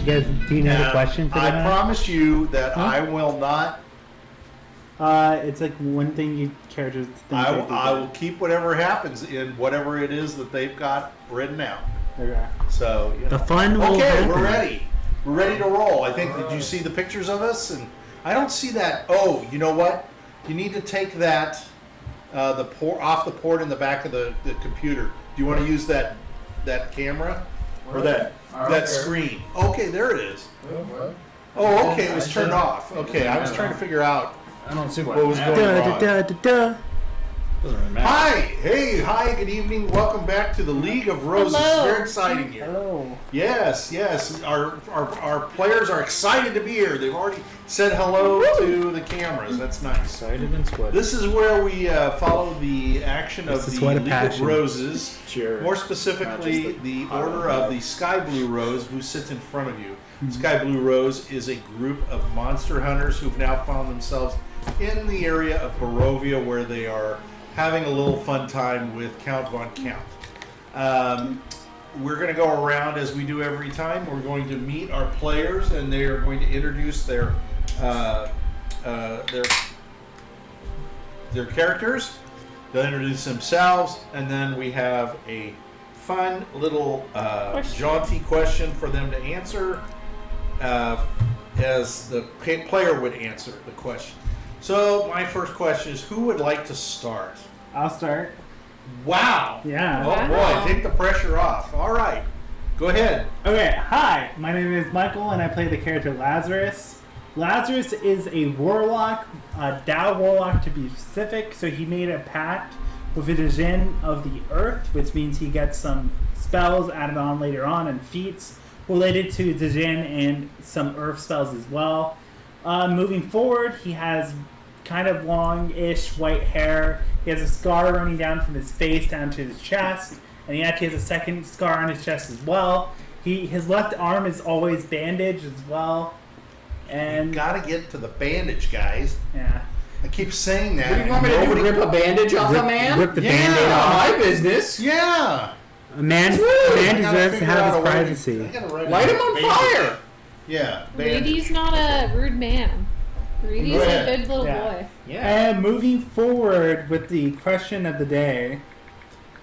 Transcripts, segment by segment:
Do you know the question for that? I promise you that I will not. It's like one thing you characters think I will keep whatever happens in whatever it is that they've got written out. Okay. So the fun will okay, happen. we're ready. We're ready to roll. I think. Did you see the pictures of us? And I don't see that. Oh, you know what? You need to take that off the port in the back of the computer. Do you want to use that camera or that screen? Okay, there it is. Oh, okay, it was turned off. Okay, I was trying to figure out. I don't see what was going on. Doesn't really matter. Hi, good evening. Welcome back to the League of Roses. Hello. Very exciting here. Hello. Yes. Our players are excited to be here. They've already said hello to the cameras. That's nice. Excited and sweaty. This is where we follow the action of the League of Roses. Sure. More specifically, the order of the Sky Blue Rose, who sits in front of you. Sky Blue Rose is a group of monster hunters who've now found themselves in the area of Barovia, where they are having a little fun time with Count Von Count. We're going to go around as we do every time. We're going to meet our players, and they are going to introduce their characters. They'll introduce themselves, and then we have a fun little jaunty question for them to answer as the player would answer the question. So my first question is, who would like to start? I'll start. Wow. Yeah. Oh boy, take the pressure off. All right. Go ahead. Okay, hi. My name is Michael, and I play the character Lazarus. Lazarus is a warlock, a Dao warlock to be specific, so he made a pact with the Zen of the Earth, which means he gets some spells added on later on and feats related to the Zen and some Earth spells as well. Moving forward, he has kind of long-ish white hair. He has a scar running down from his face down to his chest, and he actually has a second scar on his chest as well. His left arm is always bandaged as well. And you gotta get to the bandage, guys. Yeah. I keep saying that. What do you want me to do? Rip a bandage off a man? Rip the band-aid off. My business. Yeah. A man deserves to have his privacy. Light him on fire. Yeah. Rudy's not a rude man. Rudy's a good little boy. Yeah. And moving forward with the question of the day,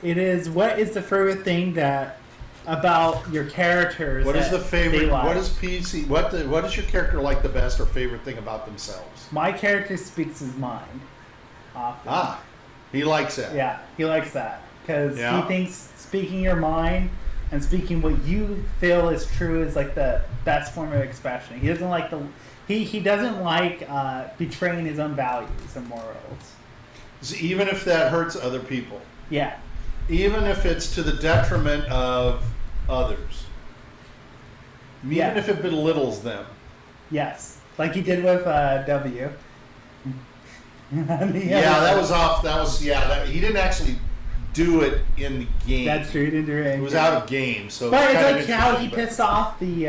it is, what is the favorite thing about your characters? What is the favorite? Like? What is PC? What does your character like the best or favorite thing about themselves? My character speaks his mind. Often. Ah, he likes that. Yeah, he likes that because he thinks speaking your mind and speaking what you feel is true is like the best form of expression. He doesn't like he doesn't like betraying his own values and morals. So even if that hurts other people. Yeah. Even if it's to the detriment of others. Even if it belittles them. Yes. Like he did with W. That was off. He didn't actually do it in the game. That's true. He didn't do it. It was out of game. So but it's like how he pissed off the.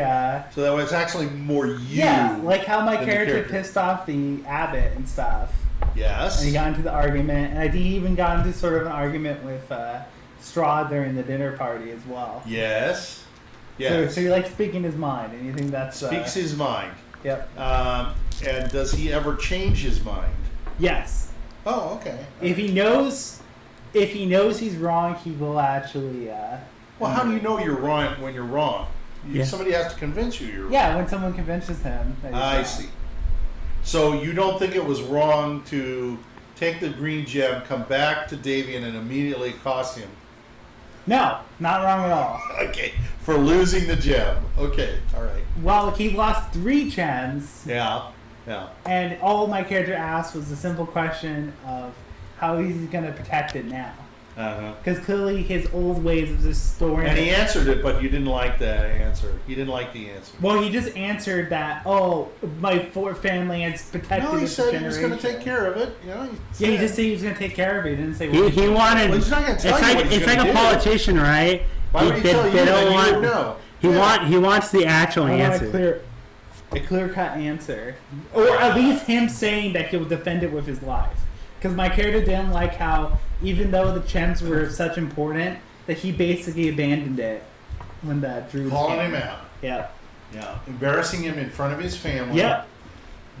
So that was actually more you. Yeah, like how my character pissed off the abbot and stuff. Yes. And he got into the argument, and I think he even got into sort of an argument with Strahd during the dinner party as well. Yes. Yes. So he likes speaking his mind, and you think that's speaks his mind. Yep. And does he ever change his mind? Yes. Oh, okay. If he knows he's wrong, he will actually. Well, how do you know you're wrong when you're wrong? Somebody has to convince you you're wrong. Yeah, when someone convinces him. I see. So you don't think it was wrong to take the green gem, come back to Davian, and immediately accost him? No, not wrong at all. Okay, for losing the gem. Okay, all right. Well, he lost 3 gems. Yeah. And all my character asked was a simple question of how he's going to protect it now. Because clearly his old ways of just storing. And he answered it, but you didn't like the answer. He didn't like the answer. Well, he just answered that. Oh, my family has protected. No, he said he was going to take care of it. He just said he was going to take care of it. He didn't say. He wanted. Well, he's not going to tell you what he's it's like a politician, right? Why would he tell you? You would know. He wants the actual answer. A clear-cut answer, or at least him saying that he'll defend it with his life. Because my character didn't like how, even though the gems were such important, that he basically abandoned it when the druids calling him out. Yeah. Yeah, embarrassing him in front of his family. Yep.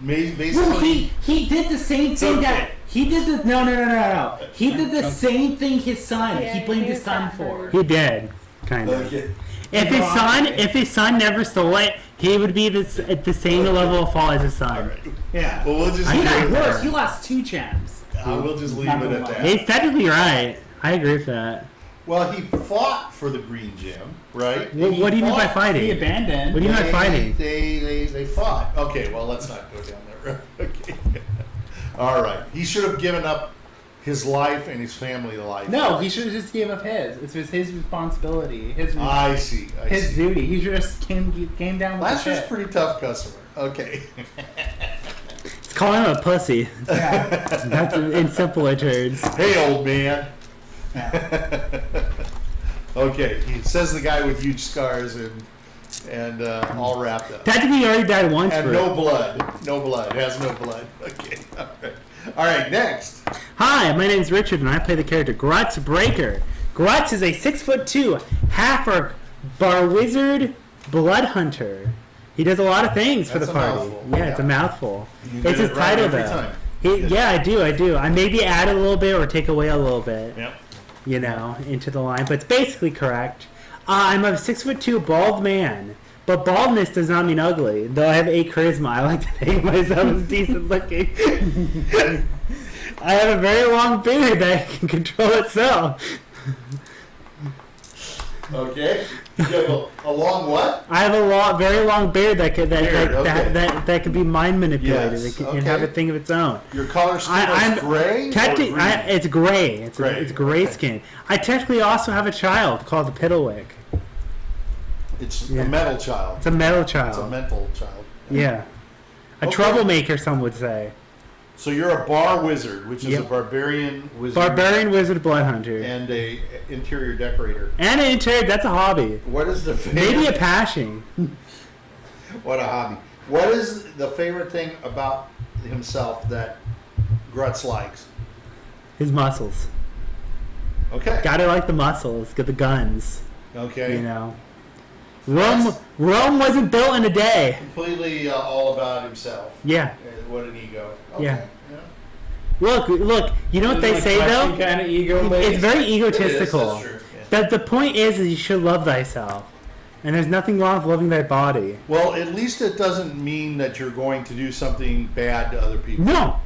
Basically, Well, he did the same thing okay. that he did. No. He did the same thing his son. Yeah, he blamed he his was son that for. He did, kind of. Okay. If his son never stole it, he would be at the same level of fault as his son. All right. Yeah. Well, we'll just I He leave got it worse. there. He lost 2 gems. We'll just leave Not it gonna at lie. that. He's technically right. I agree with that. Well, he fought for the green gem, right? What do you mean by He fighting? abandoned. What do you mean by fighting? They fought. Okay, well, let's not go down that road. Okay. All right. He should have given up his life and his family life. No, he should have just gave up his. It was his responsibility. I see. His duty. He should have just came down with Lazarus the is shit. a pretty tough customer. Okay. It's calling him a pussy. Yeah. That's in simpler terms. Hey, old man. Yeah. Okay. He says the guy with huge scars and all wrapped up. Technically, he already died once And for no blood. No blood. Has no blood. Okay. All right. All right. Next. Hi, my name's Richard, and I play the character Grutz Breaker. Grutz is a 6'2" half-orc bar wizard blood hunter. He does a lot of things for That's the a party. mouthful. Yeah, it's a mouthful. You It's get his it right title, every though. time. Yeah, I do. I maybe add a little bit or take away a little bit, Yep. into the line, but it's basically correct. I'm a 6'2" bald man, but baldness does not mean ugly. Though I have 8 charisma, I like to think myself as decent looking. I have a very long beard that can control itself. Okay. You have a long what? I have a very long beard that could okay. that could be mind manipulated. Yes, It can, okay. and have a thing of its own. Your color scheme I'm is gray? or Technically, green? it's gray. It's Gray, gray okay. skin. I technically also have a child called the Piddlewick. It's Yeah. a metal child. It's a metal It's a child. mental child. Yeah, a Okay. troublemaker, some would say. So you're a bar wizard, which is Yep. a barbarian wizard. Barbarian wizard blood hunter. And a interior decorator. And an interior, that's a hobby. What is the favorite? Maybe a passion. What a hobby. What is the favorite thing about himself that Grutz likes? His muscles. Okay. Gotta like the muscles. Get the guns. Okay. You know. Rome wasn't built in a day. Completely all about himself. Yeah. What an ego. Okay. Yeah. Look. You know what they say though? Kind of ego It's very It is, egotistical. that's true. Yeah. But the point is you should love thyself. And there's nothing wrong with loving thy body. Well, at least it doesn't mean that you're going to do something bad to other people. No.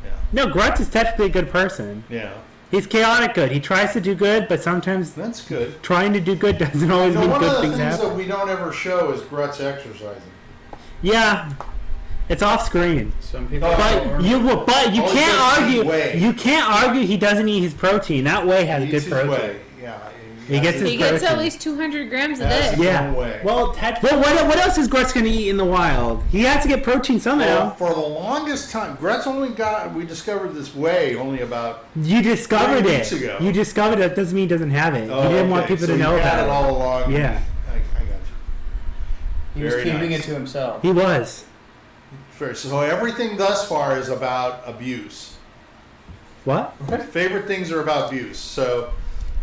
Yeah. No, Grutz is technically a good person. Yeah. He's chaotic good. He tries to do good, but sometimes That's good. trying to do good doesn't always You know, mean one of good the things things happen. that we don't ever show is Grutz exercising. Yeah. It's off screen. Some people. But But you Oh, he can't doesn't argue. eat whey. You can't argue he doesn't eat his protein. That whey has He good eats his protein. way. Yeah. He gets his He gets at protein. least 200 grams a That's day. his Yeah. own way. Well, Well, what else is Grutz going to eat in the wild? He has to get protein somehow. Well, for the longest time, Grutz we discovered this whey only about. You discovered 3 it. weeks ago. You discovered it. Doesn't mean he doesn't have it. Oh, you didn't want okay. people So to know he had about it all along. Yeah. I got you. He was Very keeping nice. it to himself. He was. Fair. So everything thus far is about abuse. What? Favorite things are about abuse. So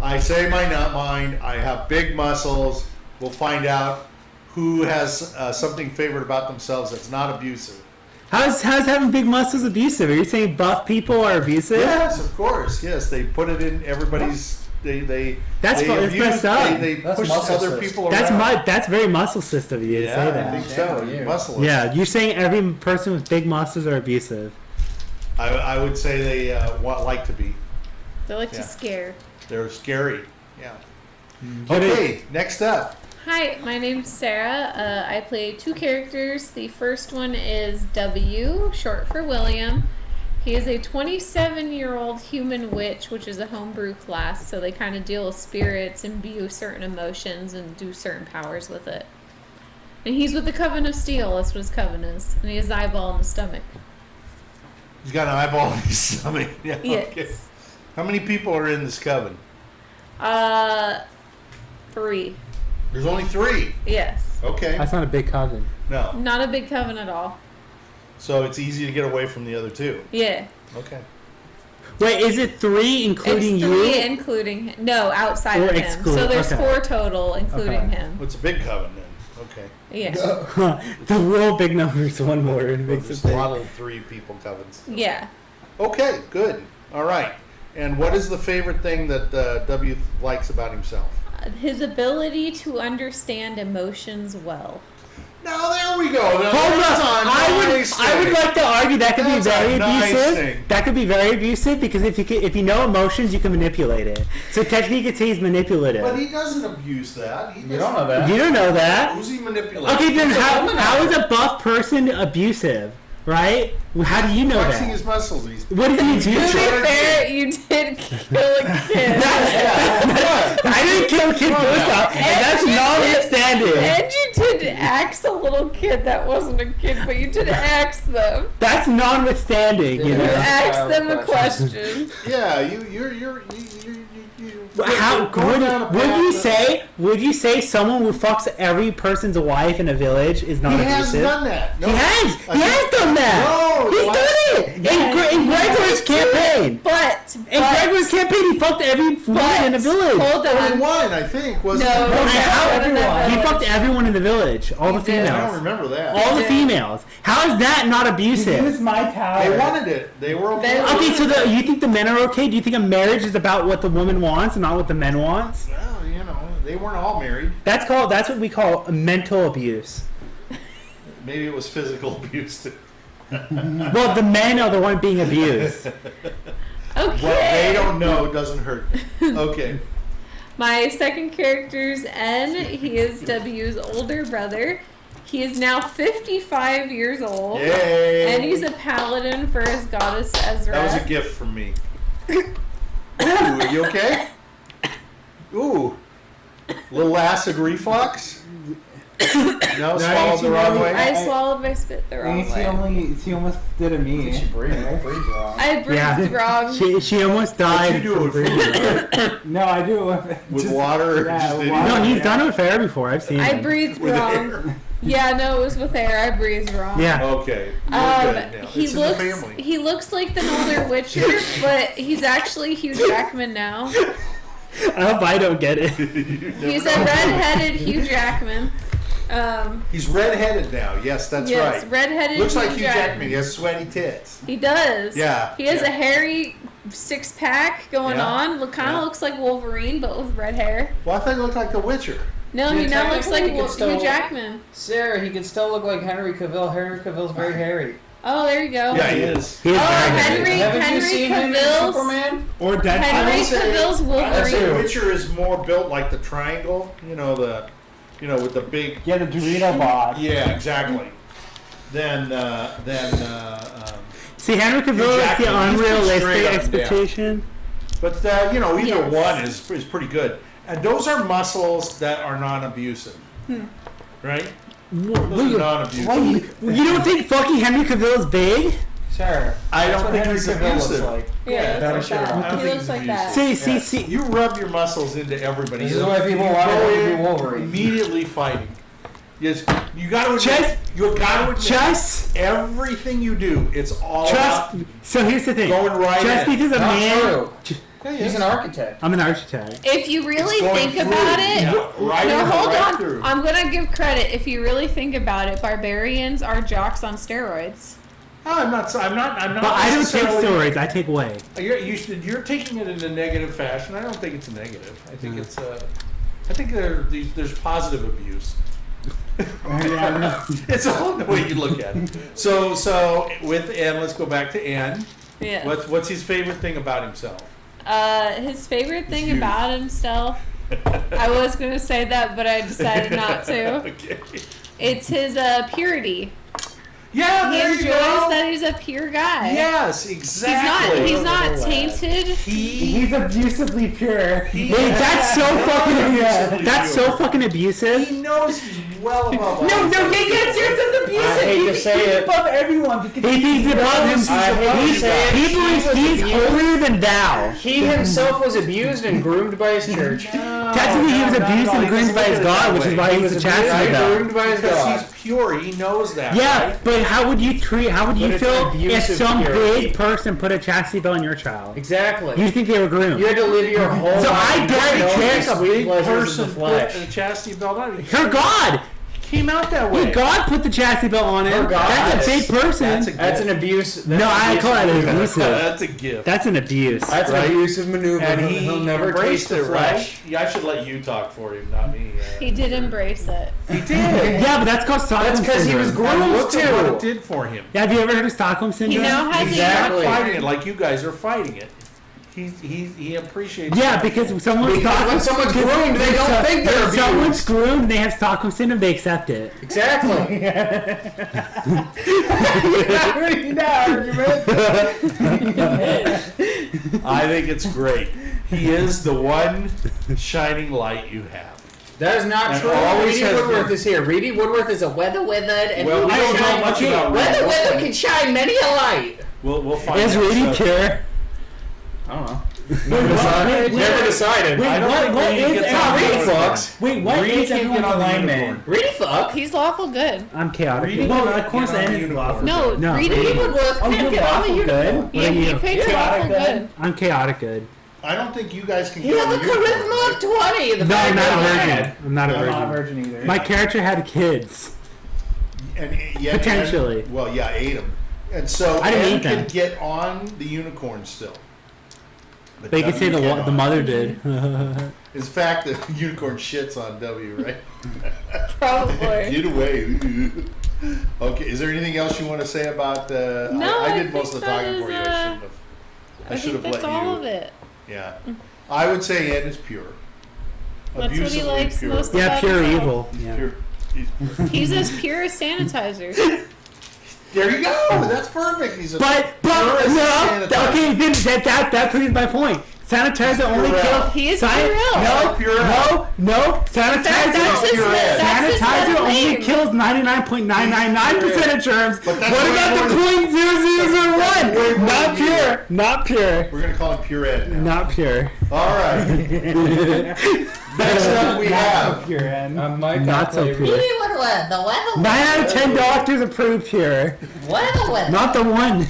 I say my not mine. I have big muscles. We'll find out who has something favorite about themselves that's not abusive. How's having big muscles abusive? Are you saying buff people are abusive? Yes, of course. Yes, they put it in everybody's. They That's messed up. They That's push muscle other cyst. people That's around. that's very muscle-cist of you to Yeah, say I that. think so. Damn you. Muscle. Yeah, you're saying every person with big muscles are abusive. I would say they like to be. They like Yeah. to scare. They're scary. Yeah. But Okay, next up. Hi, my name's Sarah. I play 2 characters. The first one is W, short for William. He is a 27-year-old human witch, which is a homebrew class, so they kind of deal with spirits, imbue certain emotions, and do certain powers with it. And he's with the Coven of Steel, that's what his coven is. And he has an eyeball in the stomach. He's got an eyeball in his stomach. Yeah. Yes. Okay. How many people are in this coven? 3. There's only 3. Yes. Okay. That's not a big coven. No. Not a big coven at all. So it's easy to get away from the other 2. Yeah. Okay. Wait, is it 3 including It's you? 3 including him. No, outside Or of him. exclude- So there's okay. 4 total, including Okay. him. Well, it's a big coven then. Okay. Yeah. The real big numbers, one more makes it Just big. throttled 3 people covens. Yeah. Okay, good. All right. And what is the favorite thing that W likes about himself? His ability to understand emotions well. Now there we go. Now, Hold that's on. a I nice would thing. like to argue that could That's be very a nice abusive. thing. That could be very abusive because if you know emotions, you can manipulate it. So technically, you could say he's manipulative. But he doesn't abuse that. You don't know that. You don't know that. Who's he manipulating? Okay, then how is a buff person abusive? Right? How do you know Flexing that? his muscles. What did you do? To be fair, you did kill a kid. I didn't kill a kid first off, and that's notwithstanding. And you did axe a little kid that wasn't a kid, but you did axe them. That's notwithstanding, you You know. asked them a question. Yeah, you're How going down a path would you say someone who fucks every person's wife in a village is not He abusive? hasn't done that. No. He has done that. No, He's what? done it in Gregor's campaign. But In Gregor's campaign, he fucked every woman in the village. Hold Only on. one, I think, was No, He fucked everyone in the village, all the He did. I don't females, remember that. all the did. females. How is that not He abusive? used my power. They wanted it. They were okay. They- Okay, so you think the men are okay? Do you think a marriage is about what the woman wants and not what the men wants? Well, they weren't all married. That's what we call mental abuse. Maybe it was physical abuse too. Well, the men are the one being abused. Okay. What they don't know doesn't hurt. Okay. My second character's N. He is W's older brother. He is now 55 years old. Yay! And he's a paladin for his goddess Ezra. That was a gift from me. Ooh, are you okay? Ooh. Little acid reflux? No, swallowed the wrong way? I swallowed my spit the wrong way. She almost did a me. She breathed wrong. I breathed wrong. She almost What'd died. you do from it breathing. No, I do it with just- water? yeah, Just did water. No, he's Yeah. done it with air before. I've seen I it. breathed With wrong. air? Yeah, no, it was with air. I breathed wrong. Yeah. Okay. You're good now. He It's in looks the family. he looks like the older Witcher, but he's actually Hugh Jackman now. I hope I don't get it. He's a red-headed Hugh Jackman. He's redheaded now. Yes, that's yes, right. red-headed. Looks like Hugh Jackman. He has sweaty tits. He does. Yeah, He has yeah. a hairy six-pack going Yeah, on. Kind of yeah. looks like Wolverine, but with red hair. Well, I thought he looked like The Witcher. No, he now looks like technically he could still- Hugh Jackman. Sarah, he could still look like Henry Cavill. Henry Cavill's very hairy. Oh, there you go. Yeah, he is. He is Oh, very Henry- good. Haven't Henry you seen him in Cavill's- Superman? Or Deadpool. Henry I would say- Cavill's I'd say Wolverine. Witcher is more built like the triangle. With the big. Yeah, the Dorito bod. Yeah, exactly. Then. See, Henry Cavill is Jackman, the he's pretty unrealistic straight up and down. expectation. But either Yes. one is pretty good, and those are muscles that are non-abusive, right? Those are non-abusive. You don't think fucking Henry Cavill is big? Sarah. I that's don't what think Henry he's Cavill looks abusive. like. Yeah, that looks is like sure. I that. don't He think looks he's like that. abusive. See. You rub your muscles into everybody. This is why people want go him to be in Wolverine. Immediately fighting. Yes, you got to Just- You got to admit, Just everything you do, it's all Trust. about So here's the thing. going right Just in. because a Not man. true. Yeah, He's an architect. I'm an architect. If you really It's going think through. about it, Yeah, right no, in, hold right on. through. I'm gonna give credit. If you really think about it, barbarians are jocks on steroids. No, I'm not. I'm not. But I don't take necessarily- steroids. I take whey. You're taking it in a negative fashion. I don't think it's a negative. I think it's. I think there's positive abuse. It's all the way you look at it. So with N, let's go back to N. Yeah. What's his favorite thing about himself? His favorite thing youth. about himself. I was gonna say that, but I decided not to. Okay. It's his purity. Yeah, He there you enjoys go. that he's a pure guy. Yes, exactly. He's not tainted. He's abusively pure. He- Wait, that's so fucking. Absolutely That's so fucking abusive. He knows he's well above all. Yes, it's abusive. I hate to say it. Above everyone because He thinks above him. I hate to say it. He believes he's holier than thou. He himself was abused and groomed by his church. Technically, he was abused and groomed by his God, which is why he was a chastity belt. groomed by his Because God. he's pure. He knows that. Yeah, right? but how would you But it's feel if abusive some purity. big person put a chastity belt on your child? Exactly. You think they were groomed? You had to live your whole So life. I don't knowing care the if a sweet Big pleasures of person the flesh. put a chastity belt on. Her God! came out that way. Hey, God put the chastity belt on him. Oh, God. That's a big person. That's an abuse. No, I call that abuse. abusive. That's a gift. That's an abuse. That's Right? an abusive maneuver. And He'll never embraced taste the it, right? flesh. Yeah, I should let you talk for him, not me. He did embrace it. He did. Yeah, but that's called Stockholm That's because he was syndrome. And groomed look at what it to. did for him. Yeah, have you ever heard of Stockholm He syndrome? now has Exactly. a Fighting it like you guys are fighting it. He appreciates. Yeah, it. because someone's Because when someone's groomed, they don't think they're If someone's abused. groomed and they have Stockholm syndrome, they accept it. Exactly. I think it's great. He is the one shining light you have. That is not And true. always Reedy has Woodworth been. is here. Reedy Woodworth is a weather withered and Well, we he don't know shine- much about Weather Reedy. withered can shine many a light. We'll find Is out. Rudy So- pure? I don't know. Never decided. Never decided. Wait, I don't think what Reedy is gets everyone- on the Reedy unicorn. fucks. Wait, what Reedy is can't everyone's get on the alignment? unicorn. Reedy fuck. He's lawful good. I'm chaotic. Reedy Well, can't of course, get on N the is unicorn. lawful. No, No, Reedy Reedy Woodworth Oh, can't you're get on the lawful good? unicorn. Yeah, What are he you? picks Chaotic lawful good? good. I'm chaotic good. I don't think you guys can He get has on a the unicorn. charisma of 20. The No, I'm fact not a that- virgin. I'm not a I'm not a virgin. virgin either. My character had kids. And, yeah, Potentially. Well, yeah, ate him. And so I didn't Ed eat them. can get on the unicorn still. But They could say W the cannot. mother did. In fact, the unicorn shits on W, right? Probably. Get away. Okay, is there anything else you want to say about the... No, I I did most of think the talking that for you. is, I should have think let that's all you. of it. Yeah. I would say Ed is pure. That's what he Abusively likes pure. most Yeah, about pure himself. evil. He's Yeah. pure. He's as pure as sanitizer. There you go. That's perfect. He's a But purist no. sanitizer. Okay, then that proves my point. Sanitizer only Purell. kills. He is Sci- Purell. No, Purell. no. Sanitizer. That's his- that's his Sanitizer only name. kills 99.999% of germs. But that's What way about the more- 0.0001? Way more Not than you. pure. Not pure. We're going to call him Pure Ed now. Not pure. All right. Next up we have... Pure end. Mike, Not so pure. Reedy Woodworth, the weather 9 out of 10 doctors approve pure. Weather withered. Not the one.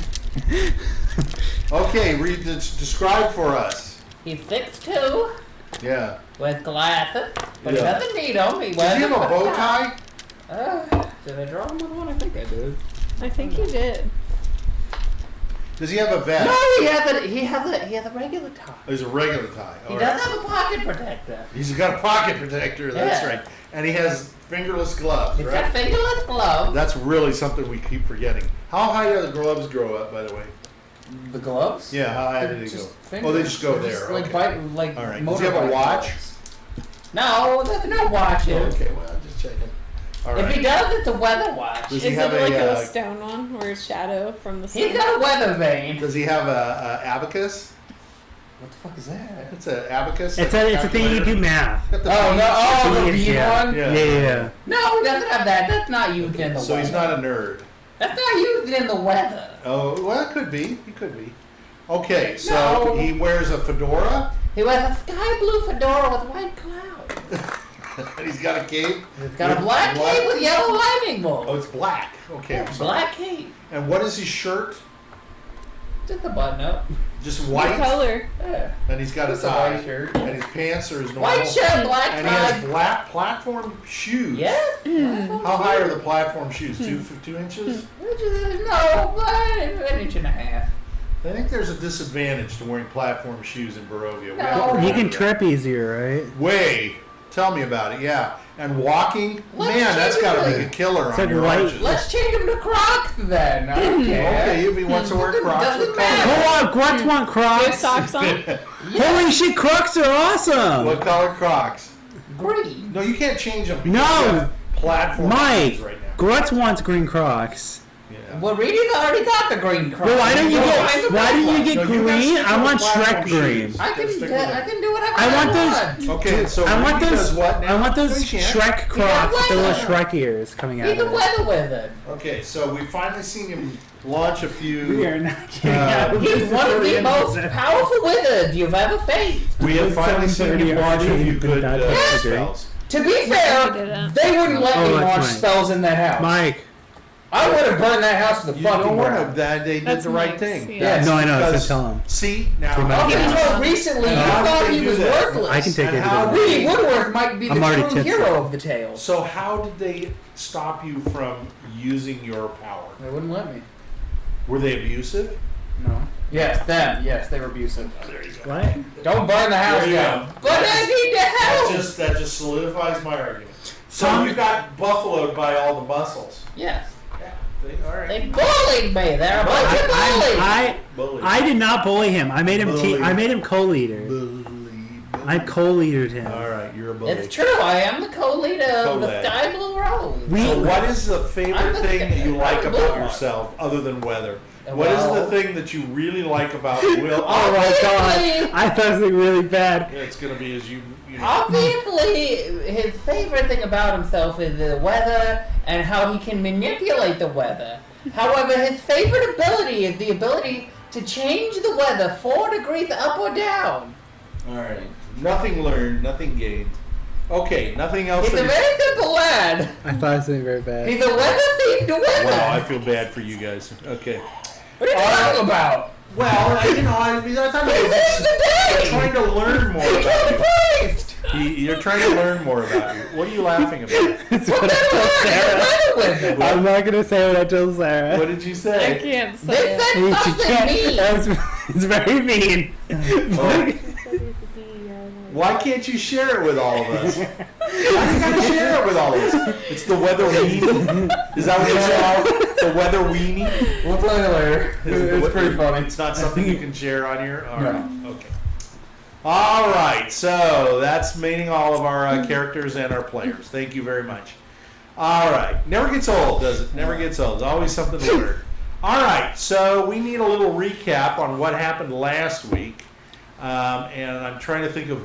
Okay, read this. Describe for us. He's 6'2", Yeah. with glasses, but he Yeah. doesn't need them. He Does he have a wears bow them. tie? Did I draw him with one? I think I did. I think you did. Does he have a vest? No, he has a regular tie. There's a regular tie. He All does right. have a pocket protector. He's got a pocket protector. That's Yeah. right. And he has fingerless gloves, He's got right? fingerless gloves. That's really something we keep forgetting. How high do the gloves grow up, by the way? The gloves? Yeah, how high They're do they go? just Oh, fingers. they just go They're there. Like, Okay. like All right. Does he have a motorbike watch? gloves. No, there's no watches. Okay, well, I'm just checking. All If he right. does, it's a weather watch. Does Is he it have like a, a stone one where it's shadow from the sun? He's got a weather vane. Does he have a abacus? What the fuck is that? It's an abacus. It's a thing you do math. Got the Oh, beads. no, oh, the Beads, bead yeah. one? Yeah. Yeah. No, he doesn't have that. That's not used in the So weather. he's not a nerd. That's not used in the weather. Oh, well, it could be. He could be. Okay, so No. he wears a fedora, He wears a sky blue fedora with white clouds. and he's got a cape. He's got a black cape with yellow lightning Oh, bolts. it's black. Okay, I'm sorry. Black cape. And what is his shirt? Just a button up. Just What white. color? Yeah. And he's got a Just a tie. white shirt. And his pants are his normal. White shirt, black And he has tie. black platform shoes. Yes. How high are the platform shoes? 2 inches? No, an inch and a half. I think there's a disadvantage to wearing platform shoes in Barovia. We No. haven't You heard can of that. trip easier, right? Way. Tell me about it, yeah. And walking, Let's man, that's change got to it. make a killer It's on like your white- arches. Let's change him to Crocs then. I don't care. Okay, if he wants to wear Crocs, Doesn't what matter. color? Hold on, Grutz want Do you have Crocs. socks on? Holy shit, Crocs are awesome. What color Crocs? Green. No, you can't change them. No. You have platform Mike, shoes right now. Grutz wants green Crocs. Yeah. Well, Reedy's already got the green Crocs. Well, why don't you Go get? find the Why red don't you one. get No, you gotta green? stick I with want platform Shrek green. shoes. I can Stick with it. do whatever I want want. those. Okay, so I want Rudy those. does what now? I want No, those you can't. Shrek Crocs with the little weather. Shrek ears coming out He's a of it. weather wizard. Okay, so we've finally seen him launch a We few. are not getting out of He's this one of the before most end. powerful wizards you've ever faced. We have It's finally seen 7:30 him launch a already. few good Yes. spells. To be I fair, didn't. they wouldn't let Oh, me that's launch right. spells in that house. Mike, I would have burned that house to the You fucking don't want ground. that. They did That's the right nice, thing. yeah. Yes. No, I know. Because- So tell him. See now. Remember Up that. until recently, you How thought did he they was do that? worthless. I can take And it. how to Reedy Woodworth might be the I'm already true tipsy. hero of the tale. So how did they stop you from using your power? They wouldn't let me. Were they abusive? No. Yes, them. Yes, they were abusive. There you go. What? Don't burn the house There you down. go. But I need to help. That just solidifies my argument. So you got buffaloed by all the muscles. Yes. Yeah. All right. They bullied me. They're a bunch of bullies. Bully. I did not bully him. I made him. Bully. I made him co-leader. Bully. I co-leadered him. All right, you're a bully. It's true. I am the co-leader of the Co-led. Sky Blue Rose. So what is the I'm favorite the thing that you like about bully. yourself, other than weather? Well- What is the thing that you really like about Will? Oh my god! Obviously- I thought something really bad. Yeah, it's gonna be as you know. Obviously, his favorite thing about himself is the weather and how he can manipulate the weather. However, his favorite ability is the ability to change the weather 4 degrees up or down. All right. Nothing learned, nothing gained. Okay, nothing else. He's a very simple lad. I thought something very bad. He's a weather-themed weather. Wow, I feel bad for you guys. Okay. What are you talking about? Well, I thought He lives you're today. trying to learn more He about killed you. a priest. You're trying to learn more about you. What are you laughing about? That's What what I kind told of Sarah. weather with him? I'm not gonna say what I told Sarah. What did you I say? can't They say it. said You something can't- mean. that was- it's very mean. Oh. Why can't you share it with all of us? Why do you gotta share it with all of us? It's the weather weenie. Is that what you call the weather weenie? We'll play it later. It's pretty funny. It's not something you can share on here. All No. right. Okay. All right. So that's meeting all of our characters and our players. Thank you very much. All right. Never gets old, does it? Never gets old. There's always something to learn. All right. So we need a little recap on what happened last week. And I'm trying to think of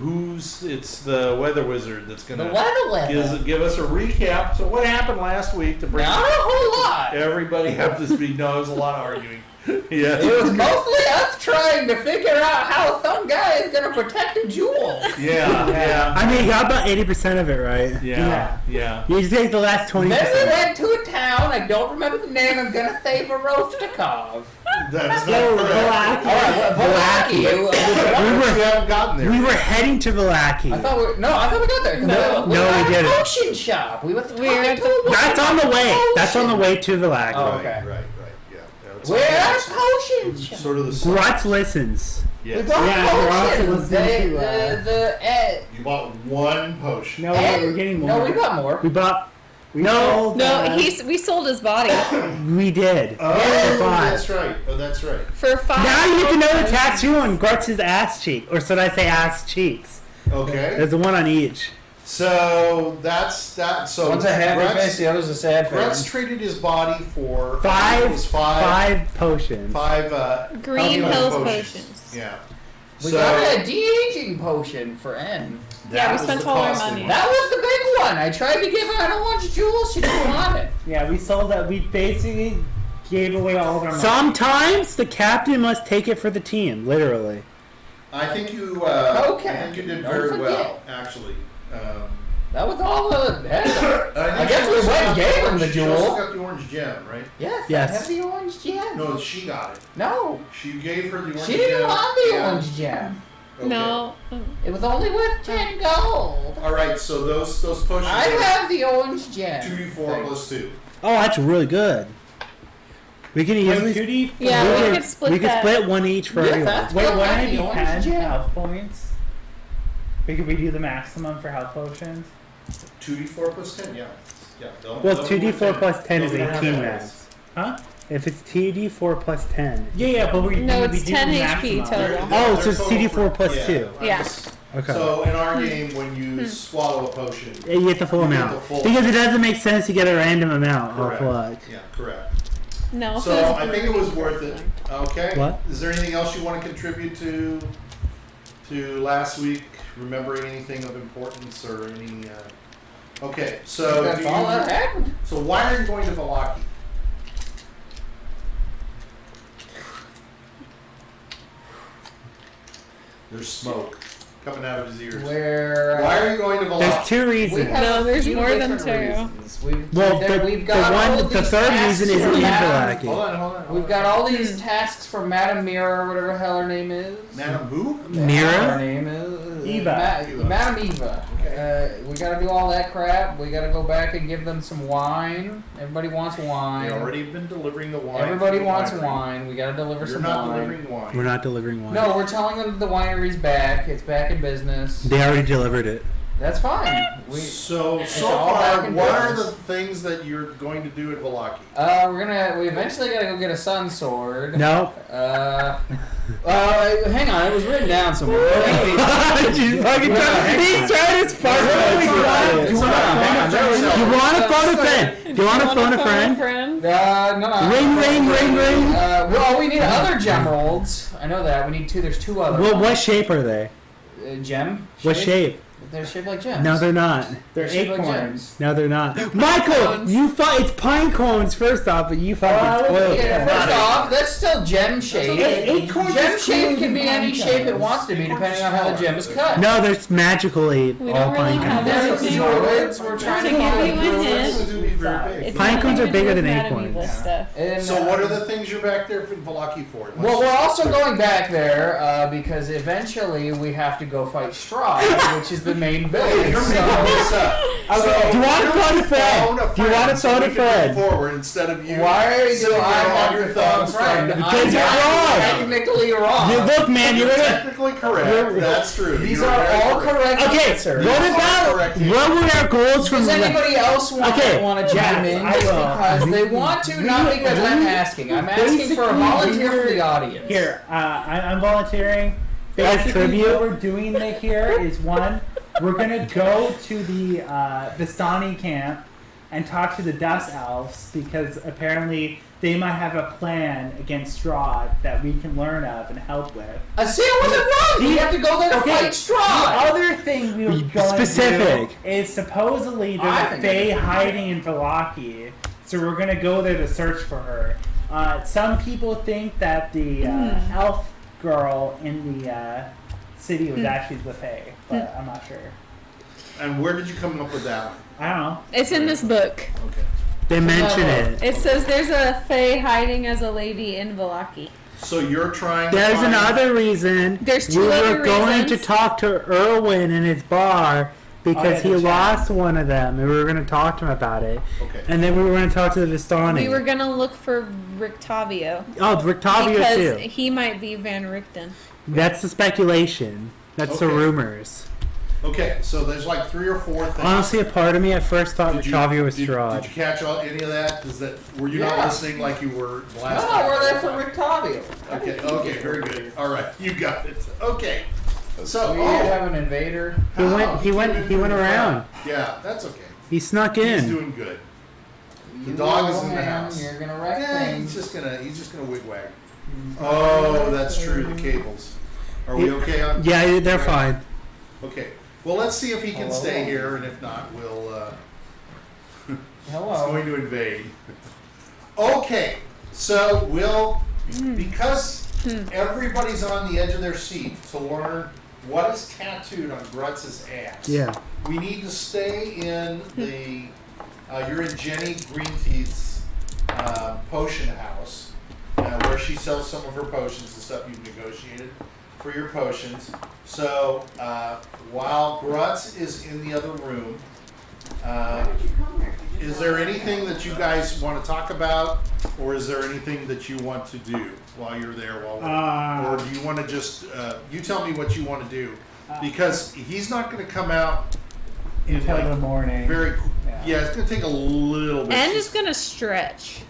it's the weather wizard that's going The to weather. give us a recap. So what happened last week to bring Not a whole lot. everybody up to speed? No, there's a lot of arguing. Yeah. It was mostly us trying to figure out how some guy is going to protect a jewel. Yeah. I mean, you got about 80% of it right. Yeah. You just take the last 20%. Then we went to a town, I don't remember the name, I'm going to say Verostikov. That's No, not correct. Valaki. Valaki. We haven't gotten there. We were heading to Valaki. I thought we got there. No. we No, were we at didn't. a potion shop. We were at talking to the- a That's on the way. potion. That's on the way to Valaki. Oh, okay. Right. Yeah. That's We're at awesome. a potion shop. Sort of the Grutz listens. We Yes. bought Yeah, we're also potions. listening to, You bought one potion. No, and- we're getting more. No, we got more. We bought. No, uh, we sold his body We did. Oh, For five. that's right. Oh, that's right. for 5. Now you get to know the tattoo on Grutz's ass cheek, or should I say ass cheeks? Okay. There's one on each. So that's that. So One's a happy Grutz- face, the other's a sad Grutz face. traded his body for Five it was five potions. Green health Hills potions. potions. Yeah. We So got a de-aging potion for N. that Yeah, we was spent the all our costly money. one. That was the big one. I tried to give her an orange jewel. She didn't want it. Yeah, we sold that. We basically gave away all of our money. Sometimes the captain must take it for the team, literally. I think you. Okay. I think you did Don't very forget. well, actually. That was all the head. I guess we went and gave him the She also jewel. got the orange gem, right? Yes, Yes. I have the orange gem. No, she got it. No, She gave her the orange gem. she didn't want the Yeah. orange gem. Okay. No. It was only worth 10 gold. All right, so those potions. I have the orange gem. 2d4 plus 2. Oh, that's really good. We can Wait, easily. 2D. Yeah, we could split We could that. split one each for Yes, everyone. that's Wait, what wouldn't I it be the orange 10 gem. health points? Could we do the maximum for health potions? 2d4 plus 10, yeah. Don't- Well, don't 2d4 do plus 10 is Don't do 18 that. max. Huh? If it's 2d4 plus 10. Yeah, but we No, we it's do 10 the HP maximum. total. Oh, so it's They're 2d4 total plus for- 2. I'm Yeah. just- Okay. So in our game, when you swallow a potion, You get the full You get amount. the full- Because it doesn't make sense to get a random amount correct. off luck. Yeah, correct. No. So I think it was worth it. Okay. What? Is there anything else you want to contribute to last week? Remembering anything of importance or any? Okay. So That's do all you- that happened. So why are you going to Valaki? There's smoke coming out of his ears. Where Why are you going to Valaki? There's two we reasons. have No, a there's few more than different 2. reasons. reasons. We've Well, we've got all of the these third tasks reason is from Evilaki. Hold on. We've got all these tasks from Madame Mira, or whatever the hell her name is. Madam who? Mira? Her name is Eva. Madame Eva. We gotta do all that crap. We gotta go back and give them some wine. Everybody wants wine. They already been delivering the wine. Everybody from the wants winery. wine. We gotta deliver You're some not wine. delivering wine. We're not delivering wine. No, we're telling them the winery's back. It's back in business. They already delivered it. That's fine. So all back far, in what are business. the things that you're going to do at Velaki? We eventually gotta go get a sun sword. No. Hang on, it was written down somewhere. She's fucking he's trying his part. You want to phone a friend? Do you want to phone a friend? No. Ring. Well, we need other gemeralds. I know that. We need two. There's two other. Well, what shape are they? Gem? What shape? They're shaped like gems. No, they're not. They're shaped like acorns. gems. No, they're not. Michael, you thought it's pine cones first off, but you fucking spoiled Yeah, it. first off, that's still gem shaped. Acorns Gem is shape cooler can be than any pine shape it cones. wants to be, depending on how the gem is cut. No, there's magically We all don't really pine have cones. There's everything. druids. We're trying to To give find you a druids. hint. This would be very big. It's Pine nothing cones to are do bigger with than Madame acorns. Evil stuff. And, So what are the things you're back there for Velaki for? Well, we're also going back there because eventually we have to go fight Strahd, which is the main villain. You're making So, this up. Okay, do you want to phone a friend? Do you want to so phone we a can friend? move forward instead of you? why do sitting I there have on your thumb friend? Because you're I'm wrong. technically wrong. You look, man, You're you're gonna. technically correct. That's true. These You're are very all correct Okay, answers. what These are about correct what were our goals from Does the? anybody else want Okay, to chime yes, in? I Just will. because they want to, not because I'm asking. I'm asking for a volunteer for the audience. Here, I'm volunteering. As Basically, tribute? what we're doing here is one, we're gonna go to the Vistani camp and talk to the Dust Elves because apparently they might have a plan against Strahd that we can learn of and help with. See, I wasn't wrong. You have to go there to fight The Strahd. other thing we were going Specific. to do is supposedly I there's a think Fae I can do hiding in Velaki, so we're gonna go there to search for her. Some people think that the elf girl in the city was actually the Fae, but I'm not sure. And where did you come up with that? I don't know. It's in this book. Okay. They mention it. It says there's a fae hiding as a lady in Velaki. So you're trying to There's find... another reason. There's we two were other going reasons. to talk to Erwin in his bar because Oh, yeah, he the chat. lost one of them, and we were going to talk to him about it. Okay. And then we were going to talk to the Vistani. We were gonna look for Rictavio Oh, Rictavio because too. he might be Van Richten. That's the speculation. That's the Okay. rumors. Okay, so there's like 3 or 4 things. Honestly, a part of me at first thought Rictavio was Did Strahd. you catch any of that? Were you Yeah. not listening like you were last No, time? we're there for Rictavio. Okay, very good. All right, you got it. Okay. So, We have an invader. He went. He went around. Yeah, that's okay. He snuck He's in. doing good. The You dog is little in the man, house. You're gonna wreck Yeah, things. he's just gonna wigwag. Oh, that's true. The cables. Are we okay on? Yeah, they're fine. Okay. Well, let's see if he can Hello. stay here, and if not, we'll. He's Hello. going to invade. Okay, so we'll because everybody's on the edge of their seat to learn what is tattooed on Grutz's ass. Yeah. We need to stay in the. You're in Jenny Greenteeth's potion house, where she sells some of her potions and stuff you've negotiated for your potions. So while Grutz is in the other room, is there anything that you guys want to talk about, or is there anything that you want to do while you're there? Or do you want to just you tell me what you want to do, because he's not going to come out in Until like the morning. very. Yeah. Yeah, it's going to take a little bit. And is gonna stretch.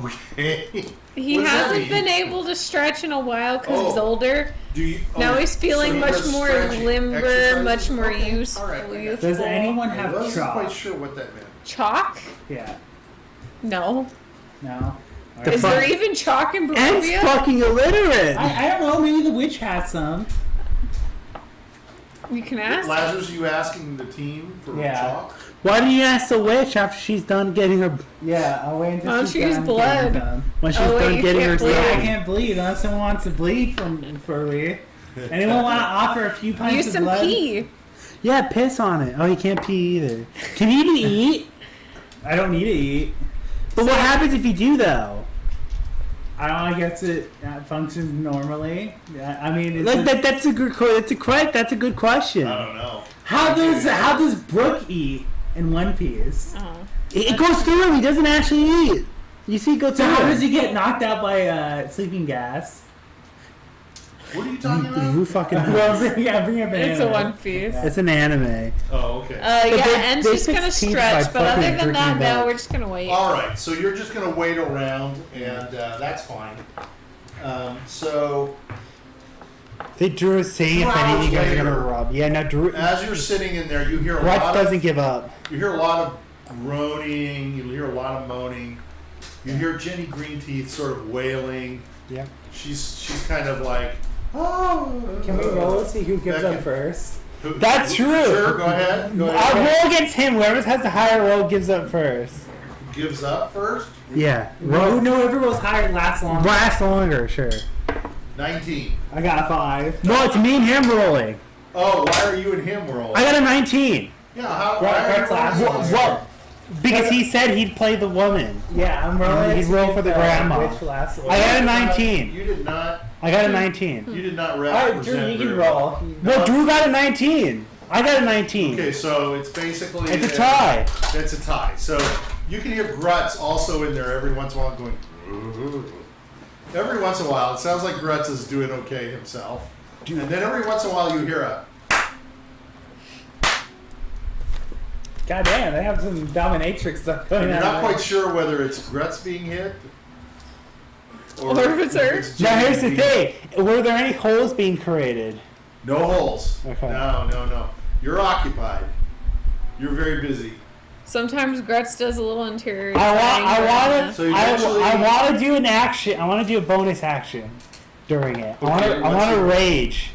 Okay. He What does that hasn't mean? been able to stretch in a while because he's Oh. older. Do you? Now he's so feeling he much does more stretching limber, exercises? much more Okay, useful. all right, I got you. Does anyone I have wasn't chalk? quite sure what that meant. Chalk? Yeah. No. No. The Is fuck- there even chalk in And Barovia? fucking illiterate. I don't know. Maybe the witch has some. You can ask. Lazarus, are you asking the team for Yeah. chalk? Why didn't you ask the witch after she's done getting her Yeah, I'll wait until Oh, she's she's done blood. getting them. when she's Oh, wait, done you getting her can't bleed. Yeah, I stuff? can't bleed unless someone wants to bleed for me. Anyone want to offer a few pints Use of some blood? pee. Yeah, piss on it. Oh, he can't pee either. Can you even eat? I don't need to eat. But what happens if you do, though? I don't know. I guess it functions normally. I mean, it's Like that's a good. That's a good question. I don't know. how does Brooke eat in One Piece? Oh. It goes through him. He doesn't actually eat. You see, it go So through how him. does he get knocked out by sleeping gas? What are you talking about? Who fucking knows? Well, bring up an It's a anime. One Piece. It's an anime. Oh, okay. Yeah, they- and they she's fix gonna teeth stretch, by but other fucking than that, drinking no, milk. we're just gonna wait. All right, so you're just going to wait around, and that's fine. So They drew saying if 2 any of you guys are hours gonna later, rob. Yeah, no, Drew. as you're sitting in there, you hear a Grutz lot doesn't of give up. groaning. You hear a lot of moaning. You hear Jenny Greenteeth sort of wailing. Yeah. She's kind of like, oh. Can we roll to see who gives That up first? That's true. Sure, go ahead. Go I'll ahead. roll against him. Whoever has the higher roll gives up first. Gives up first. Yeah. Roll. No, whoever rolls higher lasts longer. Last longer, sure. 19. I got a 5. No, it's me and him rolling. Oh, why are you and him rolling? I got a 19. Yeah, how? Right, Why are you that's last rolling? one. Well, because he said he'd play the woman. Yeah, I'm rolling. He'd to roll see for the if, grandma. Which lasts I got a You 19. did not. I got a 19. You did not All right, represent. Drew, you can very roll. Well, Drew got a 19. I got a 19. Okay, so it's basically It's a tie. It's a tie. So you can hear Grutz also in there every once in a while going. "Ooh." Every once in a while, it sounds like Grutz is doing okay himself. And then every once in a while, you hear a. God damn, they have some dominatrix stuff going And on. you're not quite sure whether it's Grutz being hit. Or if it's her. Now, Jenny here's the being- thing. Were there any holes being created? No holes. Okay. No. You're occupied. You're very busy. Sometimes Grutz does a little interior. I design. want to. So eventually- I want to do an action. I want to do a bonus action during it. I want what's to your- rage.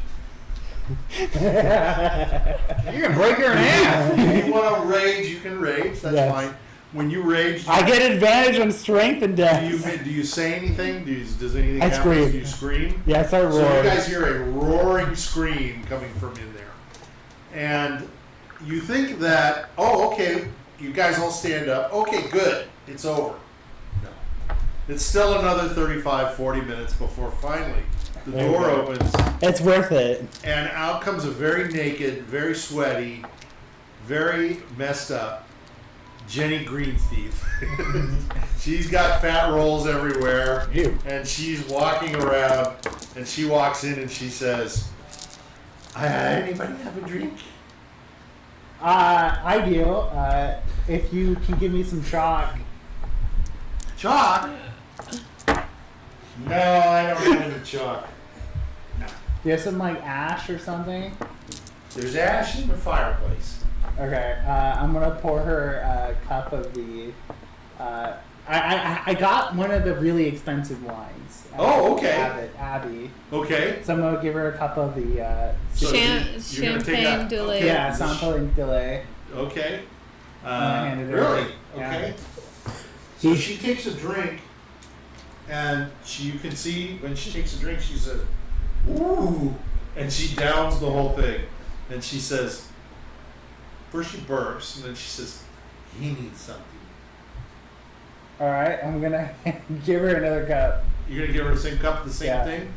You're gonna break her in half. If you want to rage, you can rage. That's Yes. fine. When you rage, I get advantage on strength and do dex. you say anything? Does anything I happen? scream. Do you scream? Yes, I roar. So you guys hear a roaring scream coming from in there. And you think that, oh, okay, you guys all stand up. Okay, good. It's over. No. It's still another 35, 40 minutes before finally the There you door go. opens It's worth it. and out comes a very naked, very sweaty, very messed up Jenny Greenteeth. She's got fat rolls everywhere. Ew. And she's walking around, and she walks in and she says, anybody have a drink? I do. If you can give me some chalk. Chalk? No, I don't have any chalk. Do you have some like ash or something? There's ash in the fireplace. Okay, I'm gonna pour her a cup of the. I got one of the really expensive wines. Oh, okay. Abby. Okay. So I'm gonna give her a cup of the. So you're gonna take Champagne that- Delay. okay. Yeah, Sample delay. Okay. I handed her- Really? yeah. Okay. So she takes a drink, and you can see when she takes a drink, she says, "Ooh," and she downs the whole thing, and she says, first she burps, and then she says, "He needs something." All right, I'm gonna give her another cup. You're gonna give her the same cup, the same Yeah. thing,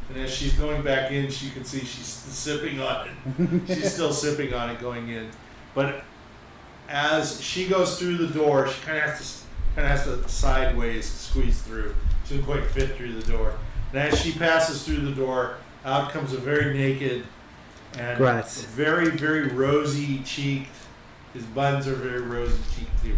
and as she's going back in, she can see she's sipping on it. She's still sipping on it going in, but as she goes through the door, she kind of has to sideways squeeze through. She doesn't quite fit through the door. And as she passes through the door, out comes a very naked and Grutz. very, very rosy cheeked. His buns are very rosy cheeked too.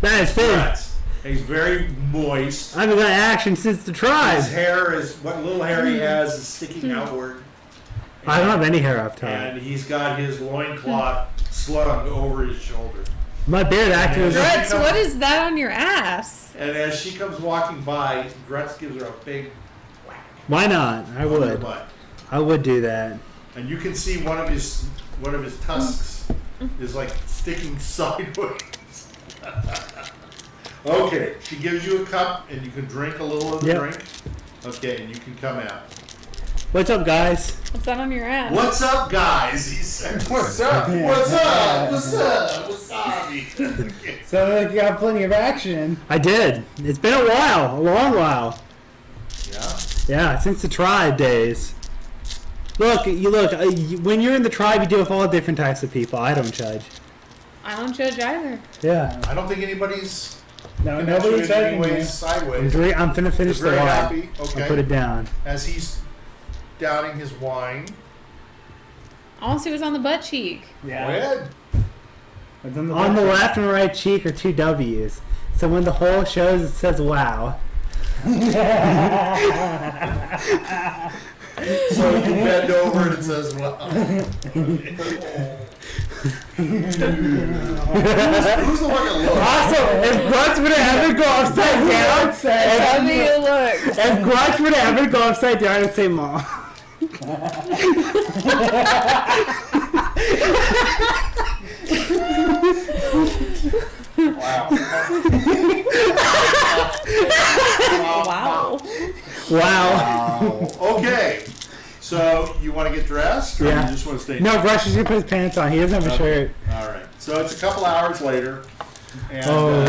That is big. Grutz. He's very moist. I haven't got action since the tribe. His hair is, what little hair he has is sticking outward. I don't have any hair up top. And he's got his loincloth slung over his shoulder. My beard actually was. Yeah. Grutz, what is that on your ass? And as she comes walking by, Grutz gives her a big whack Why not? I on the would. butt. I would do that. And you can see one of his tusks is like sticking sideways. Okay, she gives you a cup and you can drink a little of the Yep. drink. Okay, and you can come out. What's up, guys? What's that on your ass? What's up, guys? He said, What's up? What's up? What's up? Wasabi. So you got plenty of action. I did. It's been a while, a long while. Yeah. Yeah, since the tribe days. Look, when you're in the tribe, you deal with all different types of people. I don't judge. I don't judge either. Yeah. I don't think anybody's Nobody's judging you. sideways. I'm finna finish He's very the wine. happy. Okay. I'll put it down. As he's downing his wine. I want to see what's on the butt cheek. Go Yeah. ahead. What's on the On the left? left and right cheek are 2 W's. So when the hole shows, it says wow. So you bend over and it says, "Wow." Who's the one that looks? Also, if Grutz would have ever go upside down, Tell me you look. if Grutz would have ever go upside down, I'd say mom. Wow. Wow. Wow. Okay. So you want to get dressed, or Yeah. you just want to stay? No, Grutz is gonna put his pants on. He doesn't have a shirt. All right. So it's a couple hours later, and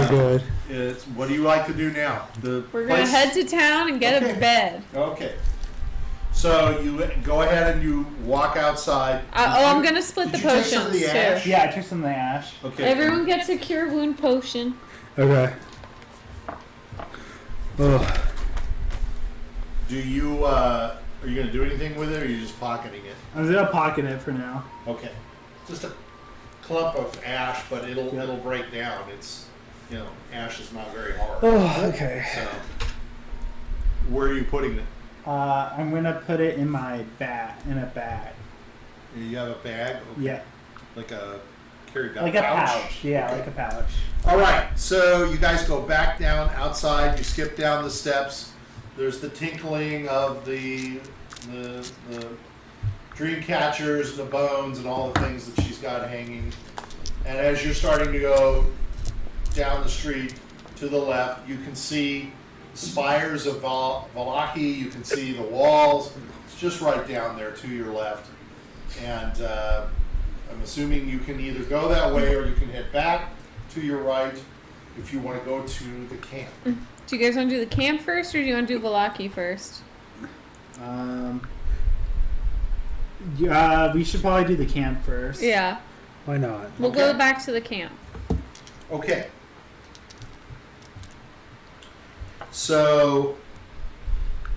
Good. it's what do you like to do now? We're going to head to town and get Okay. a bed. Okay. So you go ahead and you walk outside. I'm going to split the Did you take some of potions, the too. ash? Yeah, I took some of the ash. Okay. Everyone gets a cure wound potion. Okay. Ugh. Do you are you going to do anything with it, or are you just pocketing it? I'm just gonna pocket it for now. Okay. Just a clump of ash, but it'll break down. It's ash is not very hard. Oh, okay. So where are you putting it? I'm gonna put it in my bag. You have a bag? Okay. Yeah, Like a carry bag like a pouch. Yeah, Okay. like a pouch. All right, so you guys go back down outside. You skip down the steps. There's the tinkling of the dream catchers and the bones and all the things that she's got hanging. And as you're starting to go down the street to the left, you can see spires of Valaki. You can see the walls. It's just right down there to your left. And I'm assuming you can either go that way or you can head back to your right if you want to go to the camp. Do you guys want to do the camp first, or do you want to do Valaki first? We should probably do the camp first. Yeah. Why not? We'll Okay. go back to the camp. Okay. So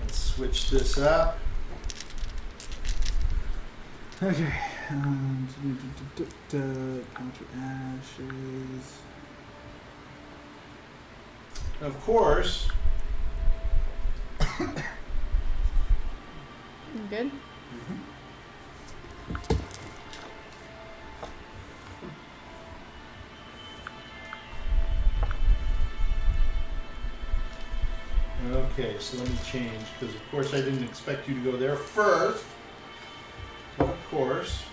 let's switch this up. Okay. Counter ashes. Of course, You good? okay, so let me change, because of course I didn't expect you to go there first. So of course.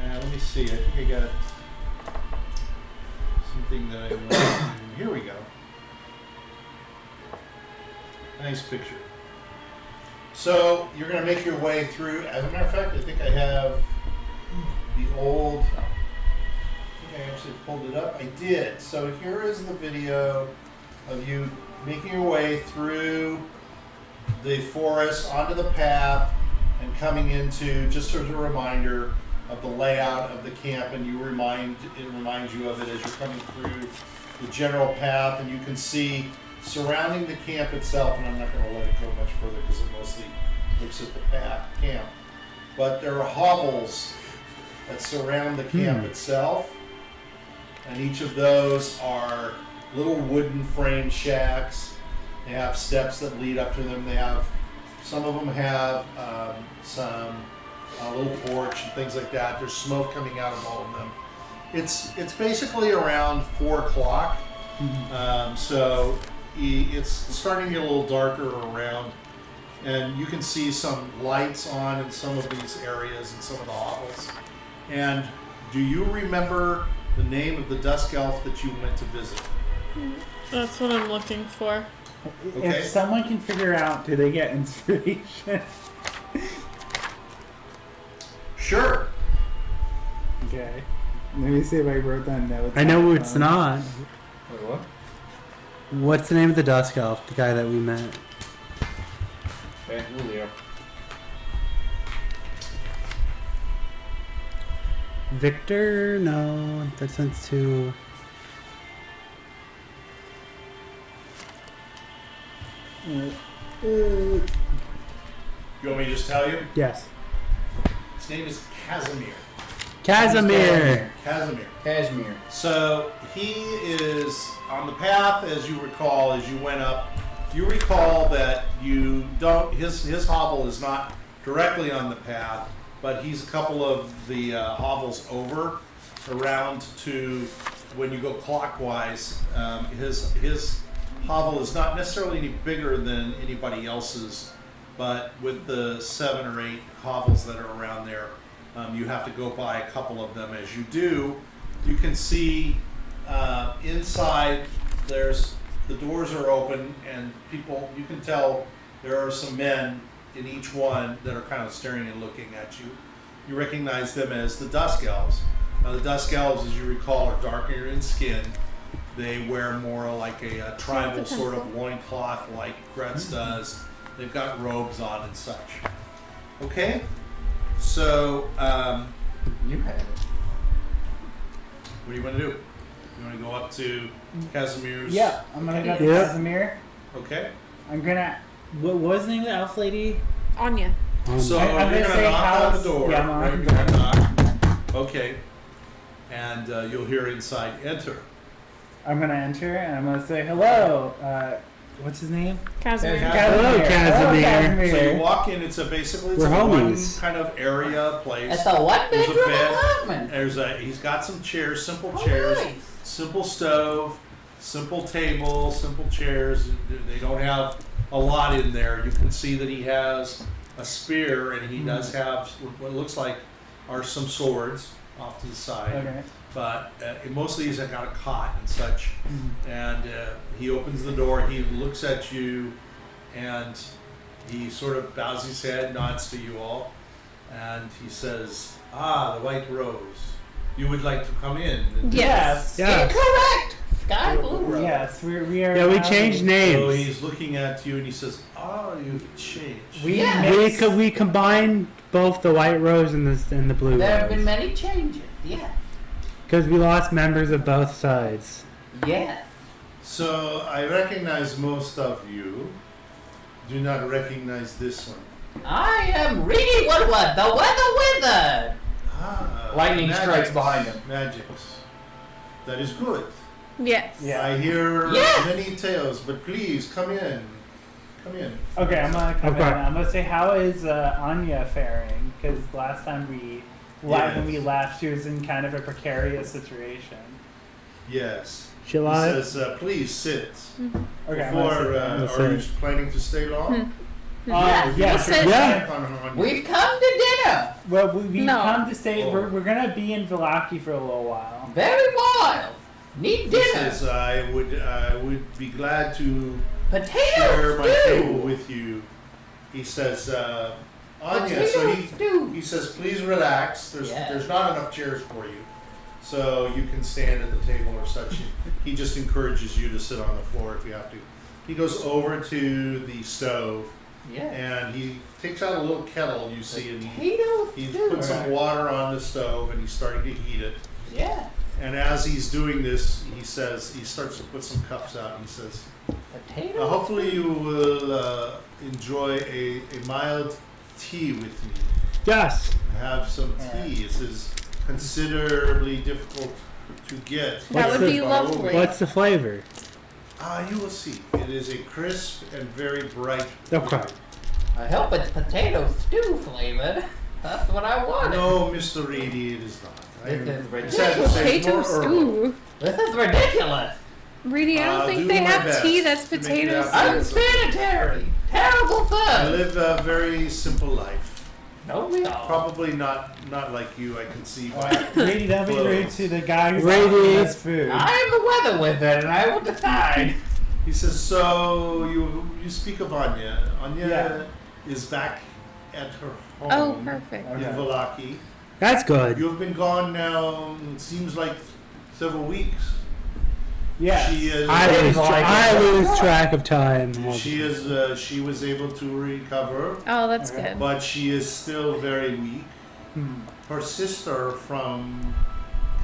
Let me see, I think I got something that I want to do. Here we go. Nice picture. So you're going to make your way through. As a matter of fact, I think I have the old. I think I actually pulled it up. I did. So here is the video of you making your way through the forest onto the path and coming into, just as a reminder of the layout of the camp, and it reminds you of it as you're coming through the general path, and you can see surrounding the camp itself, and I'm not going to let it go much further because it mostly looks at the camp, but there are hovels that surround the camp itself, and each of those are little wooden frame shacks. They have steps that lead up to them. Some of them have some little porch and things like that. There's smoke coming out of all of them. It's basically around 4 o'clock, so it's starting to get a little darker around, and you can see some lights on in some of these areas and some of the hovels. And do you remember the name of the dusk elf that you went to visit? That's what I'm looking for. Okay. If someone can figure out, do they get inspiration? Sure. Okay. Let me see if I wrote that note. I know it's not. Wait, what? What's the name of the Dusk Elf, the guy that we met? Julio. Victor? No, that sounds too... You want me to just tell you? Yes. His name is Kasimir. Casimir! Kasimir. So he is on the path, as you recall, as you went up. You recall that you don't. His hovel is not directly on the path, but he's a couple of the hovels over, around to when you go clockwise. His hovel is not necessarily any bigger than anybody else's, but with the 7 or 8 hovels that are around there, you have to go by a couple of them. As you do, you can see inside. The doors are open, and people. You can tell there are some men in each one that are kind of staring and looking at you. You recognize them as the Dusk Elves. Now, the Dusk Elves, as you recall, are darker in skin. They wear more like a tribal sort of loincloth like Grutz does. They've got robes on and such. Okay? So, You had it. what do you want to do? You want to go up to Casimir's? Yeah, I'm gonna go to Yeah. Kasimir. Okay. I'm gonna. What was the name of the elf lady? Anya. So I'm you're gonna going to say knock on house- the door. yeah, I'm right? on You're the going to knock. Okay. And you'll hear inside, enter. I'm gonna enter and I'm gonna say hello. What's his name? Casimir. Hello, Casimir. So you walk in. It's basically it's We're a one homies. kind of area place. It's a one There's a bedroom bed. apartment. He's got some chairs, simple Oh, chairs, nice. simple stove, simple table, simple chairs. They don't have a lot in there. You can see that he has a spear, and he does have what looks like are some swords off to the side. Okay. But mostly he's got a cot and such. And he opens the door, he looks at you, and he sort of bows his head, nods to you all, and he says, "Ah, the White Rose. You would like to come in?" Yes. Yeah. Incorrect. Sky blue rose. Yes, we are. Yeah, we changed So names. he's looking at you and he says, "Ah, you've changed." We Yeah. We combined both the White Rose and the Blue There have been Rose. many changes. Yeah. Because we lost members of both sides. Yeah. So I recognize most of you. Do not recognize this one. I am Reedy Woodward, the Weather Wizard. Ah, Lightning magics. strikes behind him. Magics. That is good. Yes. Yeah. I hear Yes. many tales, but please come in. Come in. Okay, I'm gonna come Okay. in. I'm gonna say, how is Anya faring? Because last time when we left, she was in kind of a precarious situation. Yes. Shall He I? says, "Please sit." Okay, I'm Before, gonna sit are you planning to stay long? down. Yes. Yes. Yeah. We've come to dinner. Well, we No. come to stay. Oh. We're gonna be in Vallaki for a little while. Very wild. Need He dinner. says, I would be glad to share Potato my table stew. with you." He says, "Anya," so Potato stew. he says, "Please relax. Yeah. There's not enough chairs for you, so you can stand at the table or such." He just encourages you to sit on the floor if you have to. He goes over to the stove Yeah. and he takes out a little kettle, you see, and Potato he stew. puts some water on the stove and he's starting to heat it. Yeah. And as he's doing this, he starts to put some cups out and he says, Potato. "Hopefully you will enjoy a mild tea with me. Yes. Have some tea. This is considerably difficult to get. That What's would the- be lovely. What's the flavor? You will see. It is a crisp and very bright. Okay. flavor. I hope it's potato stew flavored. That's what I wanted. No, Mr. Reedy, it is not. This is It's sad to say, it's Potato more herbal. stew. This is ridiculous. Reedy, I don't I'll think do they my have best tea that's to make it potato happen. stew. Unsanitary. Terrible I thing. live a very simple life. No, we all. Probably not like you, I can see. Brady, don't be rude Close. to the guy who's Brady. offering us food. I am the weather wizard, and I will decide. He says, so you speak of Anya. Anya is back at her home. Oh, perfect. In Vallaki. That's good. You've been gone now, it seems like several weeks. Yes. She is. I lose track of time. She is. She was able to recover, Oh, that's good. but she is still very weak. Her sister from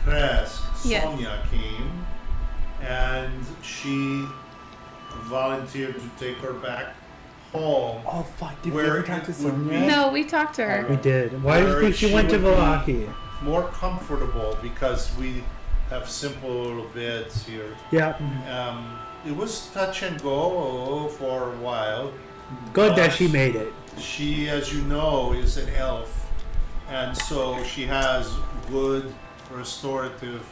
Kresk, Yes. Sonia, came, and she volunteered to take her back home. Oh fuck! Did we Where ever talk to it would Sonia? be- No, we talked to her. We did. Why do you think she went to would be Vallaki? More comfortable because we have simple beds here. Yeah. It was touch and go for a while. Good that she made it. She, as you know, is an elf, and so she has good restorative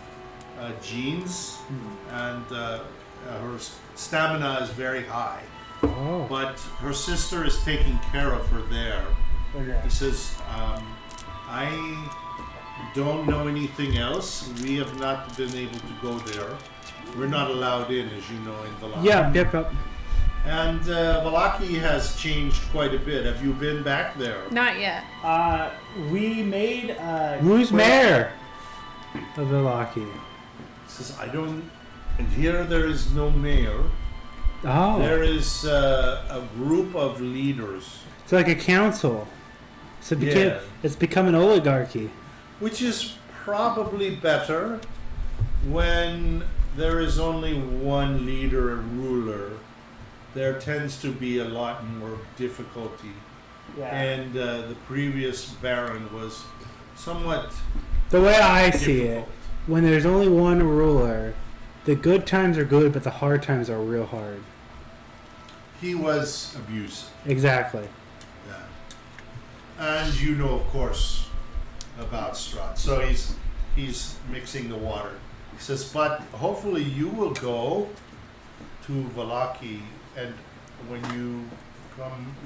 genes, and her stamina is very high. Oh. But her sister is taking care of her there. Okay. He says, I don't know anything else. We have not been able to go there. We're not allowed in, as you know, in Vallaki. Yeah, yep. And Vallaki has changed quite a bit. Have you been back there? Not yet. We made. Who's mayor of Vallaki? He says, I don't. And here there is no mayor. Oh. There is a group of leaders, It's like a council. So Yeah. it's become an oligarchy. which is probably better when there is only one leader and ruler. There tends to be a lot more difficulty. Yeah. And the previous baron was somewhat The way I see it, difficult. when there's only one ruler, the good times are good, but the hard times are real hard. He was abusive. Exactly. Yeah. And you know, of course, about Strahd. So he's mixing the water. He says, but hopefully you will go to Vallaki, and when you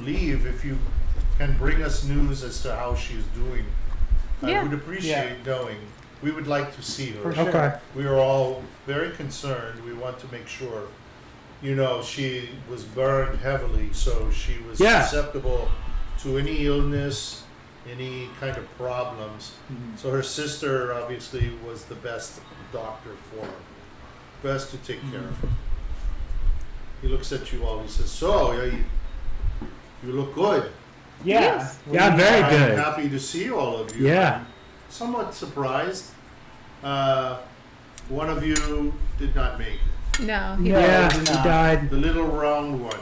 leave, if you can bring us news as to how she's doing, I Yeah. would appreciate knowing. We would like to see her. For sure. Okay. We are all very concerned. We want to make sure. You know, she was burned heavily, so she was Yeah. susceptible to any illness, any kind of problems. So her sister obviously was the best doctor for her, best to take care of her. He looks at you all. He says, "So, you look good. Yeah. Yes. Yeah, very I'm good. happy to see all of you. Yeah. I'm somewhat surprised. One of you did not make it. No. Yeah. Yeah, he he did not. died. The little round one,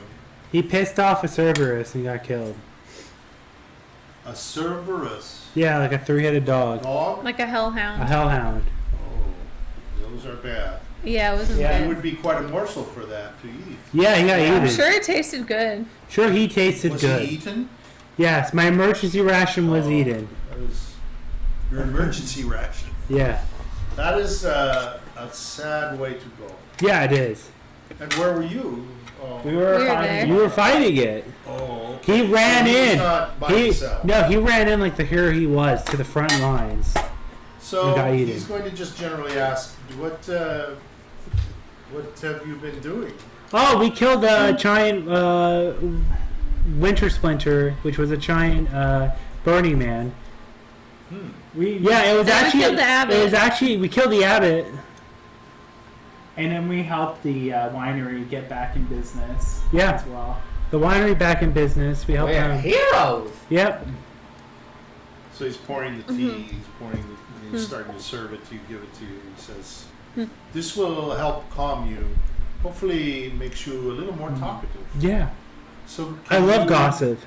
He pissed off a Cerberus and got killed. a Cerberus Yeah, like a three-headed dog. dog. Like a A hellhound. hellhound. Oh, those are bad. Yeah, it wasn't Yeah. It good. would be quite a morsel for that to eat. Yeah, he got I'm eaten. I'm sure it tasted good. Sure, he tasted Was good. he eaten? Yes, my emergency ration was Oh, eaten. That was your emergency ration. Yeah. That is a sad way to go. Yeah, it is. And where were you? Oh, We were We were finding. You were fighting it. oh. He ran So he was in. not by He himself. no, he ran in like the hero he was to the front lines. So and got eaten. he's going to just generally ask, what have you been doing? Oh, we killed a giant winter splinter, which was a giant Burning Man. We Yeah, it was Then we actually killed the abbot. It was actually we killed the abbot. And then we helped the winery get back in business. Yeah. As well. The winery back in business. We helped We're them. heroes. Yep. So he's pouring the tea, he's pouring he's starting to serve it to you, give it to you. He says, this will help calm you. Hopefully makes you a little more talkative. Yeah. So I can love you- gossip.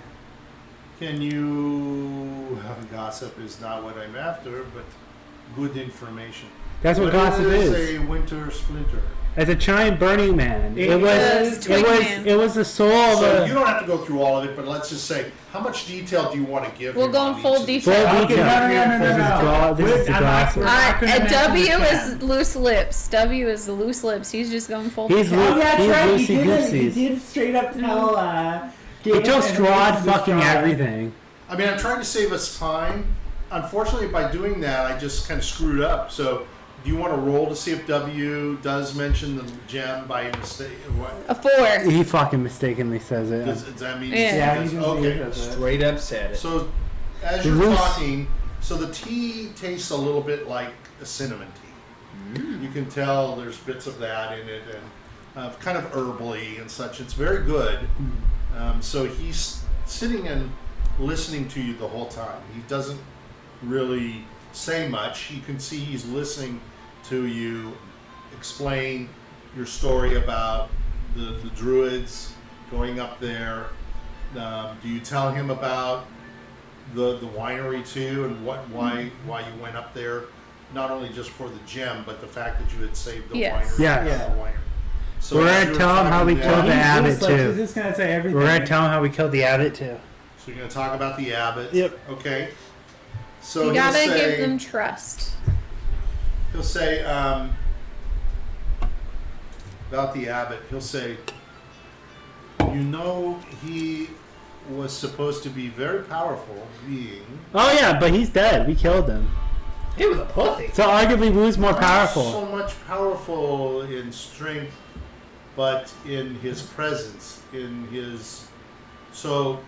Can you gossip is not what I'm after, but good information. That's what gossip is is. a winter splinter? As a giant Burning Man. It was. Twig Man. It was the soul of So a. you don't have to go through all of it, but let's just say, how much detail do you want to give? We'll him go on in each full of these? detail. Full Okay, detail. no. This is this is the I'm not- gossip. we're not gonna mention W the is cat. loose lips. W is the loose lips. He's just going full He's detail. Oh, yeah, He's that's right. He loosey-goosey. did straight up tell. He told Strahd fucking Strahd. everything. I mean, I'm trying to save us time. Unfortunately, by doing that, I just kind of screwed up. So Do you want to roll to see if W does mention the gem by mistake? What? A 4. He fucking mistakenly says it. Does that mean? Yeah. He says- okay. Straight up said it. So, as you're Loose. talking, so the tea tastes a little bit like a cinnamon tea. You can tell there's bits of that in it, and kind of herbally and such. It's very good. So he's sitting and listening to you the whole time. He doesn't really say much. You can see he's listening to you explain your story about the druids going up there. Do you tell him about the winery too, and why you went up there? Not only just for the gem, but the fact that you had saved the Yes. winery. Yes. Yeah. The winery. So We're as gonna you're tell him how talking we there- killed the abbot He's too. just gonna say everything. We're gonna tell him how we killed the abbot too. So you're going to talk about the abbot. Yep. Okay. So You he'll gotta say, give them trust. He'll say about the abbot. He'll say, you know, he was supposed to be very powerful being. Oh yeah, but he's dead. We killed him. He was a pussy. So arguably, Wu's more Not powerful. so much powerful in strength, but in his presence, in his. So,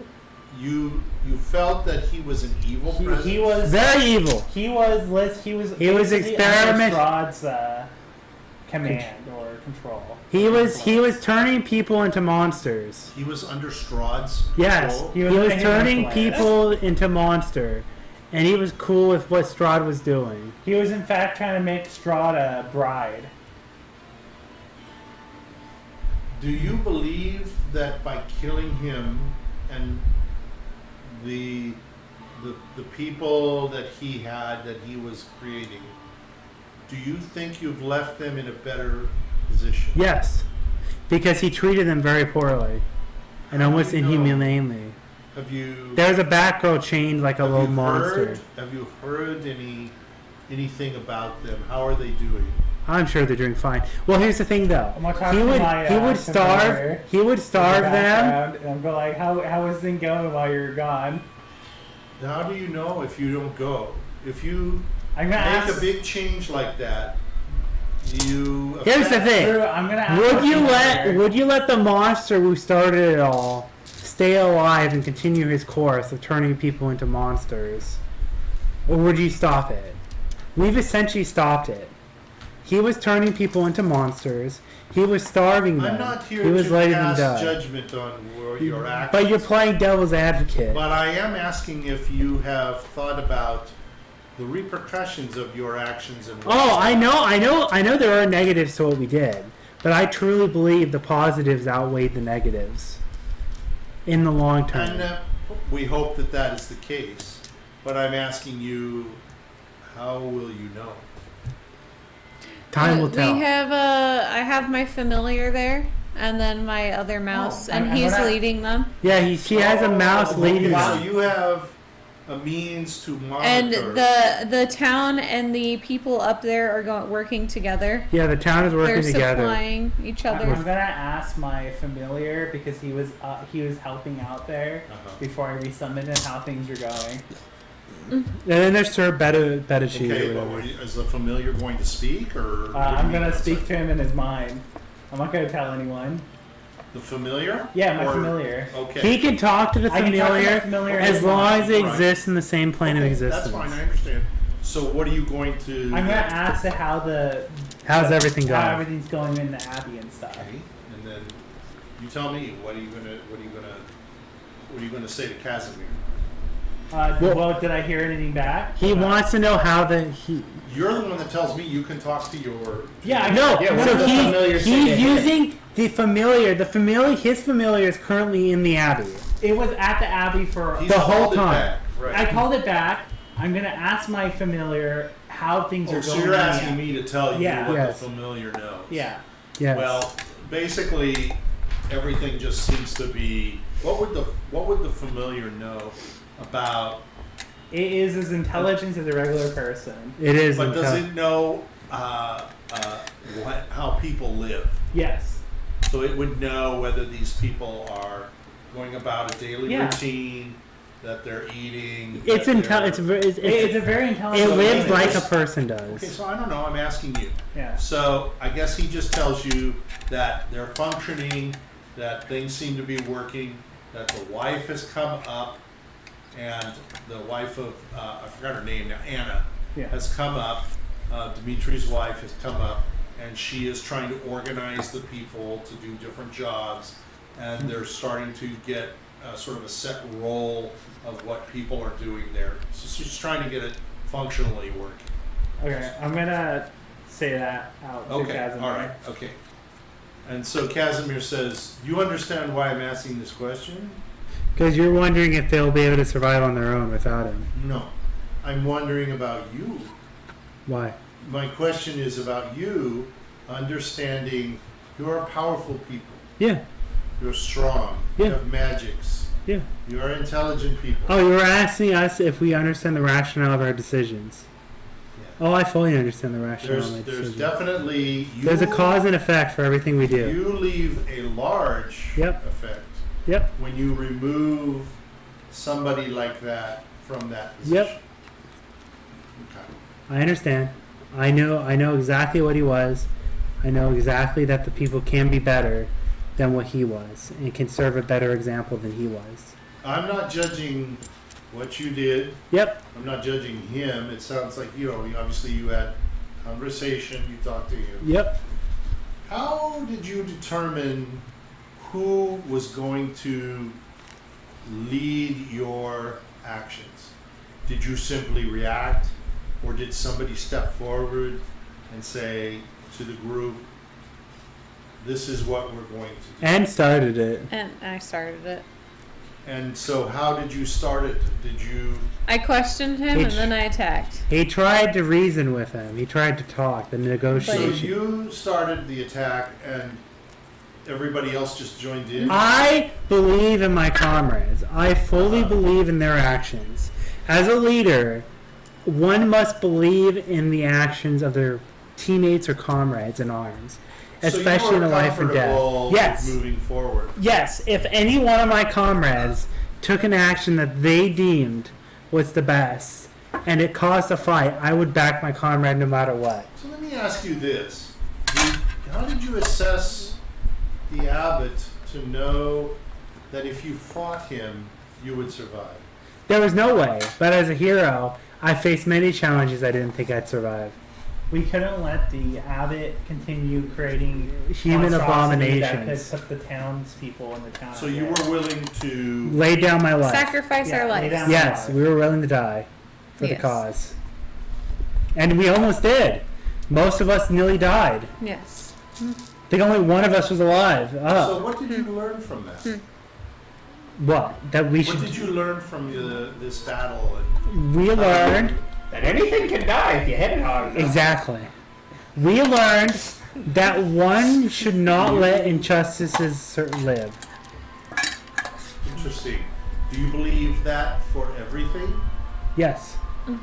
you felt that he was an evil presence. He was Very evil. He was basically experiment- under Strahd's command or control. He was turning people into monsters. He was under Strahd's Yes, control. he was was making turning influence. people into monster, and he was cool with what Strahd was doing. He was in fact trying to make Strahd a bride. Do you believe that by killing him and the people that he had, that he was creating, do you think you've left them in a better position? Yes, because he treated them very poorly, and almost do you know? inhumanely. Have you? There was a Batgirl chained like a have little you monster. Have you heard anything about them? How are they doing? I'm sure they're doing fine. Well, here's the thing, though. I'm gonna talk He to would my, he would starve familiar he would starve them. background, and I'm going like, how is things going while you're gone? How do you know if you don't go? If you I'm gonna make ask. a big change like that, you. Here's the thing. Drew, I'm gonna ask. Would you let the monster who started it all stay alive and continue his course of turning people into monsters, or would you stop it? We've essentially stopped it. He was turning people into monsters. He was starving them. I'm not here he was to letting them pass die. judgment on your actions. But you're playing devil's advocate. But I am asking if you have thought about the repercussions of your actions and. Oh, I know there are negatives to what we did, but I truly believe the positives outweighed the negatives in the long term. And we hope that that is the case. But I'm asking you, how will you know? Time will tell. We have I have my familiar there, and then my other mouse, and I'm he's gonna- leading them. Yeah, she has a mouse Okay, leading So them. you have a means to And monitor. the town and the people up there are working together. Yeah, the town is working They're together. supplying each I'm other. gonna ask my familiar because he was helping out there Uh-huh. before I resummoned and how things are going. And then there's Sir Bedici. Okay, or but whatever. is the familiar going to speak, or? what do you I'm mean? gonna speak to him in his mind. I'm not gonna tell anyone. The familiar? Yeah, my Or- familiar. Okay. He can talk to the I can talk to familiar, the familiar as as long well. as it Right. exists in the same plane of Okay, existence. That's fine, I understand. So what are you going to? I'm gonna ask how How's everything how going? everything's going in the Abbey and stuff. Okay, and then you tell me what are you gonna say to Kasimir? Well, did I hear anything back? He wants to know how You're the one that tells me you can talk to your. Yeah, I No, Yeah, what so does the familiar say to he's him? using the familiar. His familiar is currently in the Abbey. It was at the Abbey for. He's the whole called it time. back, right? I called it back. I'm gonna ask my familiar how things Oh, are so going. you're in the asking Abbey. me to tell you Yeah. what Yes. the familiar knows. Yeah. Yes. Well, basically, everything just seems to be. What would the familiar know about? It is as intelligent as a regular person. It is. But does intel- it know how people live? Yes. So it would know whether these people are going about a daily Yeah. routine, that they're eating. It's that it's a very intelligent. it lives So- like a person does. Okay, so I don't know. I'm asking you. Yeah. So I guess he just tells you that they're functioning, that things seem to be working, that the wife has come up, and the wife of I forgot her name now, Anna, Yeah. has come up. Dimitri's wife has come up, and she is trying to organize the people to do different jobs, and they're starting to get sort of a set role of what people are doing there. So she's trying to get it functionally working. Okay, I'm gonna say that out to Okay, Kasimir. all right, okay. And so Kasimir says, "You understand why I'm asking this question?" Because you're wondering if they'll be able to survive on their own without him. No, I'm wondering about you. Why? My question is about you understanding you are powerful people. Yeah. You're strong. Yeah. You have magics. Yeah. You are intelligent people. Oh, you were asking us if we understand the rationale of our decisions. Yeah. Oh, I fully understand the rationale of my There's decisions. definitely There's a cause and effect for everything we do. You leave a large Yep. effect Yep. when you remove somebody like that from that position. Yep. Okay. I understand. I know exactly what he was. I know exactly that the people can be better than what he was and can serve a better example than he was. I'm not judging what you did. Yep. I'm not judging him. It sounds like, obviously you had conversation, you talked to him. Yep. How did you determine who was going to lead your actions? Did you simply react, or did somebody step forward and say to the group, this is what we're going to do? And started it. And I started it. And so how did you start it? Did you... I questioned him and then I attacked. He tried to reason with him. He tried to talk, the So negotiation. you started the attack and everybody else just joined in? I believe in my comrades. I fully believe in their actions. As a leader, one must believe in the actions of their teammates or comrades in arms, especially in a life and death. Yes. Moving forward. Yes, if any one of my comrades took an action that they deemed was the best and it caused a fight, I would back my comrade no matter what. So let me ask you this. How did you assess the abbot to know that if you fought him, you would survive? There was no way, but as a hero, I faced many challenges I didn't think I'd survive. We couldn't let the abbot continue creating Human monstrosity abominations. that could put the townspeople in the town. So at you risk. were willing to... Lay down my life. Sacrifice Yeah, our lay lives. down. Yes, we were willing to die for the Yes. cause. And we almost did. Most of us nearly died. Yes. I think only one of us was alive. So what did you learn from that? What? That we What should... did you learn from this battle? We learned... That anything can die if you hit it hard enough. Exactly. We learned that one should not let injustices live. Interesting. Do you believe that for everything? Yes. Do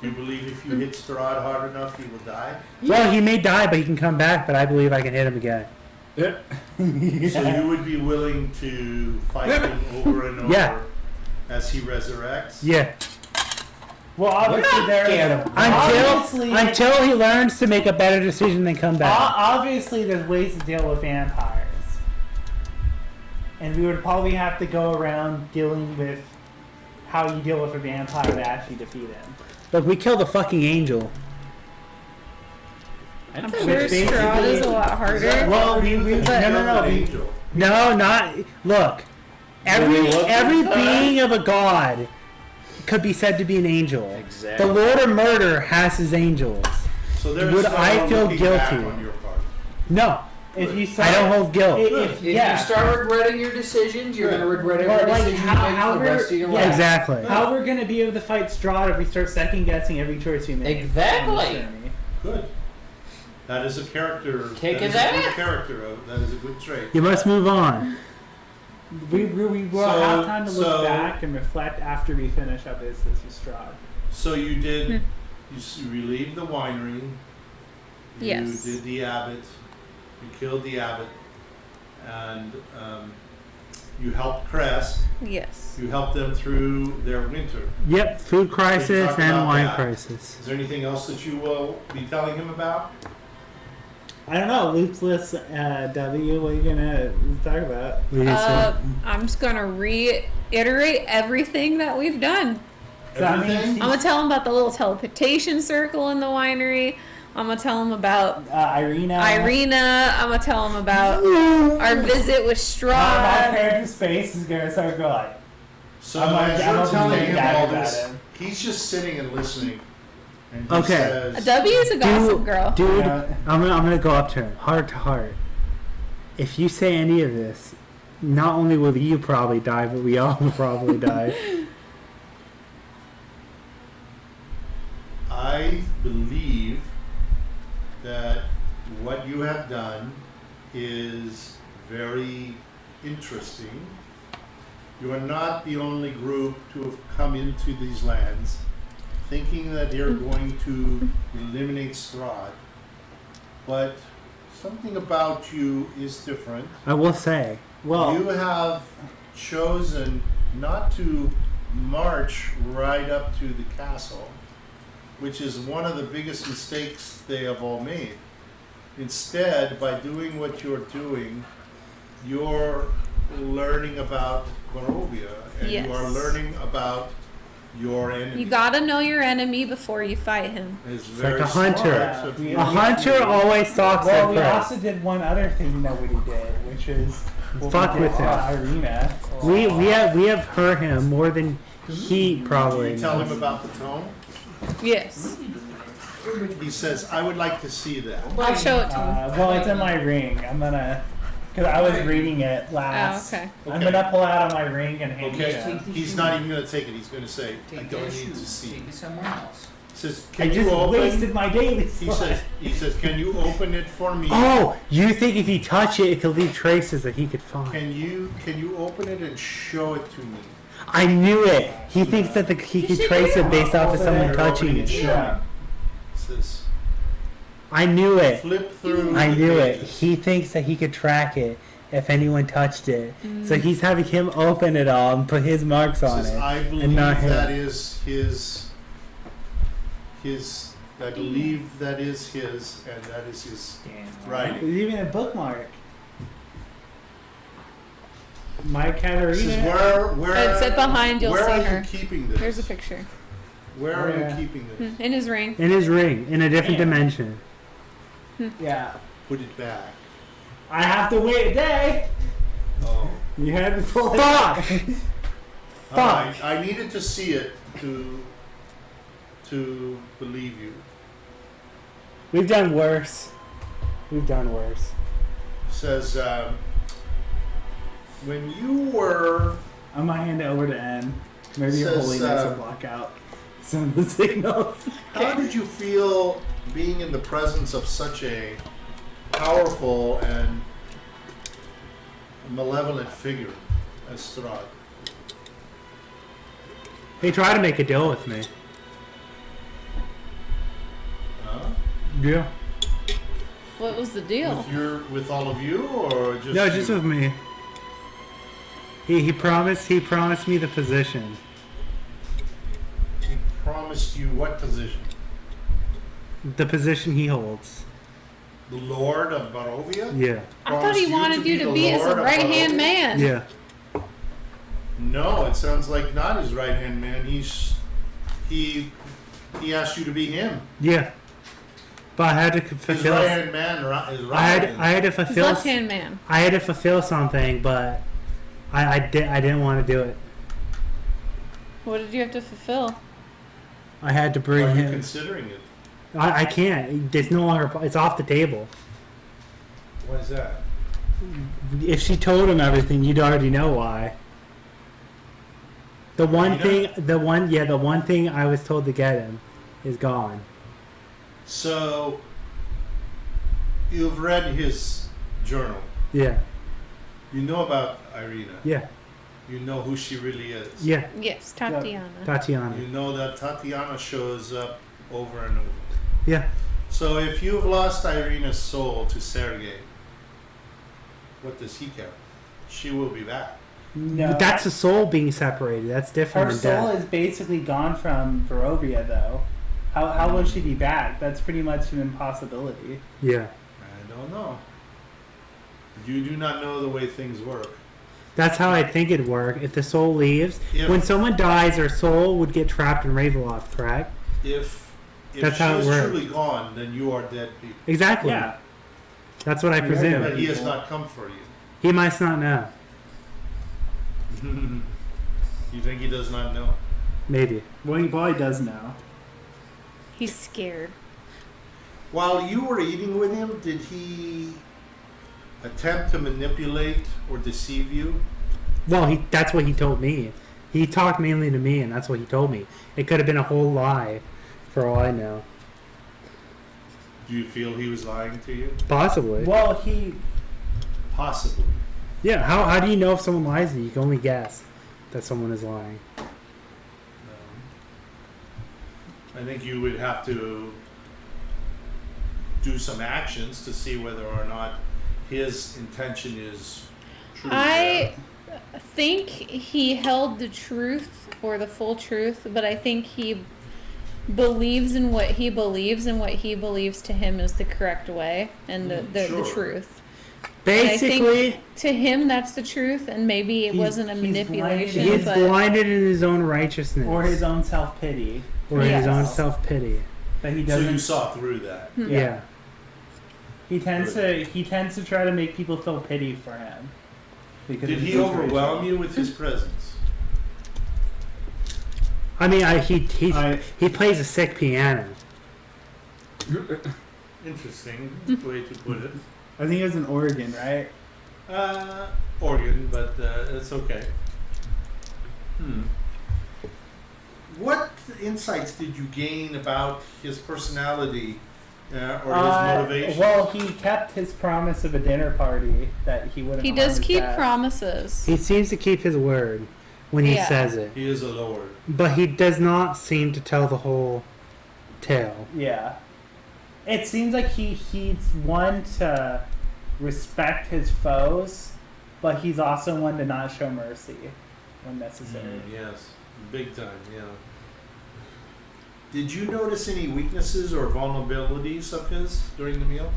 you believe if you hit Strahd hard enough, he will die? Well, he may die, but he can come back, but I believe I can hit him again. So you would be willing to fight him over and over Yeah. as he resurrects? Yeah. Well, obviously there scared is of obviously, Until he learns to make a better decision than come back. obviously there's ways to deal with vampires, and we would probably have to go around dealing with how you deal with a vampire to actually defeat him. Look, we killed a fucking angel. I'm Which sure basically- Strahd is a lot harder. Well, we But no. Angel. No, not... Look. Every being of a god could be said to be an angel. Exactly. The Lord of Murder has his angels. So there's Would no I feel looking back guilty? on your part. No. If you I don't hold guilt. If you start regretting your decisions, you're going to regret every Well, like, decision how- you make how for the we're- rest of your yeah. life. Exactly. How we're gonna be able to fight Strahd if we start second guessing every choice we make? Exactly. on this journey? Good. That is a character. Kick that is his a good ass. character. That is a good trait. You must move on. We will So- have time to look so- back and reflect after we finish up this with Strahd. So you did. You relieved the winery. You Yes. did the abbot. You killed the abbot, and You helped Crest. Yes. You helped them through their winter. Yep, food crisis talk and about wine that. crisis. Is there anything else that you will be telling him about? I don't know. Loopsless W. What are you gonna talk about? We just said- I'm just gonna reiterate everything that we've done. So that means Everything? I'm gonna tell them about the little teleportation circle in the winery. I'm gonna tell them about Irina. I'm gonna tell them about our visit with My Strahd. character's face is gonna start going. So I'm as I'm you're hoping telling to him get all at this, him. he's just sitting and listening. And he Okay. says, W is a gossip girl. Dude, Yeah. I'm gonna go up to him, heart to heart. If you say any of this, not only will you probably die, but we all will probably die. I believe that what you have done is very interesting. You are not the only group to have come into these lands thinking that they're going to eliminate Strahd. But something about you is different. I will say, Well, You have chosen not to march right up to the castle, which is one of the biggest mistakes they have all made. Instead, by doing what you're doing, you're learning about Barovia, and you are Yes. learning about your enemy. You gotta know your enemy before you fight him. It's like very a hunter. smart of Yeah, you. a hunter always talks well, at we first. also did one other thing nobody did, which is what Fuck we did with to him. Irina. We have heard him more than he probably Did you tell him knows. about the tome? Yes. He says, I would like to see that. I'll show it to him. Well, it's in my ring. I'm gonna, because I was reading it last. Oh, okay. I'm gonna pull out of my ring and hand Okay, it to him. he's not even going to take it. He's going to say, I Take don't this need to and see. take it somewhere else. He says, I can just you open? wasted my daily He slot. says, can you open it for me? Oh, you think if you touch it, it could leave traces that he could find? Can you open it and show it to me? I knew it. He thinks that he could trace it based off of someone You're touching opening it. Show Yeah. me. Says, I knew it. flip through. I the knew it. pages. He thinks that he could track it if anyone touched it. So he's having him open it all and put his marks on Says, it. I believe and not him. that is his. I believe that is his, and that is his writing. There's even a bookmark. My This is Katarina. where It's at behind, you'll where see are her. you keeping this? Here's a picture. Where are Yeah. you keeping this? In his ring. In his ring, in a different Damn. dimension. Yeah. Put it back. I have to wait a day. Oh. You had to pull it Fuck! back. Alright, I needed to see it to believe you. We've done worse. We've done worse. Says, when you were I'm gonna hand it over to N. Maybe your Says, holiness will block out some of the signals. how did you feel being in the presence of such a powerful and malevolent figure as Strahd? He tried to make a deal with me. Huh? Yeah. What was the deal? With all of you, or just No, you? just with me. He promised me the position. He promised you what position? The position he holds. The Lord of Barovia? Yeah. I thought he Promised wanted you the to be his Lord of right hand Barovia? man. Yeah. No, it sounds like not his right hand man. He asked you to be him. Yeah. But I had to His fulfill. right hand man is I had to His fulfill. left hand man. I had to fulfill something, but I didn't want to do it. What did you have to fulfill? I had to Are bring you him. considering it? I can't. It's no longer. It's off the table. Why is that? If she told him everything, you'd already know why. The one Irina? thing, the one thing I was told to get him is gone. So you've read his journal. Yeah. You know about Irina. Yeah. You know who she really is. Yeah. Yes, Tatiana. Tatiana. You know that Tatiana shows up over and over. Yeah. So if you've lost Irina's soul to Sergei, what does he care? She will be back. No. That's the soul being separated. That's different Her than soul death. is basically gone from Barovia, though. How will she be back? That's pretty much an impossibility. Yeah. I don't know. You do not know the way things work. That's how I think it'd work. If the soul leaves, If- when someone dies, their soul would get trapped in Ravenloft, correct? If That's she how it is works. truly gone, then you are dead people. Exactly. Yeah. That's what I We are presume. But he has not come for you. He must not know. You think he does not know? Maybe. Well, he probably does know. He's scared. While you were eating with him, did he attempt to manipulate or deceive you? Well, that's what he told me. He talked mainly to me, and that's what he told me. It could have been a whole lie, for all I know. Do you feel he was lying to you? Possibly. Well, he. Possibly. Yeah. How do you know if someone lies to you? You can only guess that someone is lying. I think you would have to do some actions to see whether or not his intention is true. I think he held the truth or the full truth, but I think he believes in what he believes, and what he believes to him is the correct way and the Sure. truth. Basically, And I think to him that's the truth, and maybe it He's- wasn't a he's manipulation. blinded. he's but blinded in his own righteousness. Or his own self pity. Or his Yes. own self-pity. But he So doesn't. you saw through that. Yeah. He tends to try to make people feel pity for him. Because Did of the he situation. overwhelm you with his presence? I mean, he plays a sick piano. Interesting way to put it. I think it was an organ, right? Organ, but it's okay. What insights did you gain about his personality or his motivation? Well, he kept his promise of a dinner party that he wouldn't. he harm does his keep dad. promises. He seems to keep his word when he Yeah. says it. He is a lord. But he does not seem to tell the whole tale. Yeah. It seems like he's one to respect his foes, but he's also one to not show mercy when necessary. Yes, big time, yeah. Did you notice any weaknesses or vulnerabilities of his during the meal?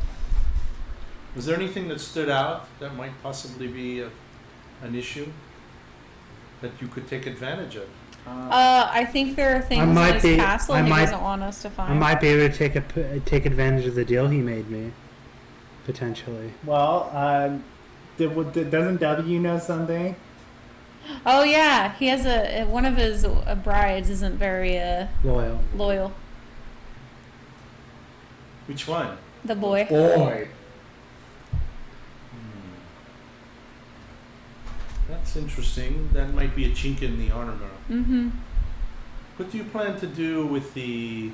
Was there anything that stood out that might possibly be an issue that you could take advantage of? I think there are things in might his be- castle I he might- doesn't want us to find. I might be able to take advantage of the deal he made me, potentially. Well, doesn't W know something? Oh yeah, he has one of his brides isn't very Loyal. loyal. Which one? The boy. Boy. That's interesting. That might be a chink in the armor. Mm-hmm. What do you plan to do with the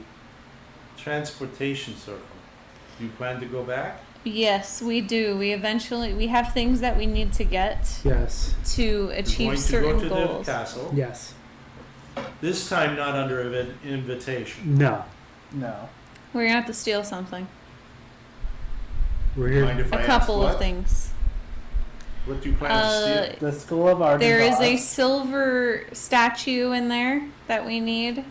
transportation circle? Do you plan to go back? Yes, we do. We have things that we need to get Yes. to You're achieve going to certain go to goals. the castle. Yes. This time not under invitation. No. No. We're gonna have to steal something. We're Mind here. if I A ask couple what? of things. What do you plan to steal? The School of Art. There is a silver statue in there that we need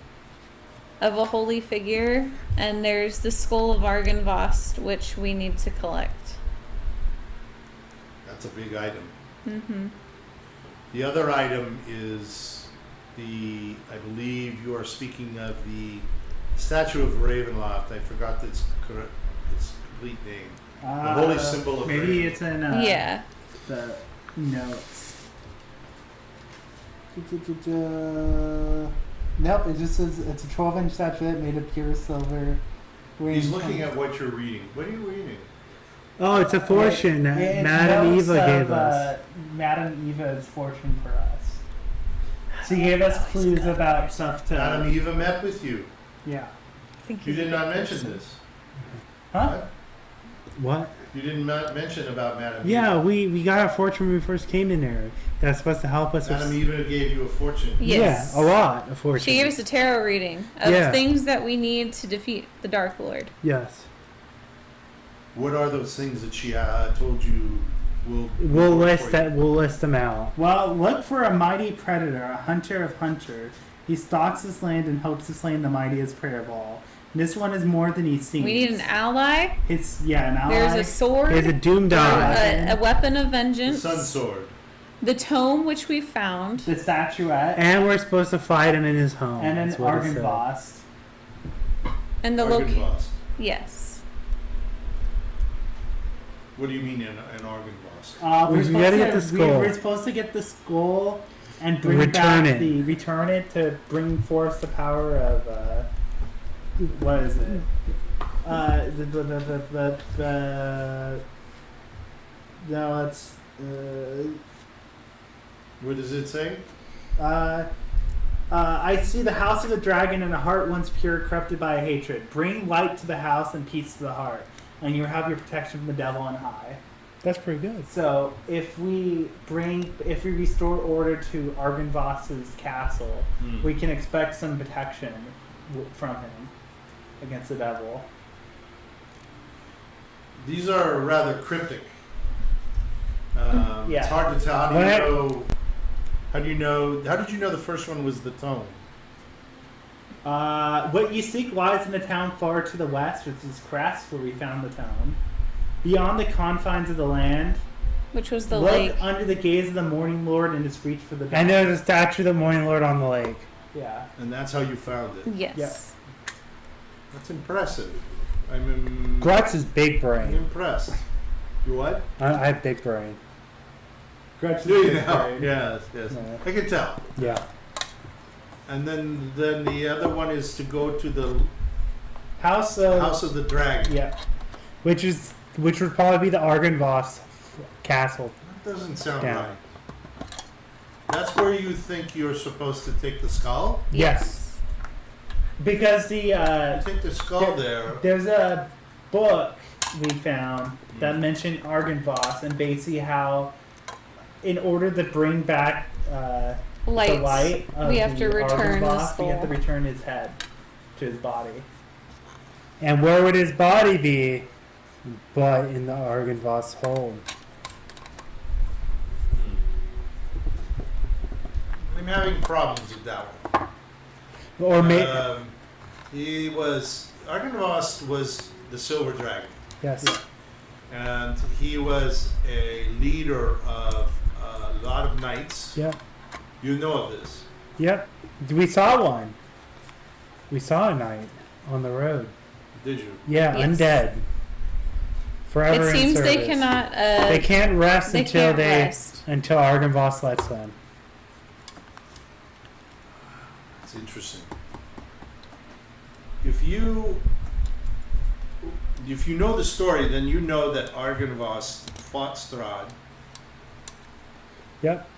of a holy figure, and there's the skull of Argynvost, which we need to collect. That's a big item. Mm-hmm. The other item is I believe you are speaking of the statue of Ravenloft. I forgot its complete name. The holy symbol of Maybe Raven. it's in Yeah. the notes. Nope, it just says it's a 12-inch statuette made of pure silver. He's looking at what you're reading. What are you reading? Oh, it's a fortune that It's Madame notes Eva of, gave us. Madame Eva's fortune for us. She gave us clues about stuff to. Adam Eva met with you. Yeah. I think You he's a did not good mention person. this. Huh? What? You didn't mention about Madame Yeah, Eva. we got a fortune when we first came in there. That's supposed to help us Madame with... Eva gave you a fortune. Yes. Yeah, a lot of fortune. She gave us a tarot reading of Yeah. things that we need to defeat the Dark Lord. Yes. What are those things that she told you We'll list that. We'll list them out. Well, look for a mighty predator, a hunter of hunters. He stalks this land and hopes to slay the mightiest prey of all. This one is more than he seems. We need an ally. It's an ally. There's a sword. There's a doomed eye. A weapon of The vengeance. sun sword. The tome, which we found. the statuette, And we're supposed to fight him in his home. and an That's what it said. Argynvost. And the location. Argynvost. Yes. What do you mean an Argynvost? We gotta get the skull. We're supposed to get the skull and bring Return back it. return it to bring forth the power of what is it? No, it's What does it say? I see the house of a dragon and a heart once pure corrupted by hatred. Bring light to the house and peace to the heart, and you have your protection from the devil on high. That's pretty good. So if we restore order to Argynvost's castle, we can expect some protection from him against the devil. These are rather cryptic. Yeah. It's hard to tell. How do you know the first one was the tome? What you seek lies in the town far to the west, which is Crest, where we found the town. Beyond the confines of the land, Which was the look lake. under the gaze of the Morning Lord and his reach for the And there's a statue of the Morning Lord on the lake. Yeah. And that's how you found it. Yes. Yep. That's impressive. I'm Grutz is big I'm brain. impressed. You what? I have big brain. Gretchen. Do you now? Yes, yes. No. I can tell. Yeah. And then the other one is to go to the House of House of the Dragon. Yeah. Which would probably be the Argynvost castle. That doesn't sound Yeah. right. That's where you think you're supposed to take the skull? Yes. Because the You take the skull there. there's a book we found that mentioned Argynvost and basically how, in order to bring back the Lights. light of We have the to return the Argynvost, we have to skull. return his head to his body. And where would his body be? But in the Argynvost home. I'm having problems with that one. Or maybe. Argynvost was the Silver Dragon, Yes. and he was a leader of a lot of knights. Yep. You know of this. Yep. We saw one. We saw a knight on the road. Did you? Yeah, Yes. undead. Forever It seems in they service. cannot. They can't rest they until can't rest. until Argynvost lets them. It's interesting. If you know the story, then you know that Argynvost fought Strahd. Yep.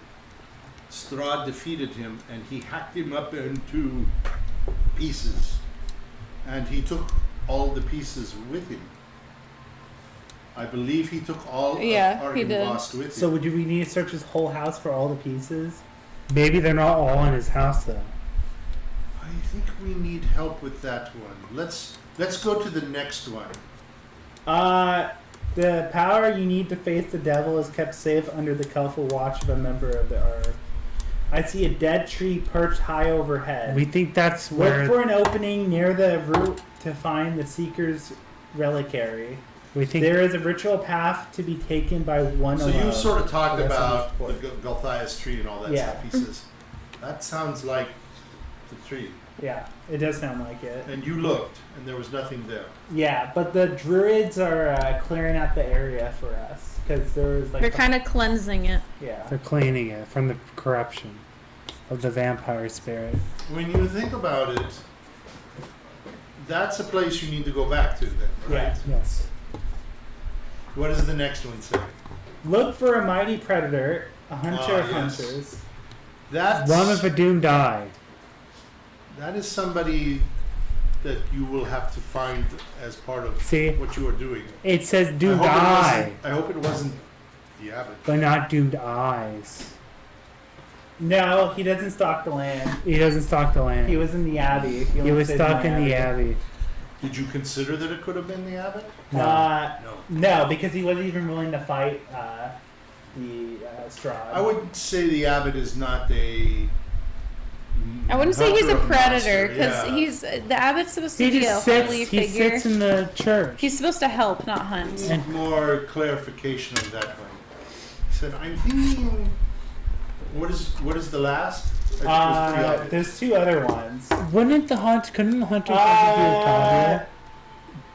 Strahd defeated him, and he hacked him up into pieces, and he took all the pieces with him. I believe he took all Yeah, of he did. Argynvost with So him. would we need to search his whole house for all the pieces? Maybe they're not all in his house though. I think we need help with that one. Let's go to the next one. The power you need to face the devil is kept safe under the careful watch of a member of the earth. I see a dead tree perched high overhead. We think that's Look where for an opening near the root to find the seeker's reliquary. we think. There is a ritual path to be taken by one So alone. you sort of talked That's about on the this Gulthias tree and all that Yeah. stuff. He says, that sounds like the tree. Yeah, it does sound like it. And you looked, and there was nothing there. Yeah, but the druids are clearing out the area for us because there was like They're kind of cleansing it. yeah. They're cleaning it from the corruption of the vampire spirit. When you think about it, that's a place you need to go back to then, right? Yeah. Yes. What does the next one say? Look for a mighty predator, a hunter of yes. hunters. That's, One of a doomed eye. that is somebody that you will have to find as part of See? what you are doing. It says I doomed hope it eye, wasn't- I hope it wasn't the abbot. but not doomed eyes. No, he doesn't stalk the land. He doesn't stalk the land. He was in the abbey. He only was stayed stuck in the abbey. Did you consider that it could have been the abbot? No. No. No, because he wasn't even willing to fight the Strahd. I would say the abbot is not a. I wouldn't say he's a hunter of predator monster, because yeah. he's the abbot's supposed to He be a just holy sits. He figure. sits in the church. He's supposed to help, not hunt. Need more clarification on that one. He said, "I'm thinking." What is the last? I think it was pretty obvious. There's two other ones. Couldn't the hunters have to do with Talia?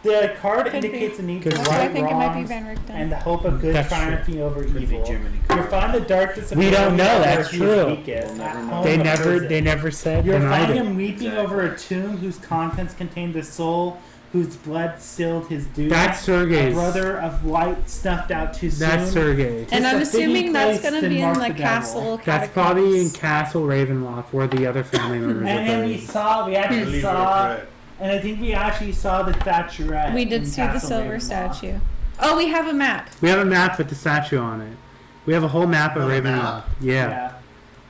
The card Could be. indicates a need for That's That's why I right, think it might be wrongs, Van Richten. and the hope of good That's triumphing over Could be evil. Jiminy You Cricket. find the darkness of We don't know, Barovia that's where he is true. weakest, We'll never at know. home They or never. prison. They never said. You'll Denied find it. him weeping Exactly. over a tomb whose contents contain the soul whose blood stilled his doom. That's A Sergei's. brother of light snuffed out too soon. That's Sergei. And I'm Just a fitting assuming that's place going to to be in mark the the castle. devil. That's probably in Castle Ravenloft, where the other family members are And we buried. saw, we I actually believe saw, you're correct. and I think we actually saw the statuette. We did in see the Castle silver Ravenloft. statue. Oh, we have a map. We have a map with the statue on it. We have a whole map of You have a Ravenloft. map? Yeah.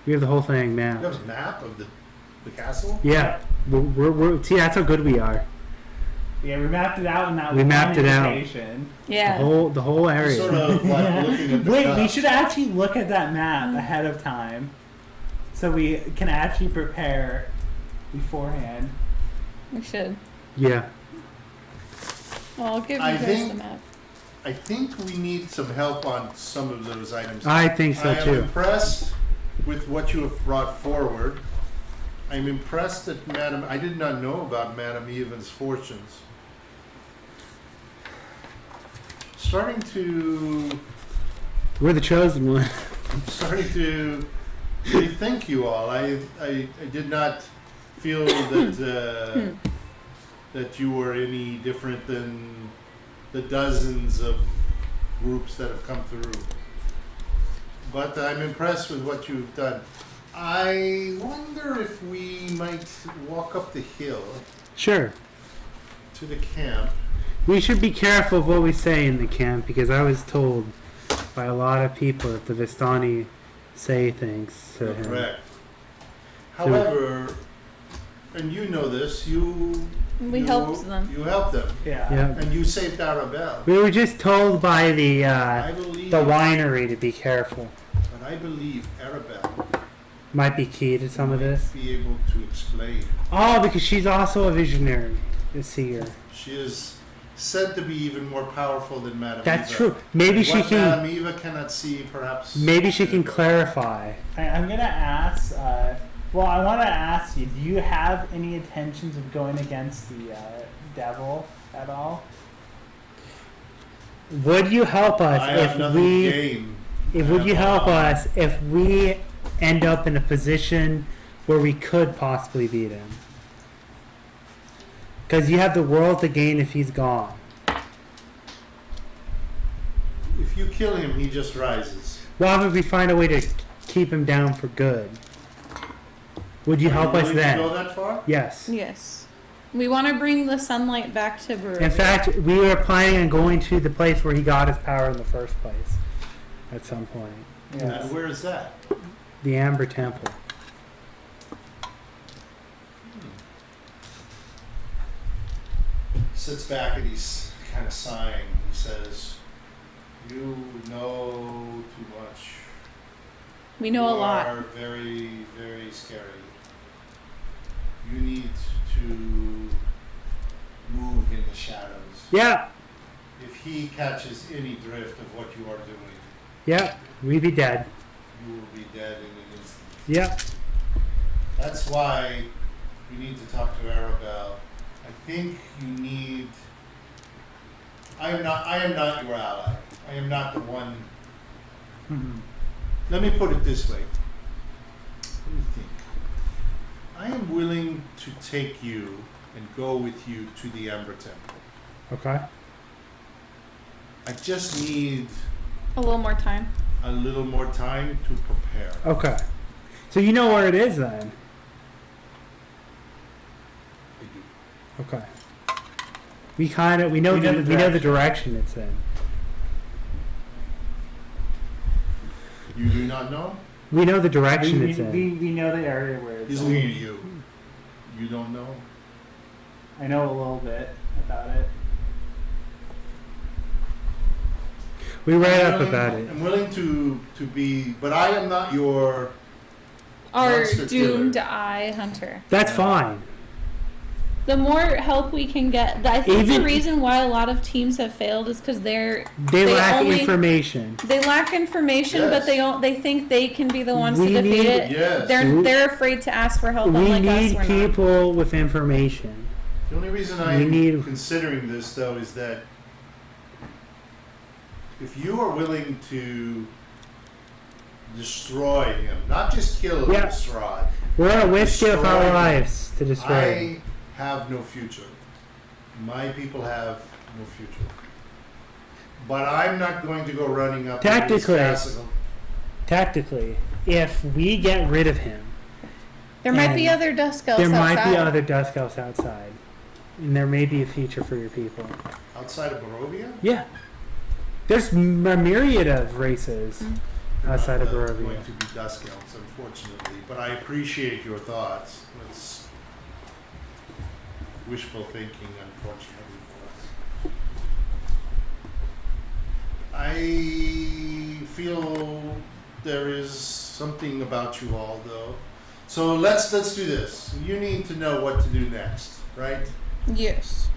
We have the whole thing You mapped. have a map of the castle? Yeah. See, that's how good we are. Yeah, we mapped it out in that We one mapped it out. invitation. Yeah. The whole area. Sort of like looking at the Wait, we map. should actually look at that map ahead of time, so we can actually prepare beforehand. We should. Yeah. Well, I'll give you I guys think- the map. I think we need some help on some of those items. I think so I am too. impressed with what you have brought forward. I'm impressed that I did not know about Madame Eva's fortunes. Starting to We're the chosen one. say thank you all. I did not feel that that you were any different than the dozens of groups that have come through. But I'm impressed with what you've done. I wonder if we might walk up the hill Sure. to the camp. We should be careful of what we say in the camp because I was told by a lot of people that the Vistani say things to him. Correct. However, and you know this, We helped them. You helped them, Yeah. Yeah. and you saved Arabelle. We were just told by the I believe, winery to be careful. but I believe Arabelle Might be key to some of might this. be able to explain. Oh, because she's also a visionary, a seer. She is said to be even more powerful than Madame That's Eva. true. Maybe she What can. Madame Eva cannot see, perhaps. Maybe she can clarify. I'm gonna ask. Well, I want to ask you: do you have any intentions of going against the devil at all? Would you help us I have if nothing we? to gain. If would you help us if we end up in a position where we could possibly beat him? Because you have the world to gain if he's gone. If you kill him, he just rises. Why would we find a way to keep him down for good? Would you help Are us willing to go then? that far? Yes. Yes. We want to bring the sunlight back to Barovia. In fact, we were planning on going to the place where he got his power in the first place. At some point, And where is that? the Amber Temple. He sits back and he's kind of sighing. He says, "You know too much. we know a You lot. are very, very scary. You need to move in the shadows. Yeah. If he catches any drift of what you are doing, Yeah. We'd be dead. you will be dead in an instant. Yeah. That's why you need to talk to Arabelle. I think you need. I am not your ally. I am not the one. Let me put it this way. Let me think. I am willing to take you and go with you to the Amber Temple. Okay. I just need A little more time. a little more time to prepare. Okay. So you know where it is then? I do. Okay. We know We know the we know the direction it's in. You do not know? We know the direction it's in. We know the area where it's. He's at. looking at you. You don't know? I know a little bit about it. We read up about it. I'm willing to be, but I am not your Our monster doomed killer. eye hunter. That's fine. The more help we can get, I think Even- the reason why a lot of teams have failed is because They lack only- information. They lack information, but Yes. they think they can be the ones We to defeat need- it. Yes. They're afraid to ask for help. We Unlike us, need we're not. people with information. The only reason We I'm need- considering this, though, is that if you are willing to destroy him, not just kill him, Yeah. Strahd, We're gonna risk it with our Destroy him. lives to destroy him. I have no future. My people have no future. But I'm not going to go running up Tactically. against Kasimir. Tactically, if we get rid of him, There might be And other Dusk Elves there might outside. be other Dusk Elves outside. And there may be a future for your people. Outside of Barovia? Yeah. There's a myriad of races outside of They're Barovia. going to be Dusk Elves, unfortunately. But I appreciate your thoughts. It's wishful thinking, unfortunately for us. I feel there is something about you all, though. So let's do this. You need to know what to do next, right? Yes.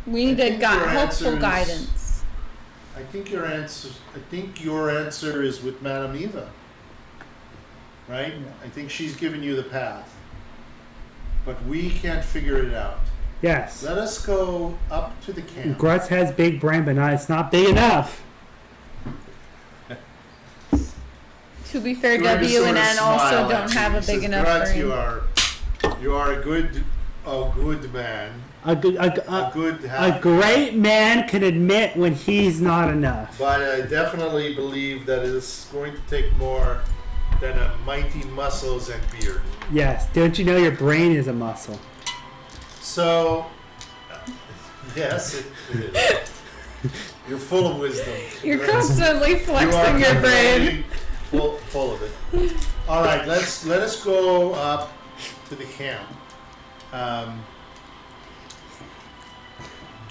We I need think your helpful answer is- guidance. I think your answer is with Madame Eva. Right? I think she's given you the path. But we can't figure it out. Yes. Let us go up to the camp. Grutz has big brain, but it's not big enough. To be fair, You're W sort and of N also smile don't at have you. a He big says, enough "Grutz, brain. you are a good man. A A great man can admit when he's not enough. But I definitely believe that it is going to take more than a mighty muscles and beard. Yes. Don't you know your brain is a muscle? So, yes, it is. You're full of wisdom. You're constantly flexing your brain. Full of it. All right, let us go up to the camp.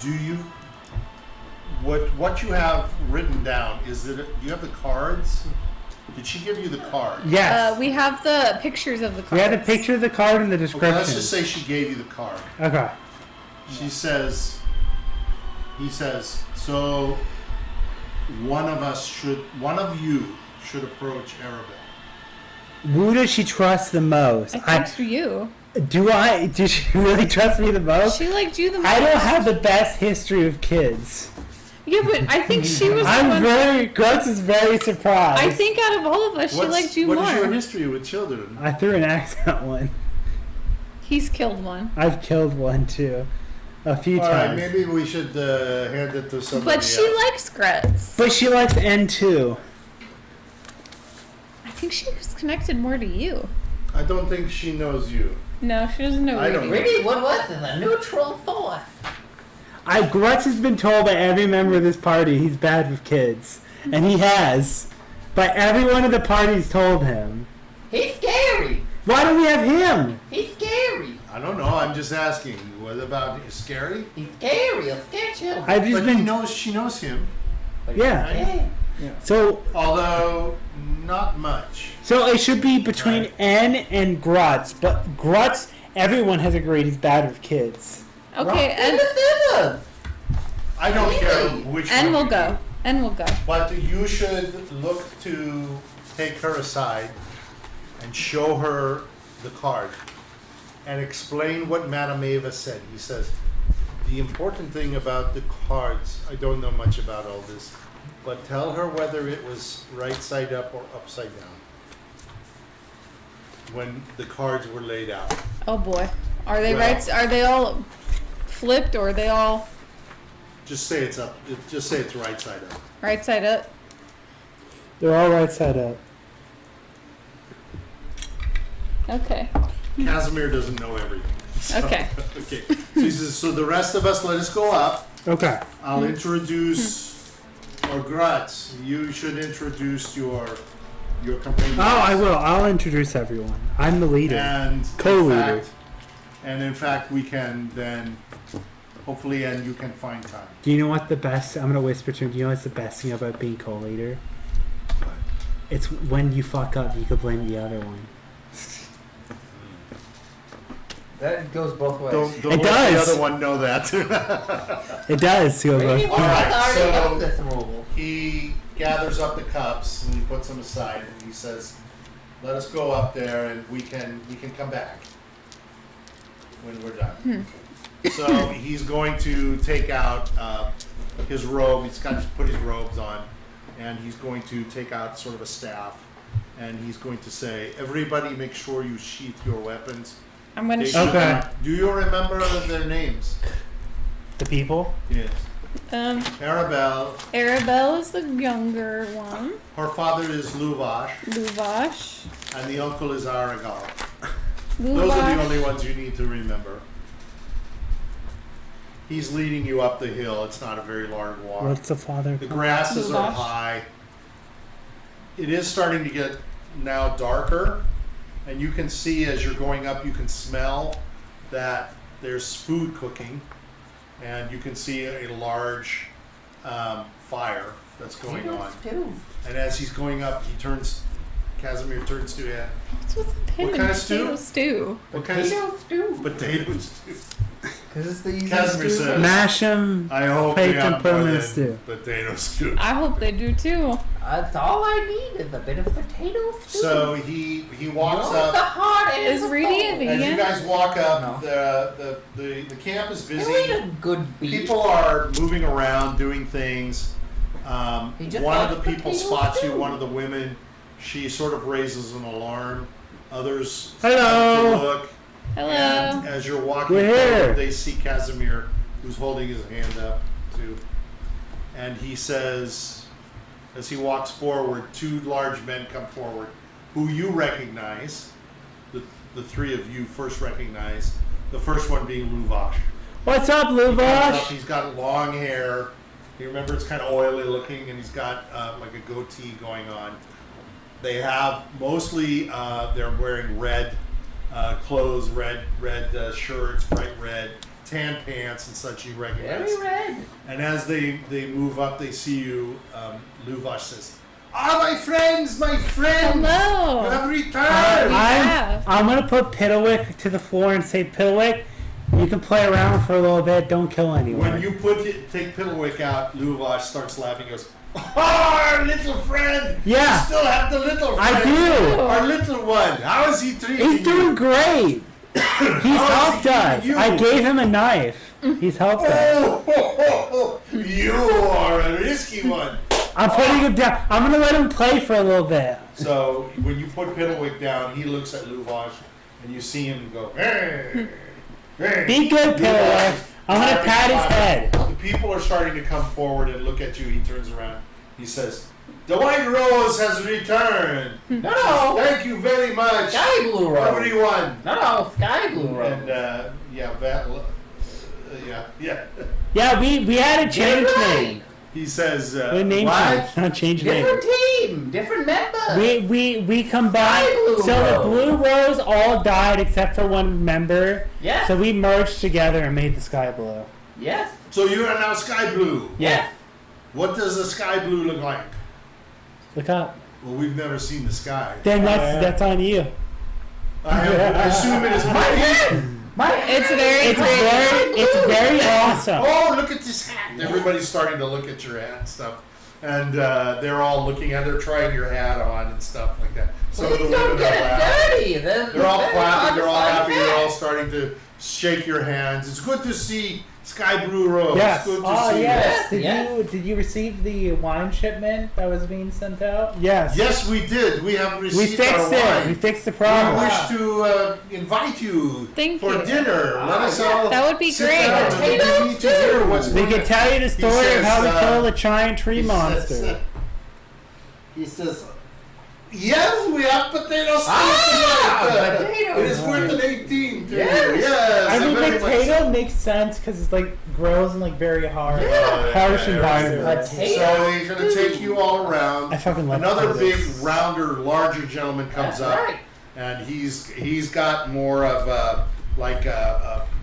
Do you what you have written down is that do you have the cards? Did she give you the card? Yes. We have the pictures of the cards. We had a picture of the card in the Okay, description. let's just say she gave you the card. Okay. He says, so one of you should approach Arabelle. Who does she trust the most? I think for you. Does she really trust me the most? She liked you the most. I don't have the best history of kids. Yeah, but I think she was the one. Grutz is very surprised. I think out of all of us, she liked you What more. is your history with children? I threw an axe at one. He's killed one. I've killed one too. A few All right, times. maybe we should hand it to somebody But she else. likes Grutz. But she likes N2. I think she was connected more to you. I don't think she knows you. No, she doesn't know I don't Rudy. Really, what was it? A neutral force. Grutz has been told by every member of this party he's bad with kids. And he has. But every one of the parties told him. He's scary. Why do we have him? He's scary. I don't know. I'm just asking. What about scary? He's scary. He'll scare children. I've just But been. she knows him. Yeah. Yeah. So Although not much. it should be between Right. N and Grutz. But Grutz, everyone has agreed he's bad with kids. Okay, And the scissors. I don't care Really? which and one we'll you go. do. And we'll go. But you should look to take her aside and show her the card and explain what Madame Eva said. He says, the important thing about the cards, I don't know much about all this, but tell her whether it was right side up or upside down when the cards were laid out. Oh boy, are they Well- right? Are they all flipped or are they all Just say it's up. Just say it's right side up. right side up? They're all right side up. Okay. Kasimir doesn't know everything. So- Okay. Okay. So he says, so the rest of us, let us go up. Okay. I'll introduce, or Grutz, you should introduce your companions. Oh, I will. I'll introduce everyone. I'm the leader. And Co-leader. In fact, we can then hopefully, and you can find time. Do you know what the best? I'm gonna whisper to him. Do you know what's the best thing about being co-leader? But It's when you fuck up, you can blame the other one. That goes both ways. don't It let does. the other one know that. It does. Go Maybe both one ways. Alright, already so- knows this rule. He gathers up the cups and he puts them aside and he says, "Let us go up there and we can come back when we're done." So he's going to take out his robe. He's kind of put his robes on, and he's going to take out sort of a staff, and he's going to say, "Everybody, make sure you sheath your weapons." I'm gonna They shoot. should Okay. not- Do you remember their names? The people. Yes. Arabelle. Arabelle is the younger one. Her father is Luvash, Luvash. and the uncle is Aragal. Those are the only ones you need to remember. He's leading you up the hill. It's not a very large walk. What's the father? The grasses are Luvash. high. It is starting to get now darker, and you can see as you're going up, you can smell that there's food cooking, and you can see a large fire that's going on. Too. And as he's going up, Kasimir turns to him. What's with the pin What and kind of potato stew? What kind of Potato stew. potatoes? Because it's the easiest Kasimir stew. says, Mash them. I hope Plate they and have put 'em more in than stew. potato stew. I hope they do too. That's all I need is a bit of potato stew. So he walks You know, the up. heart Is the Reedy a soul. vegan? As you guys walk up, No. the camp is You eat busy. a good beef. People are moving around, doing things. He just One of likes the people potato spots you. stew. One of the women, she sort of raises an alarm. Others Hello. start to look. Hello. And as you're walking We're forward, here. they see Kasimir, who's holding his hand up too. And he says, as he walks forward, two large men come forward, who you recognize. The three of you first recognize. The first one being Luvash. What's up, He comes up, Luvash? he's got long hair. You remember it's kind of oily looking, and he's got like a goatee going on. They have mostly they're wearing red clothes, red shirts, bright red, tan pants and such. You recognize. Very red. And as they move up, they see you. Luvash says, "Ah, my friends, my friends! Hello. You have returned." Yeah. I'm gonna put Piddlewick to the floor and say, Piddlewick, you can play around for a little bit. Don't kill anyone. When you take Piddlewick out, Luvash starts laughing. He goes, "Oh, our little friend! Yeah. You still have the little friend. I do. Our little one. How is he treating He's doing great. He's helped he us. treating you? I gave him a knife. He's helped us. Oh, you are a risky one." I'm putting him down. I'm gonna let him play for a little bit. So when you put Piddlewick down, he looks at Luvash, and you see him go, "Hey, hey." Be good, Piddlewick. I'm gonna pat his head. The people are starting to come forward and look at you. He turns around. He says, "The White Rose has returned. No. Thank you very much, Sky blue rose. everyone." No, sky blue rose. And yeah, yeah. Yeah, we had to change right. name. He says, We named "What?" him. Not change Different name. team, different member. We combined. Sky Blue So the Rose. Blue Rose all died except for one member. Yes. So we merged together and made the Sky Blue. Yes. So you are now Sky Blue. Yes. What does the Sky Blue look like? Look up. Well, we've never seen the sky. Then that's on you. I assume it is my It's very pretty. It's very awesome. Oh, look at this hat! Everybody's starting to look at your hat and stuff, and they're all looking at it, trying your hat on and stuff like that. Some of the Please don't women are get it laughing. dirty. They're all very clapping. hard They're to all find happy. They're all hats. starting to shake your hands. It's good to see Sky Blue Rose. Yes. Good to Oh see yes. you. Yes. Did you receive the wine shipment that was being sent out? Yes. Yes, we did. We have We received fixed our it. wine. We fixed the We problem. wish to invite you Thank for you. dinner. Let us all That would be sit great. down and we need to hear what's We going can on. tell you the story says, of how we killed a giant tree He monster. says, he says, yes, we have potatoes. Potatoes. It is worth an 18 to Yes. you. Yes, I mean, very much potato makes sense because it's like grows in like very hard, Yeah. harsh Yeah. environment. So Potato. he's going to take you all around. I fucking love Another big, potatoes. rounder, larger gentleman comes That's up, right. and he's got more of a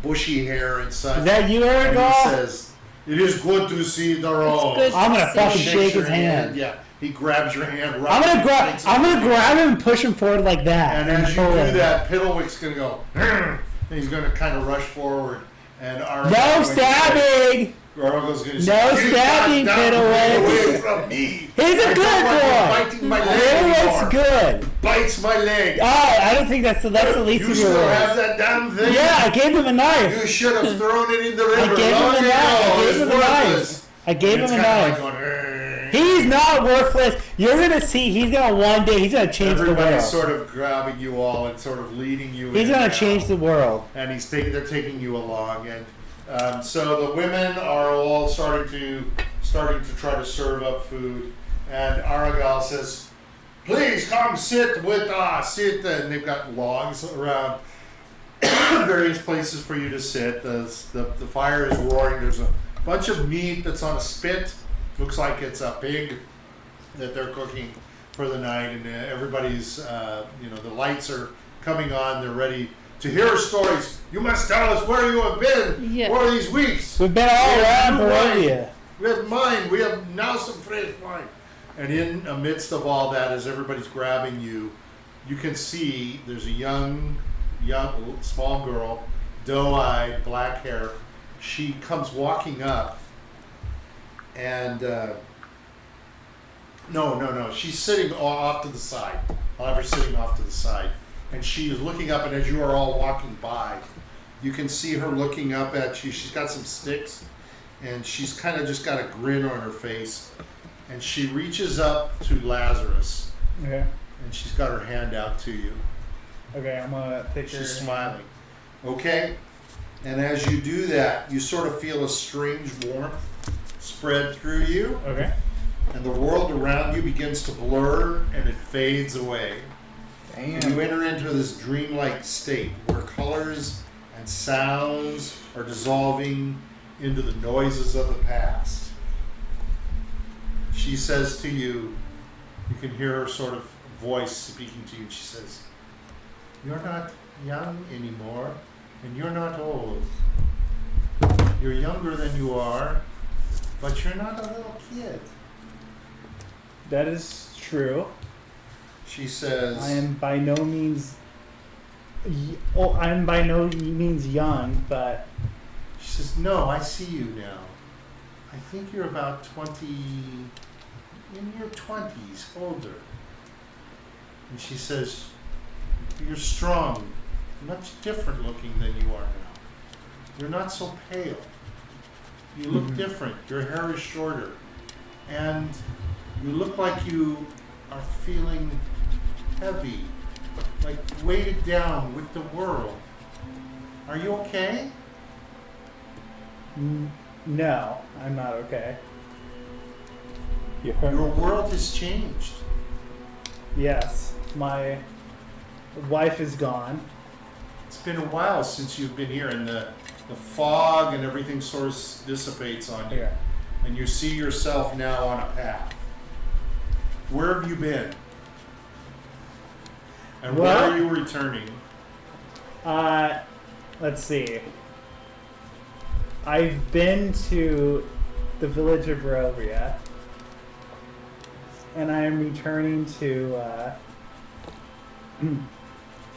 bushy hair and such. Is that you, And he Aragorn? says, "It is good to see the rose." good. I'm gonna See, fucking Shakes shake your his hand. Yeah, he grabs your hand. Right I'm gonna shakes it. grab him and push him forward like that. And as you pull do him. that, Piddlewick's gonna go, and he's gonna kind of rush forward. And No stabbing! Aragorn's gonna No say, stabbing, "Get Piddlewick." away from me! He's a I good don't want you boy. biting my leg Piddlewick's anymore. good. Bites my leg. Oh, I don't think that's the least You of your still have worries. that damn thing? Yeah, I gave him a knife. You should have thrown it in the river. I gave him long a ago. knife. I gave It's him a worthless. knife. I gave And him it's a kinda knife. like going, "Arr." He's not worthless. You're gonna see. He's gonna one day. He's gonna change the Everybody's world. sort of grabbing you all and sort of leading you. He's in gonna now. change the world. And they're taking you along, and so the women are all starting to try to serve up food, and Aragal says, "Please come sit with us, sit." And they've got logs around various places for you to sit. The fire is roaring. There's a bunch of meat that's on a spit. Looks like it's a pig that they're cooking for the night, and everybody's the lights are coming on. They're ready to hear stories. You must tell us where you have been Yeah. for these weeks. We've been all around new wine. Barovia. We have mine. We have now some fresh wine. And in amidst of all that, as everybody's grabbing you, you can see there's a young, small girl, doe-eyed, black hair. She comes walking up, and no, she's sitting off to the side. I'll have her sitting off to the side. And she is looking up, and as you are all walking by, you can see her looking up at you. She's got some sticks, and she's kind of just got a grin on her face. And she reaches up to Lazarus, Okay. and she's got her hand out to you. Okay, I'm gonna take her. She's smiling. Okay? And as you do that, you sort of feel a strange warmth spread through you, Okay. and the world around you begins to blur, and it fades away. And you enter into this dreamlike state where colors and sounds are dissolving into the noises of the past. She says to you, you can hear her sort of voice speaking to you, and she says, "You're not young anymore, and you're not old. You're younger than you are, but you're not a little kid." That is true. She says, I am by no means. I'm by no means young, but She says, "No, I see you now. I think you're about 20, in your 20s, older." And she says, "You're strong, much different looking than you are now. You're not so pale. You look different. Your hair is shorter. And you look like you are feeling heavy, like weighted down with the world. Are you okay?" no, I'm not okay. Your world has changed. Yes, my wife is gone. It's been a while since you've been here, and the fog and everything sort of dissipates on you. Yeah. And you see yourself now on a path. Where have you been? And where Well- are you returning? Let's see. I've been to the village of Barovia, and I am returning to.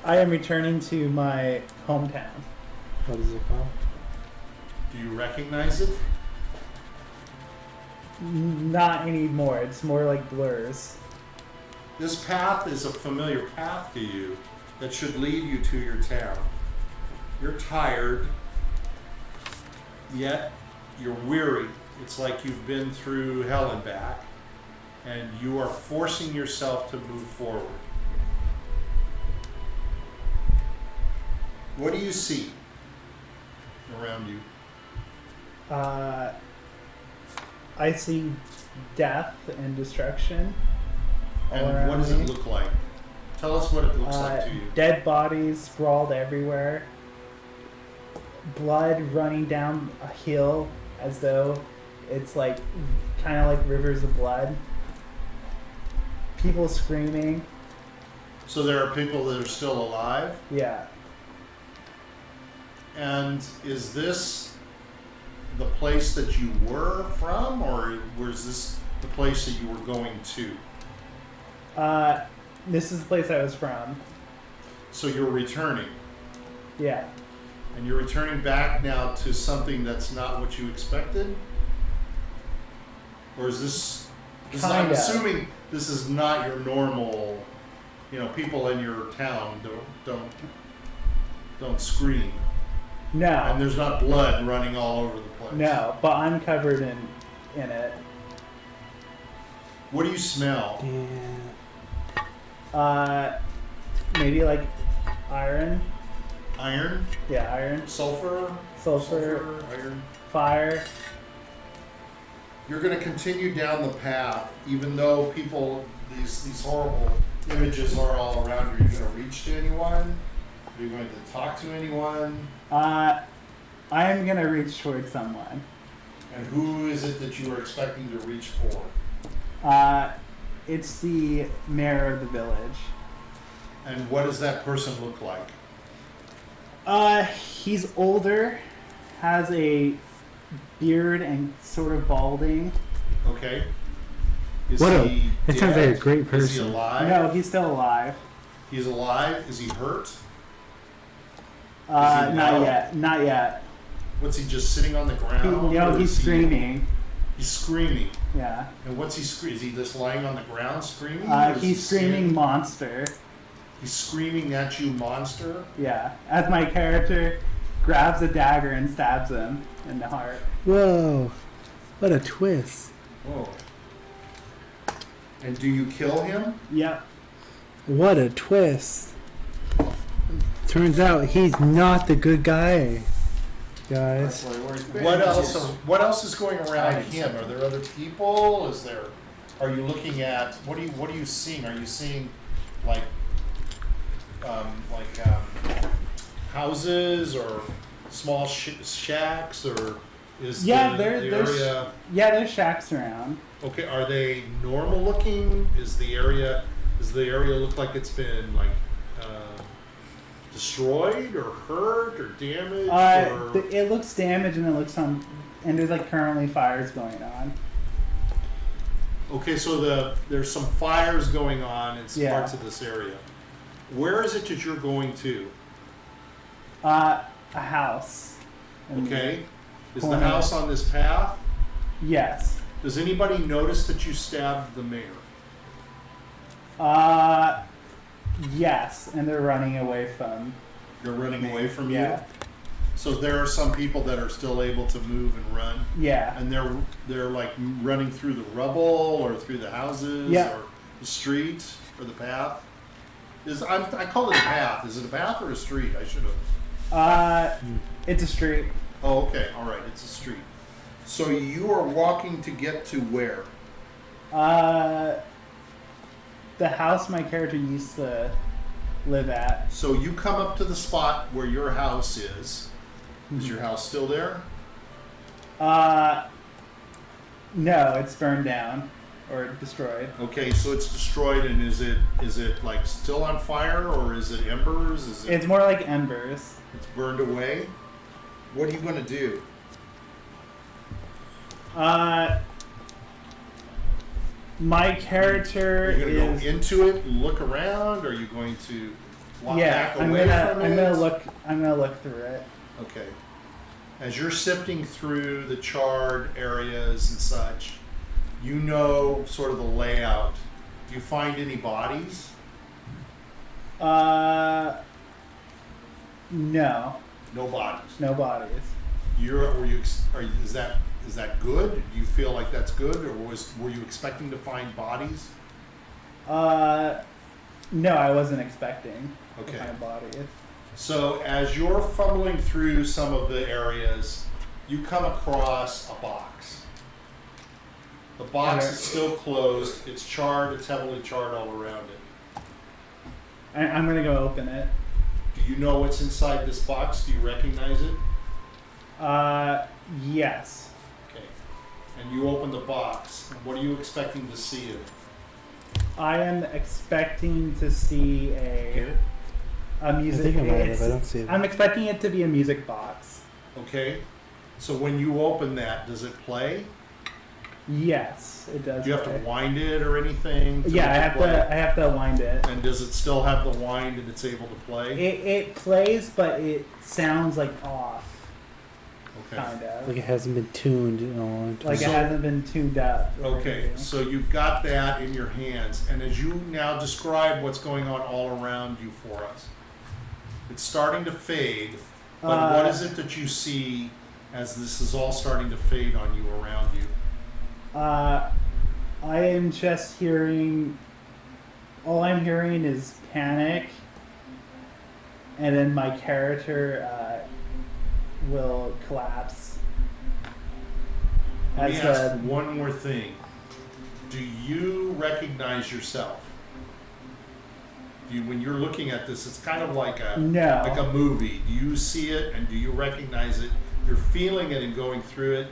I am returning to my hometown. What is it called? Do you recognize it? Not anymore. It's more like blurs. This path is a familiar path to you that should lead you to your town. You're tired, yet you're weary. It's like you've been through hell and back, and you are forcing yourself to move forward. What do you see around you? I see death and destruction. all And around what does me. it look like? Tell us what it looks like to you. Dead bodies sprawled everywhere. Blood running down a hill as though it's like kind of like rivers of blood. People screaming. So there are people that are still alive, Yeah. And is this the place that you were from, or was this the place that you were going to? This is the place I was from. So you're returning. Yeah. And you're returning back now to something that's not what you expected? Or is this... I'm Kinda. assuming this is not your normal... people in your town don't scream. And No. there's not blood running all over the place. No, but I'm covered in it. What do you smell? Maybe like iron. Iron? Yeah, iron. Sulfur? Sulfur. Iron? Fire. You're going to continue down the path, even though these horrible images are all around you. Are you going to reach to anyone? Are you going to talk to anyone? I am gonna reach towards someone. And who is it that you are expecting to reach for? It's the mayor of the village. And what does that person look like? He's older, has a beard and sort of balding. Okay. Is What he that sounds like a dead? great Is he person. alive? No, he's still alive. He's alive? Is he hurt? Not out? yet. Not yet. What's he just sitting on the He, ground? or he's is he- screaming. He's screaming. Yeah. And what's he screaming? Is he just lying on the ground screaming? or is he He's screaming standing- monster. He's screaming at you, monster. Yeah. As my character grabs a dagger and stabs him in the heart. Whoa. What a twist. Whoa. And do you kill him? Yep. What a twist. Turns out he's not the good guy, guys. What else is going around him? Are there other people? Are you looking at what are you seeing? Are you seeing like houses or small shacks, or is Yeah, the there's area there's shacks around. okay? Are they normal looking? Does the area look like it's been like destroyed or hurt or damaged? It looks damaged and and there's like currently fires going on. Okay, so there's some fires going on in some Yeah. parts of this area. Where is it that you're going to? A house. And- Okay. Is the Corner. house on this path? Yes. Does anybody notice that you stabbed the mayor? Yes, and they're running away from. They're running away from you? Yeah. So there are some people that are still able to move and run, Yeah. and they're like running through the rubble or through the houses Yeah. or the street or the path. I call it a path. Is it a path or a street? I should have. It's a street. Oh, okay. All right. It's a street. So you are walking to get to where? The house my character used to live at. So you come up to the spot where your house is. Is your house still there? No, it's burned down or destroyed. Okay, so it's destroyed, and is it like still on fire, or is it embers? It's more like embers. It's burned away? What are you going to do? My character Are you going to is go into it and look around, or are you going to walk yeah. back I'm away gonna from I'm it? gonna look through it. Okay. As you're sifting through the charred areas and such, you know sort of the layout. Do you find any bodies? No, No bodies. no bodies. Is that good? Do you feel like that's good, or were you expecting to find bodies? No, I wasn't expecting Okay. to find bodies. So as you're fumbling through some of the areas, you come across a box. The box Okay. is still closed. It's charred. It's heavily charred all around it. I'm gonna go open it. Do you know what's inside this box? Do you recognize it? Yes. Okay. And you open the box. What are you expecting to see in it? I am expecting to see Get a it? A music. think I might have. it's- I don't see it. I'm expecting it to be a music box. Okay. So when you open that, does it play? Yes, it does. Do you have to play. wind it or anything? to Yeah, make I it have play? to. I have to wind it. And does it still have the wind and it's able to play? It plays, but it sounds like off, Okay. kind of. Like it hasn't been tuned in a long time. Like it So- hasn't been tuned up. or Okay, anything. so you've got that in your hands, and as you now describe what's going on all around you for us, it's starting to fade, but what is it that you see as this is all starting to fade on you around you? I am just hearing. All I'm hearing is panic, and then my character will collapse. Let me As ask the one more thing. Do you recognize yourself? When you're looking at this, it's kind of like a no. movie. Do you see it and do you recognize it? You're feeling it and going through it.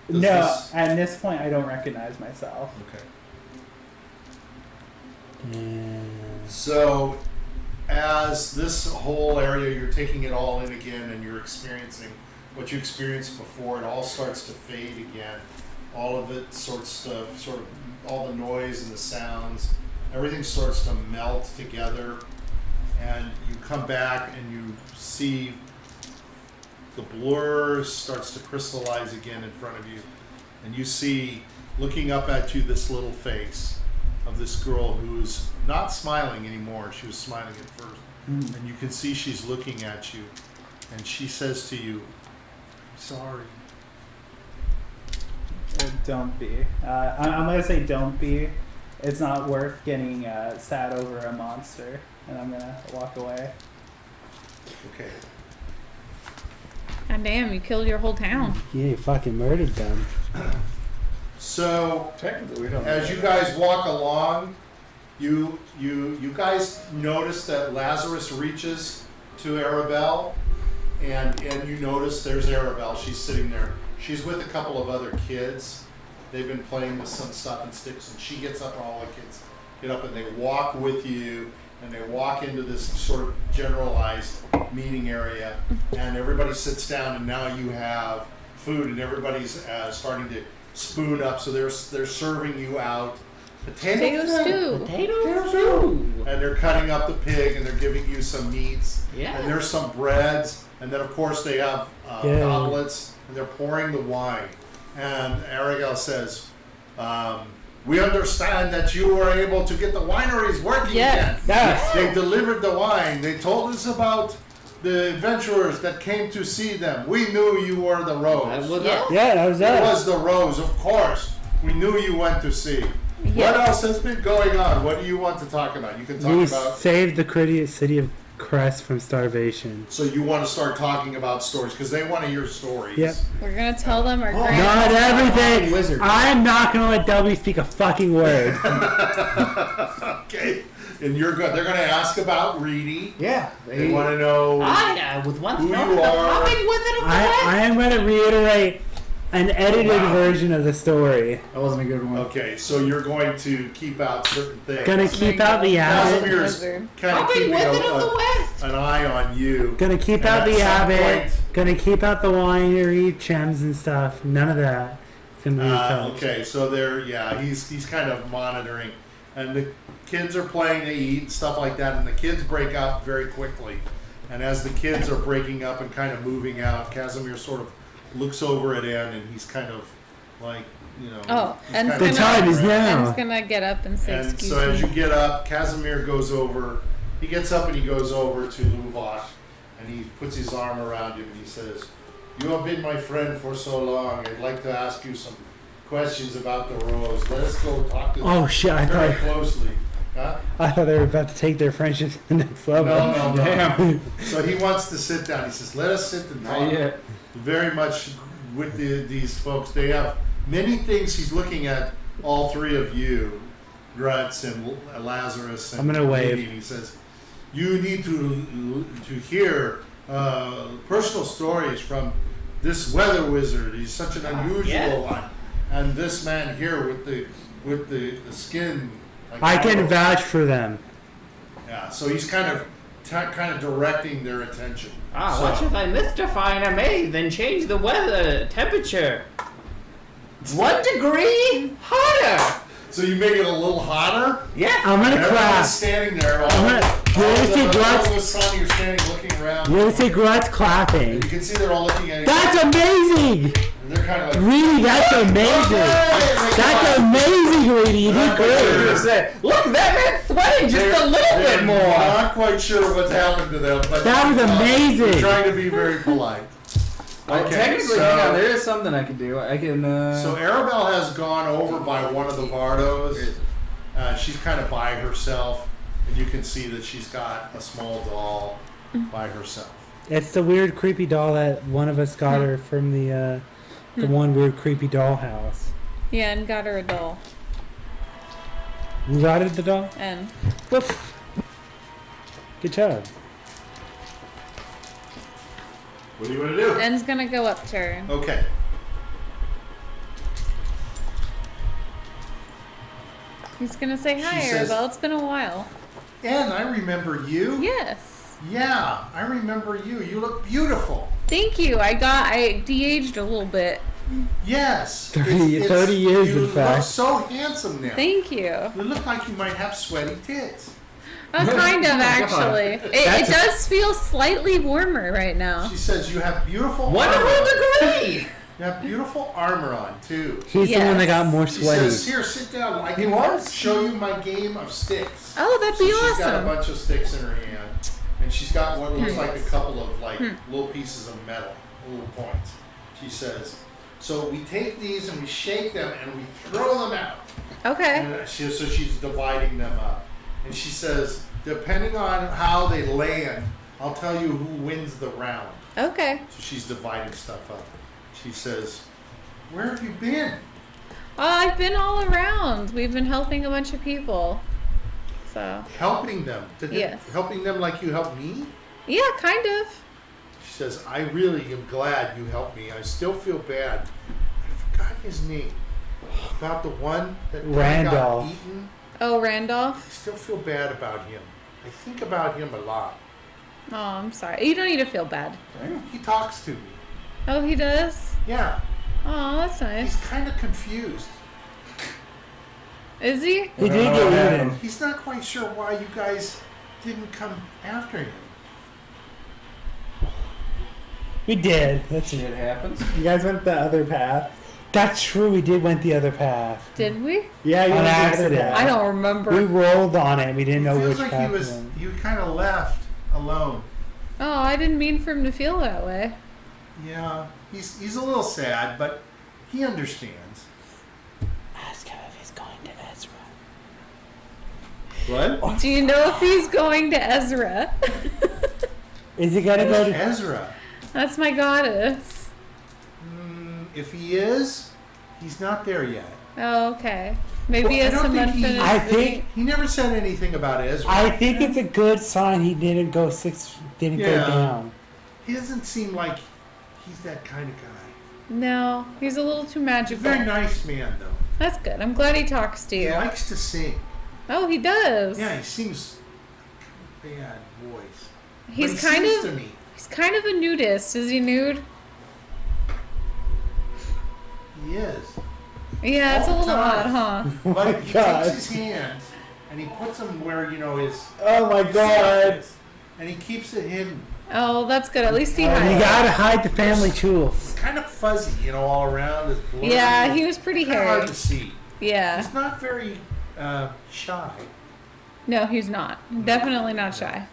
Does No, this- at this point, I don't recognize myself. Okay. And So, as this whole area, you're taking it all in again, and you're experiencing what you experienced before. It all starts to fade again. All of it sort of all the noise and the sounds, everything starts to melt together, and you come back and you see the blur starts to crystallize again in front of you, and you see, looking up at you, this little face of this girl who's not smiling anymore. She was smiling at first. And you can see she's looking at you, and she says to you, "I'm sorry." Don't be. I'm gonna say don't be. It's not worth getting sad over a monster, and I'm gonna walk away. Okay. God damn, you killed your whole town. yeah, you fucking murdered them. So, Technically, we don't. as you guys walk along, you guys notice that Lazarus reaches to Arabelle, and you notice there's Arabelle. She's sitting there. She's with a couple of other kids. They've been playing with some stuff and sticks, and she gets up, and all the kids get up, and they walk with you, and they walk into this sort of generalized meeting area, and everybody sits down, and now you have food, and everybody's starting to spoon up, so they're serving you out Potato stew. Potato stew. and they're cutting up the pig, and they're giving you some meats, Yeah. and there's some breads, and then of course they have Yeah. goblets, and they're pouring the wine. And Aragel says, "We understand that you were able to get the wineries working Yes. again. Yes. They delivered the wine. They told us about the adventurers that came to see them. We knew you were the That Rose. was Yeah. us. Yeah, that was It us. was the Rose, of course. We knew you went to see. What Yes. else has been going on? What do you want to talk about? You can talk We about... saved the courteous city of Crest from starvation. So you want to start talking about stories, because they want to hear stories. Yep. We're gonna tell them our Not grand. everything. Wizard. I'm not gonna let W speak a fucking word. Okay. And you're good. They're going to ask about Reedy. Yeah. They want to know... With one Who throw, you the are. hopping wizard of the I west. am gonna reiterate an edited version of the story. That wasn't a good one. Okay, so you're going to keep out certain things. Gonna keep out the abbot. Casimir's Wizard. kind of Hopping keeping wizard of the west. an eye on you. Gonna keep And out at the some abbot. point- Gonna keep out the winery, chems and stuff. None of that. It's gonna be touched. Okay, so he's kind of monitoring, and the kids are playing, they eat and stuff like that, and the kids break out very quickly. And as the kids are breaking up and kind of moving out, Kasimir sort of looks over at Ann, and he's kind of like, Oh, he's and kind The of- time is now. Ben's gonna get up and say, And "Excuse so as me." you get up, Kasimir goes over. He gets up and he goes over to Luvash, and he puts his arm around him and he says, "You have been my friend for so long. I'd like to ask you some questions about the Rose. Let us go talk to them Oh shit! very closely." Huh? I thought they were about to take their friendship to the next level. No. Damn. So he wants to sit down. He says, "Let us sit and talk." Not yet. Very much with these folks. They have many things. He's looking at all three of you, Grutz and Lazarus. And I'm gonna wave. Lady, and he says, "You need to hear personal stories from this weather wizard. He's such an unusual yeah. one, and this man here with the skin." Like I can vouch for them. Yeah, so he's kind of kind of directing their attention. What if I mystify a maid, then change the weather temperature 1 degree hotter? So you make it a little hotter? Yeah. I'm gonna Everyone's clap. standing there. You're gonna see all Grutz. the sun, you're standing looking around. You're gonna see Grutz clapping. You can see they're all looking at you. That's amazing! And they're kind of like, Really, that's amazing! That's amazing, Reedy. You did great. Say, look, that man's sweating just a little bit more. Not quite sure what's happened to them, but That was amazing. They're trying to be very polite. Technically, hang on, there is something I can do. I can. So Arabelle has gone over by one of the Vardos. She's kind of by herself, and you can see that she's got a small doll by herself. It's the weird, creepy doll that one of us got her from the one weird, creepy doll house. Yeah, and got her a doll. You got it, the doll? And Woof. Good job. What do you want to do? N's gonna go up turn. Okay. He's gonna say hi, She says- Arabelle. It's been a while. Anne, I remember you. Yes. Yeah, I remember you. You look beautiful. Thank you. I de-aged a little bit. Yes. 30 years, you in fact. look so handsome now. Thank you. You look like you might have sweaty tits. Kind of, Oh my actually. God. It does feel slightly warmer right now. She says you have beautiful armor. 1 degree. You have beautiful armor on too. He's the one that got more She sweaty. says, "Here, sit down. I can show you my game of sticks." Oh, that'd be She's got a awesome. bunch of sticks in her hand, and she's got what looks like a couple of little pieces of metal, little points. She says, "So we take these and we shake them and we throw them out." Okay. And so she's dividing them up, and she says, "Depending on how they land, I'll tell you who wins the round." Okay. So she's dividing stuff up. She says, "Where have you been?" I've been all around. We've been helping a bunch of people. So, Helping them. Yes. Helping them like you helped me? yeah, kind of. She says, "I really am glad you helped me. I still feel bad. I forgot his name. About the one that Randolph. got eaten. Oh, Randolph? I still feel bad about him. I think about him a lot. Oh, I'm sorry. You don't need to feel bad. He talks to me. Oh, he does? Yeah, Oh, that's he's nice. kind of confused. Is he? He did get eaten. He's not quite sure why you guys didn't come after him." We did. That's Shit happens. You guys went the other path. That's true. We did went the other path. Did we? Yeah, you On went the other accident. path. I don't remember. We rolled on it. We didn't It know feels which like path he was. went. You kind of left alone. Oh, I didn't mean for him to feel that way. Yeah, he's a little sad, but he understands. Ask him if he's going to Ezra. What? Do you know if he's going to Ezra? Is he gonna go to? Ezra. That's my goddess. If he is, he's not there yet. Oh, okay. Maybe Well, he I has don't some think he- unfinished. I think. He never said anything about Ezra. I think it's a good sign he didn't go Didn't go Yeah. down. He doesn't seem like he's that kind of guy. No, he's a little too He's a magical. very nice man, though. That's good. I'm glad he talks to He you. likes to sing. Oh, he does. Yeah, he sings bad voice. He's But he kind sings of to me. he's kind of a nudist. Is he nude? He is. Yeah, it's a All the little odd, time. huh? But he God. takes his hands and he puts them where his. Oh my stuff god. is, and he keeps it hidden. Oh, that's good. At least he You hides. gotta hide the family jewels. It's kind of fuzzy, all around. It's blurry. Yeah, he was pretty Kind of hard hairy. to see. Yeah. He's not very shy. No, he's not. Definitely not shy.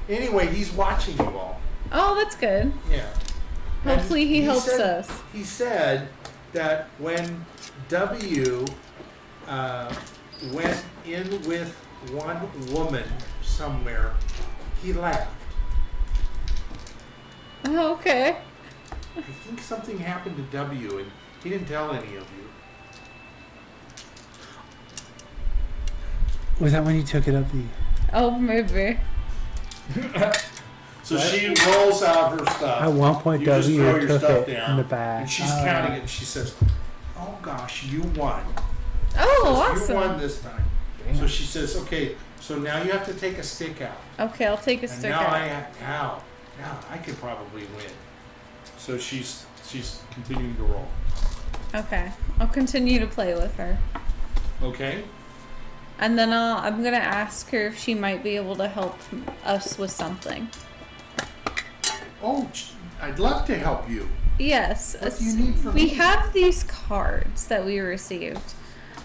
Anyway, he's watching you all. Oh, that's good. Yeah. And Hopefully he helps said, us. He said that when W went in with one woman somewhere, he laughed. Oh, okay. I think something happened to W, and he didn't tell any of you. Was that when you took it up the? Oh, maybe. So she rolls out her stuff. At one point, You just W throw your took stuff it down, in the back. and she's counting it, and she says, "Oh gosh, you won. Oh, You awesome. won this time." So she says, "Okay, So now you have to take a stick out. Okay, I'll take a And stick now out. now I could probably win. So she's continuing to roll. Okay, I'll continue to play with her. Okay. And then I'm gonna ask her if she might be able to help us with something. Oh, I'd love to help you. Yes. What do you need from we me? have these cards that we received.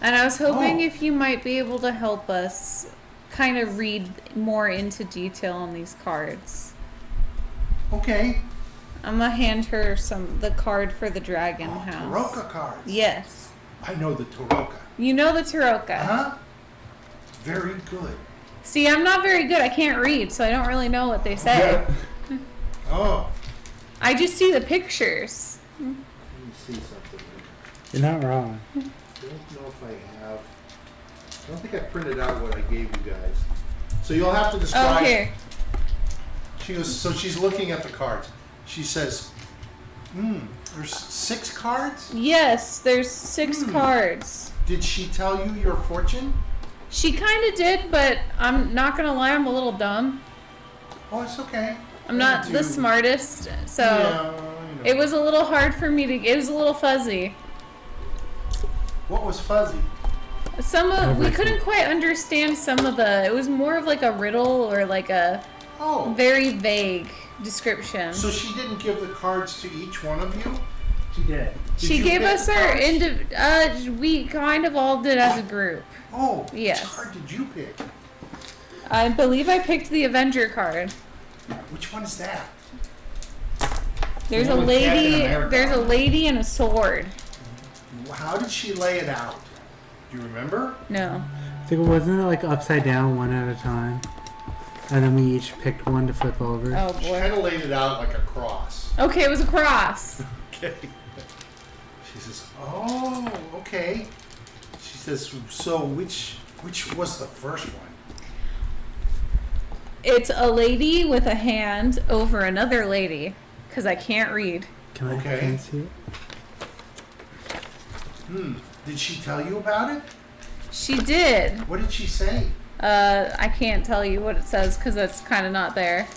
And I was hoping Oh. if you might be able to help us kind of read more into detail on these cards. Okay. I'm gonna hand her the card for the dragon Oh, house. Taroka cards. Yes. I know the Taroka. You know the Taroka. Uh-huh. Very good. See, I'm not very good. I can't read, so I don't really know what they say. Yeah. Oh. I just see the pictures. Let me see something. You're not wrong. I don't know if I have. I don't think I printed out what I gave you guys. So you'll have to describe. Oh, here. She goes. So she's looking at the cards. She says, there's 6 cards? Yes, there's 6 cards. Did she tell you your fortune? She kind of did, but I'm not going to lie, I'm a little dumb. Oh, it's okay. I'm not the smartest, so Yeah, I know. it was a little hard for me to, it was a little fuzzy. What was fuzzy? We couldn't quite understand some of it was more of like a riddle or like a very vague description. So she didn't give the cards to each one of you? She did. She gave us our we kind of all did as a group. Oh, yes. which card did you pick? I believe I picked the Avenger card. Which one is that? There's The a one with Captain lady. America. There's a lady and a sword. How did she lay it out? Do you remember? No. I think wasn't it like upside down one at a time? And then we each picked one to flip over. Oh She boy. kind of laid it out like a cross. Okay, it was a cross. Okay. She says, "Oh, okay." She says, "So which was the first one?" It's a lady with a hand over another lady, because I can't read. Can I Okay. can I see it? Did she tell you about it? She did. What did she say? I can't tell you what it says because it's kind of not there.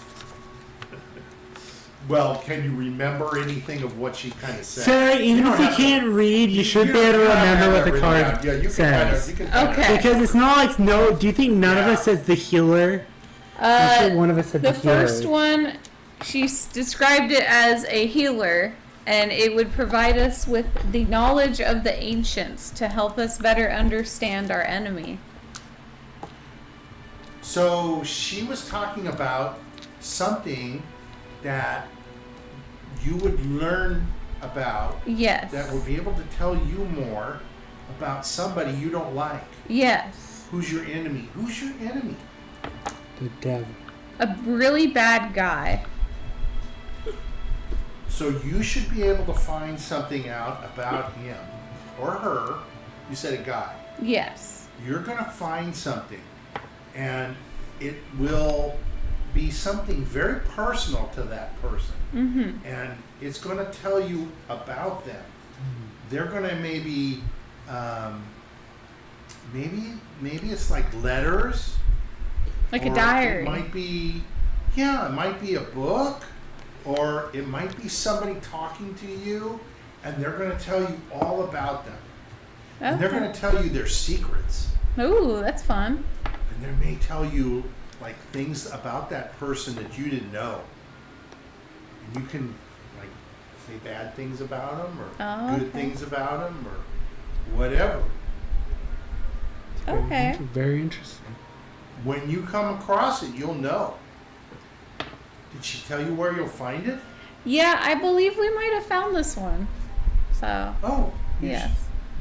Well, can you remember anything of what she kind of said? Sarah, even if you can't read, you should be able to remember what the card Yeah, you can says. you can kind of- Okay. Because it's not like do you think none of us says the healer? I'm sure one of us said the The healer. first one, she described it as a healer, and it would provide us with the knowledge of the ancients to help us better understand our enemy. So she was talking about something that you would learn about Yes. that would be able to tell you more about somebody you don't like. Yes. Who's your enemy? Who's your enemy? The devil. A really bad guy. So you should be able to find something out about him or her. You said a guy. Yes. You're going to find something, and it will be something very personal to that person. Mm-hmm. And it's going to tell you about them. They're going to maybe it's like letters. Like a or diary. It might be, it might be a book, or it might be somebody talking to you, and they're going to tell you all about them. And they're going to tell you their secrets. Ooh, that's fun. And they may tell you like things about that person that you didn't know. And you can like say bad things about them or good things about them or whatever. Okay. Very interesting. When you come across it, you'll know. Did she tell you where you'll find it? Yeah, I believe we might have found this one. So, Oh, yes.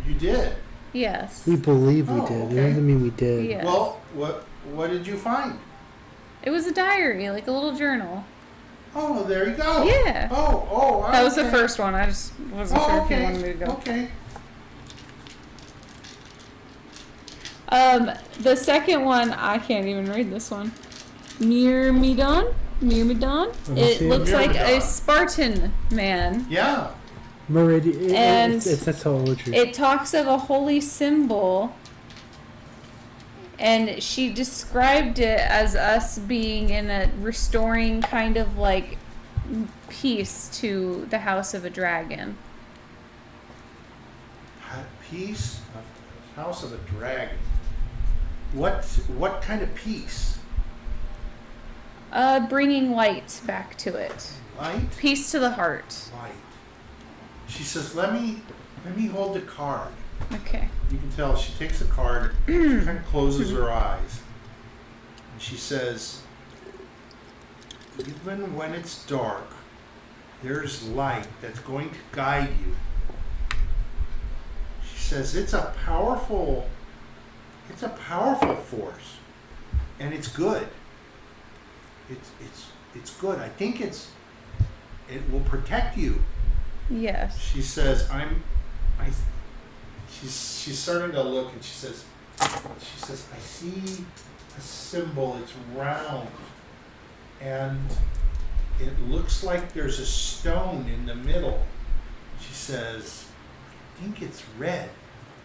You did. Yes. We believe we Oh, did. okay. It doesn't mean we did. Yeah. Well, what did you find? It was a diary, like a little journal. Oh, there you go. Yeah. Oh, That was the okay. first one. I just wasn't Oh, sure if okay. you wanted me to go. Okay. The second one, I can't even read this one. Myrmidon? It see it. looks like a Myrmidon. Spartan man. Yeah. And it's that's poetry. It talks of a holy symbol. And she described it as us being in a restoring kind of like peace to the House of a Dragon. Peace? House of a Dragon. What kind of peace? Bringing light back to it. Light? Peace to the heart. Light. She says, let me hold the card. Okay. You can tell she takes the card, she kind of closes her eyes, and she says, even when it's dark, there's light that's going to guide you. She says it's a powerful force, and it's good. It's good. I think it will protect you. Yes. She says, She's starting to look, and she says, I see a symbol. It's round, and it looks like there's a stone in the middle. She says, I think it's red.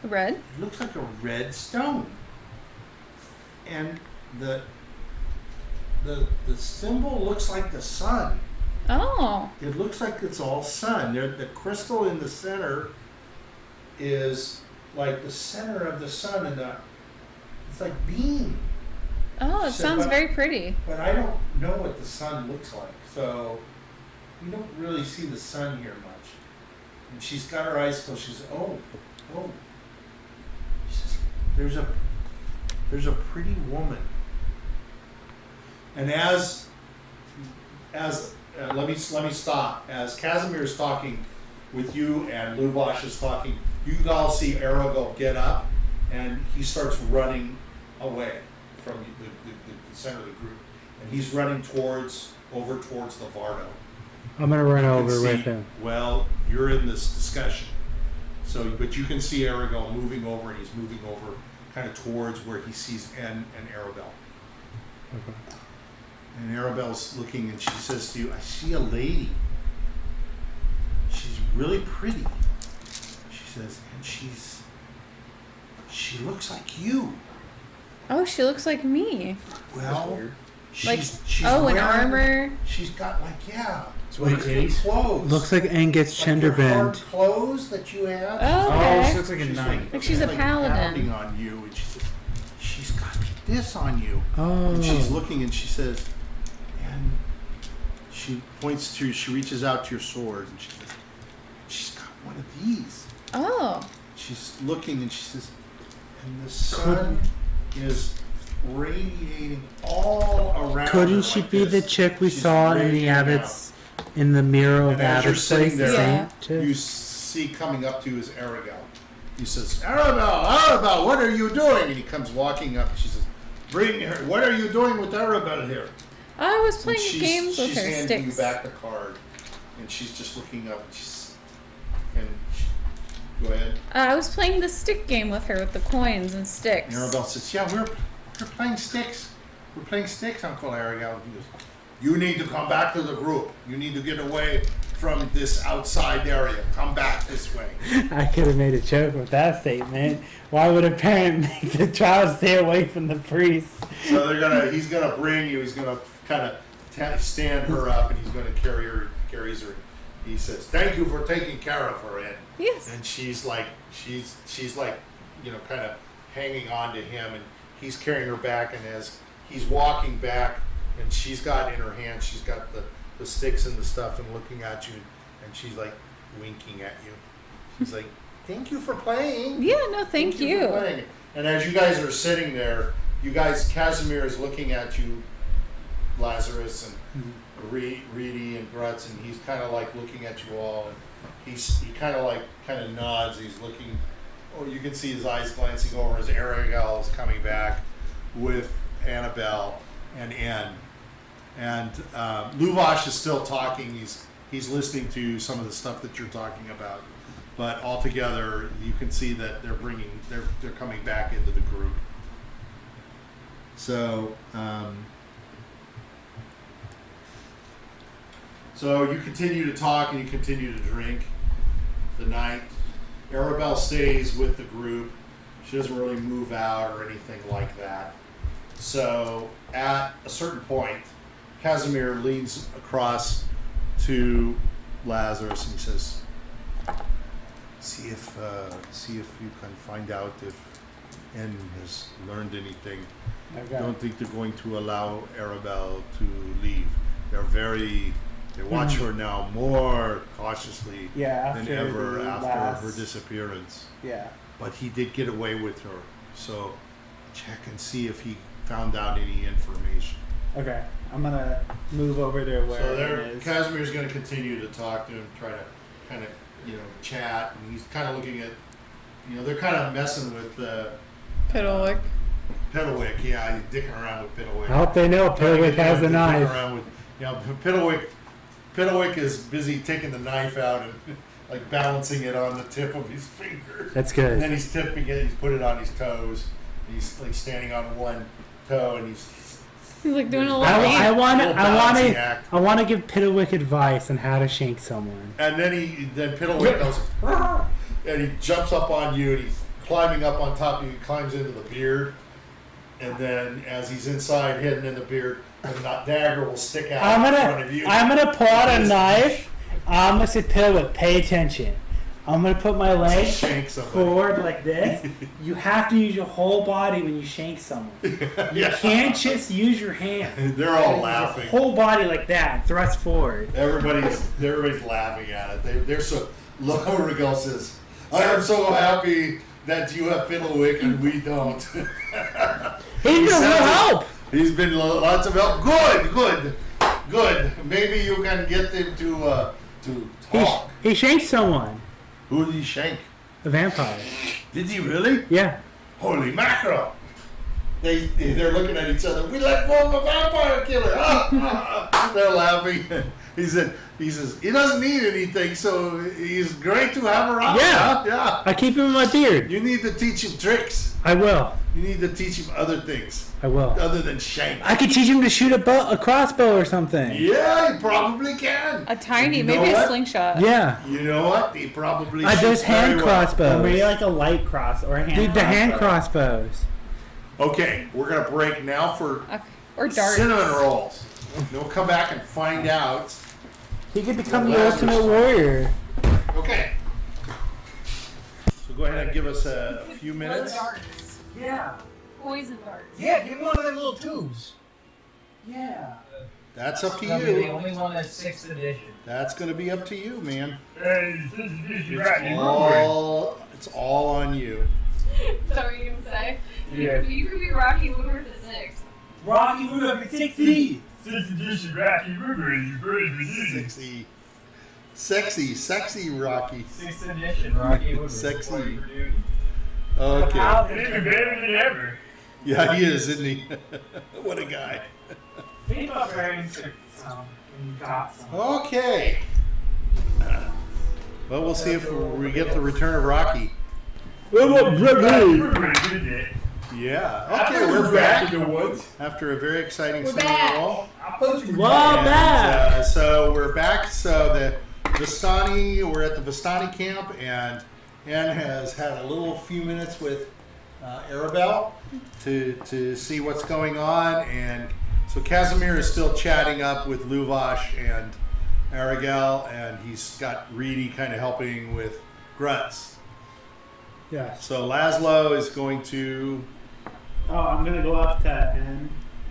Red? It looks like a red stone, and the symbol looks like the sun. Oh. It looks like it's all sun. The crystal in the center is like the center of the sun, and it's like beam. Oh, it So, sounds but- very pretty. But I don't know what the sun looks like, so we don't really see the sun here much. And she's got her eyes closed. She's oh. She says, there's a pretty woman. And as let me stop. As Kasimir is talking with you and Luvash is talking, you all see Arago get up, and he starts running away from the center of the group, and he's running over towards the Vardo. I'm gonna run You can over with see- him. Well, you're in this discussion, but you can see Arago moving over, and he's moving over kind of towards where he sees and Arabelle. Okay. And Arabelle's looking, and she says to you, I see a lady. She's really pretty. She says, and she looks like you. Oh, she looks like me. Well, Like, she's in wearing- armor. She's got what looks it good is. clothes. Looks like Angus like your hard Chenderbend. clothes that you have. Oh, Oh, okay. she looks like a knight. Like she's a paladin. Pounding on you, and she says, she's got this on you. Oh. And she's looking, and she says, and she reaches out to your sword, and she says, she's got one of these. Oh. She's looking, and she says, and the sun is radiating all around. Couldn't her she like be this. the chick we She's saw in the radiating out. Abbott's, in the mirror of And as you're Abbott's sitting place? The there, same you chick? see coming up to you is Arabelle. He says, Arabelle, what are you doing? And he comes walking up. She says, bring her. What are you doing with Arabelle here? I was And playing games with she's her handing sticks. you back the card, and she's just looking up. Go ahead. I was playing the stick game with her with the coins and sticks. And Arabelle says, yeah, we're playing sticks. We're playing sticks, Uncle Arabelle. He goes, you need to come back to the group. You need to get away from this outside area. Come back this way. I could have made a joke with that statement. Why would a parent make the child stay away from the priest? So he's gonna bring you. He's gonna kind of stand her up, and he's gonna carries her. He says, "Thank you for taking care of her." And Yes. and she's like, kind of hanging on to him, and he's carrying her back. And as he's walking back, and she's got in her hand, she's got the sticks and the stuff, and looking at you, and she's like winking at you. She's like, "Thank you for playing." Yeah, no, thank for you. playing." And as you guys are sitting there, Kasimir is looking at you, Lazarus and Reedy and Grutz, and he's kind of like looking at you all, and he kind of nods. He's looking. Oh, you can see his eyes glancing over as Aragel is coming back with Annabelle and N. And Luvash is still talking. He's listening to some of the stuff that you're talking about. But altogether, you can see that they're coming back into the group. So, so you continue to talk and you continue to drink the night. Arabelle stays with the group. She doesn't really move out or anything like that. So at a certain point, Kasimir leans across to Lazarus and he says, see if you can find out if N has learned anything. Okay. I don't think they're going to allow Arabelle to leave. They watch her now more cautiously than ever after her disappearance. Yeah. But he did get away with her. So check and see if he found out any information. Okay, I'm gonna move over to where So it is. Kasimir's going to continue to talk to him, try to kind of, chat, and he's kind of looking at, they're kind of messing with Piddlewick. Piddlewick. Yeah, he's dicking around with Piddlewick. I hope they know Piddlewick has the knife. Piddlewick is busy taking the knife out and like balancing it on the tip of his finger. That's And good. then he's tipping it. He's put it on his toes. He's like standing on one toe, and he's like doing a little I balancing act. want to give Piddlewick advice on how to shank someone. And then Piddlewick goes, and he jumps up on you, and he's climbing up on top of you. He climbs into the beard, and then as he's inside, hidden in the beard, the dagger will stick out in front of you. I'm gonna pull out a knife. I'm gonna say, Piddlewick, pay attention. I'm gonna put my leg Shank somebody. forward like this. You have to use your whole body when you shank someone. You can't just use your hand. They're all Your laughing. whole body like that, thrust forward. Everybody's laughing at it. They're so. Lorigal says, "I am so happy that you have Piddlewick and we don't." He's been real help. He's been lots of help. Good. Maybe you can get him to talk. He shanked someone. Who did he shank? A vampire. Did he really? Yeah. Holy mackerel! They're looking at each other. We let go of a vampire killer. They're laughing. He says he doesn't need anything, so he's great to have around. Yeah. Yeah. I keep him in my beard. You need to teach him tricks. I will. You need to teach him other things I will. other than shank. I could teach him to shoot a crossbow or something. Yeah, he probably can. A tiny, You know maybe a what? slingshot. Yeah. You know what? He probably. There's shoots hand very well. crossbows. Maybe like a light cross or a hand. Dude, the hand crossbow. crossbows. Okay, we're gonna break now for Okay. Or darts. cinnamon rolls. Then we'll come back and find out. He could become The the Lazarus ultimate warrior. Okay. So go ahead and give us a few minutes. Yeah. Poison darts. Yeah, give me one of them little tubes. Yeah. That's up to That'll be the you. only one that's 6th edition. That's gonna be up to you, man. Right. It's all on you. Is that what you're gonna say? Yeah. You could be Rocky Woodward the Sixth. Rocky Woodward for 60. 6th edition Rocky River is great for you. Sexy Rocky. 6th edition Rocky Woodward. Sexy. Ready for duty. Okay. And even better than ever. Yeah, he is, isn't he? What a guy. Think about wearing some when you got some. Okay. Well, we'll see if we get the return of Rocky. Rocky River is good at Yeah. Okay, we're back in the woods. after a very exciting We're cinnamon back. roll. I'll put you Well, back. So we're back. So the we're at the Vistani camp, and Anne has had a little few minutes with Arabelle to see what's going on, and so Kasimir is still chatting up with Luvash and Aragel, and he's got Reedy kind of helping with Grutz. Yes. So Laszlo is going to. Oh, I'm gonna go up to N.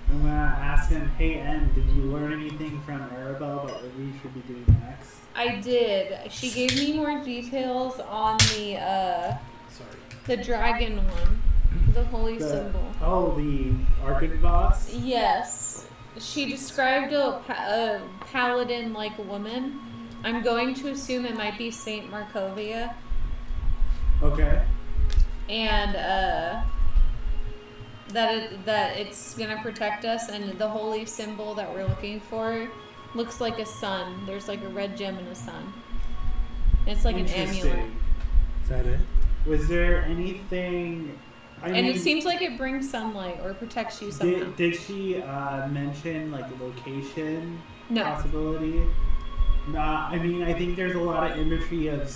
I'm gonna ask him, hey N, did you learn anything from Arabelle about what we should be doing next? I did. She gave me more details on Sorry. the dragon one, the holy symbol. Oh, the Archivos? Yes, she described a paladin-like woman. I'm going to assume it might be Saint Markovia, Okay. and that it's gonna protect us. And the holy symbol that we're looking for looks like a sun. There's like a red gem and a sun. It's like an amulet. Interesting. Is that it? Was there anything? I And mean, it seems like it brings sunlight or protects you somehow. Did she mention like location No. possibility? Nah, I mean I think there's a lot of imagery of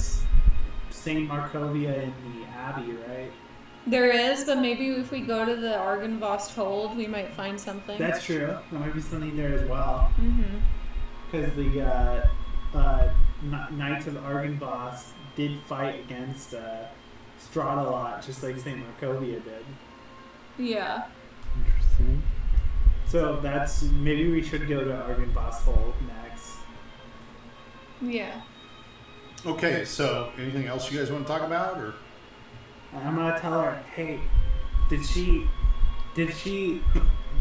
Saint Markovia in the Abbey, right? There is, but maybe if we go to the Argynvost hold, we might find something. That's true. There might be something there as well. Mm-hmm. Because the Knights of Argynvost did fight against Strahd a lot, just like St. Markovia did. Yeah. Interesting. So that's maybe we should go to Argynvost hold next. Yeah. Okay, so anything else you guys want to talk about, or? I'm gonna tell her, hey, did she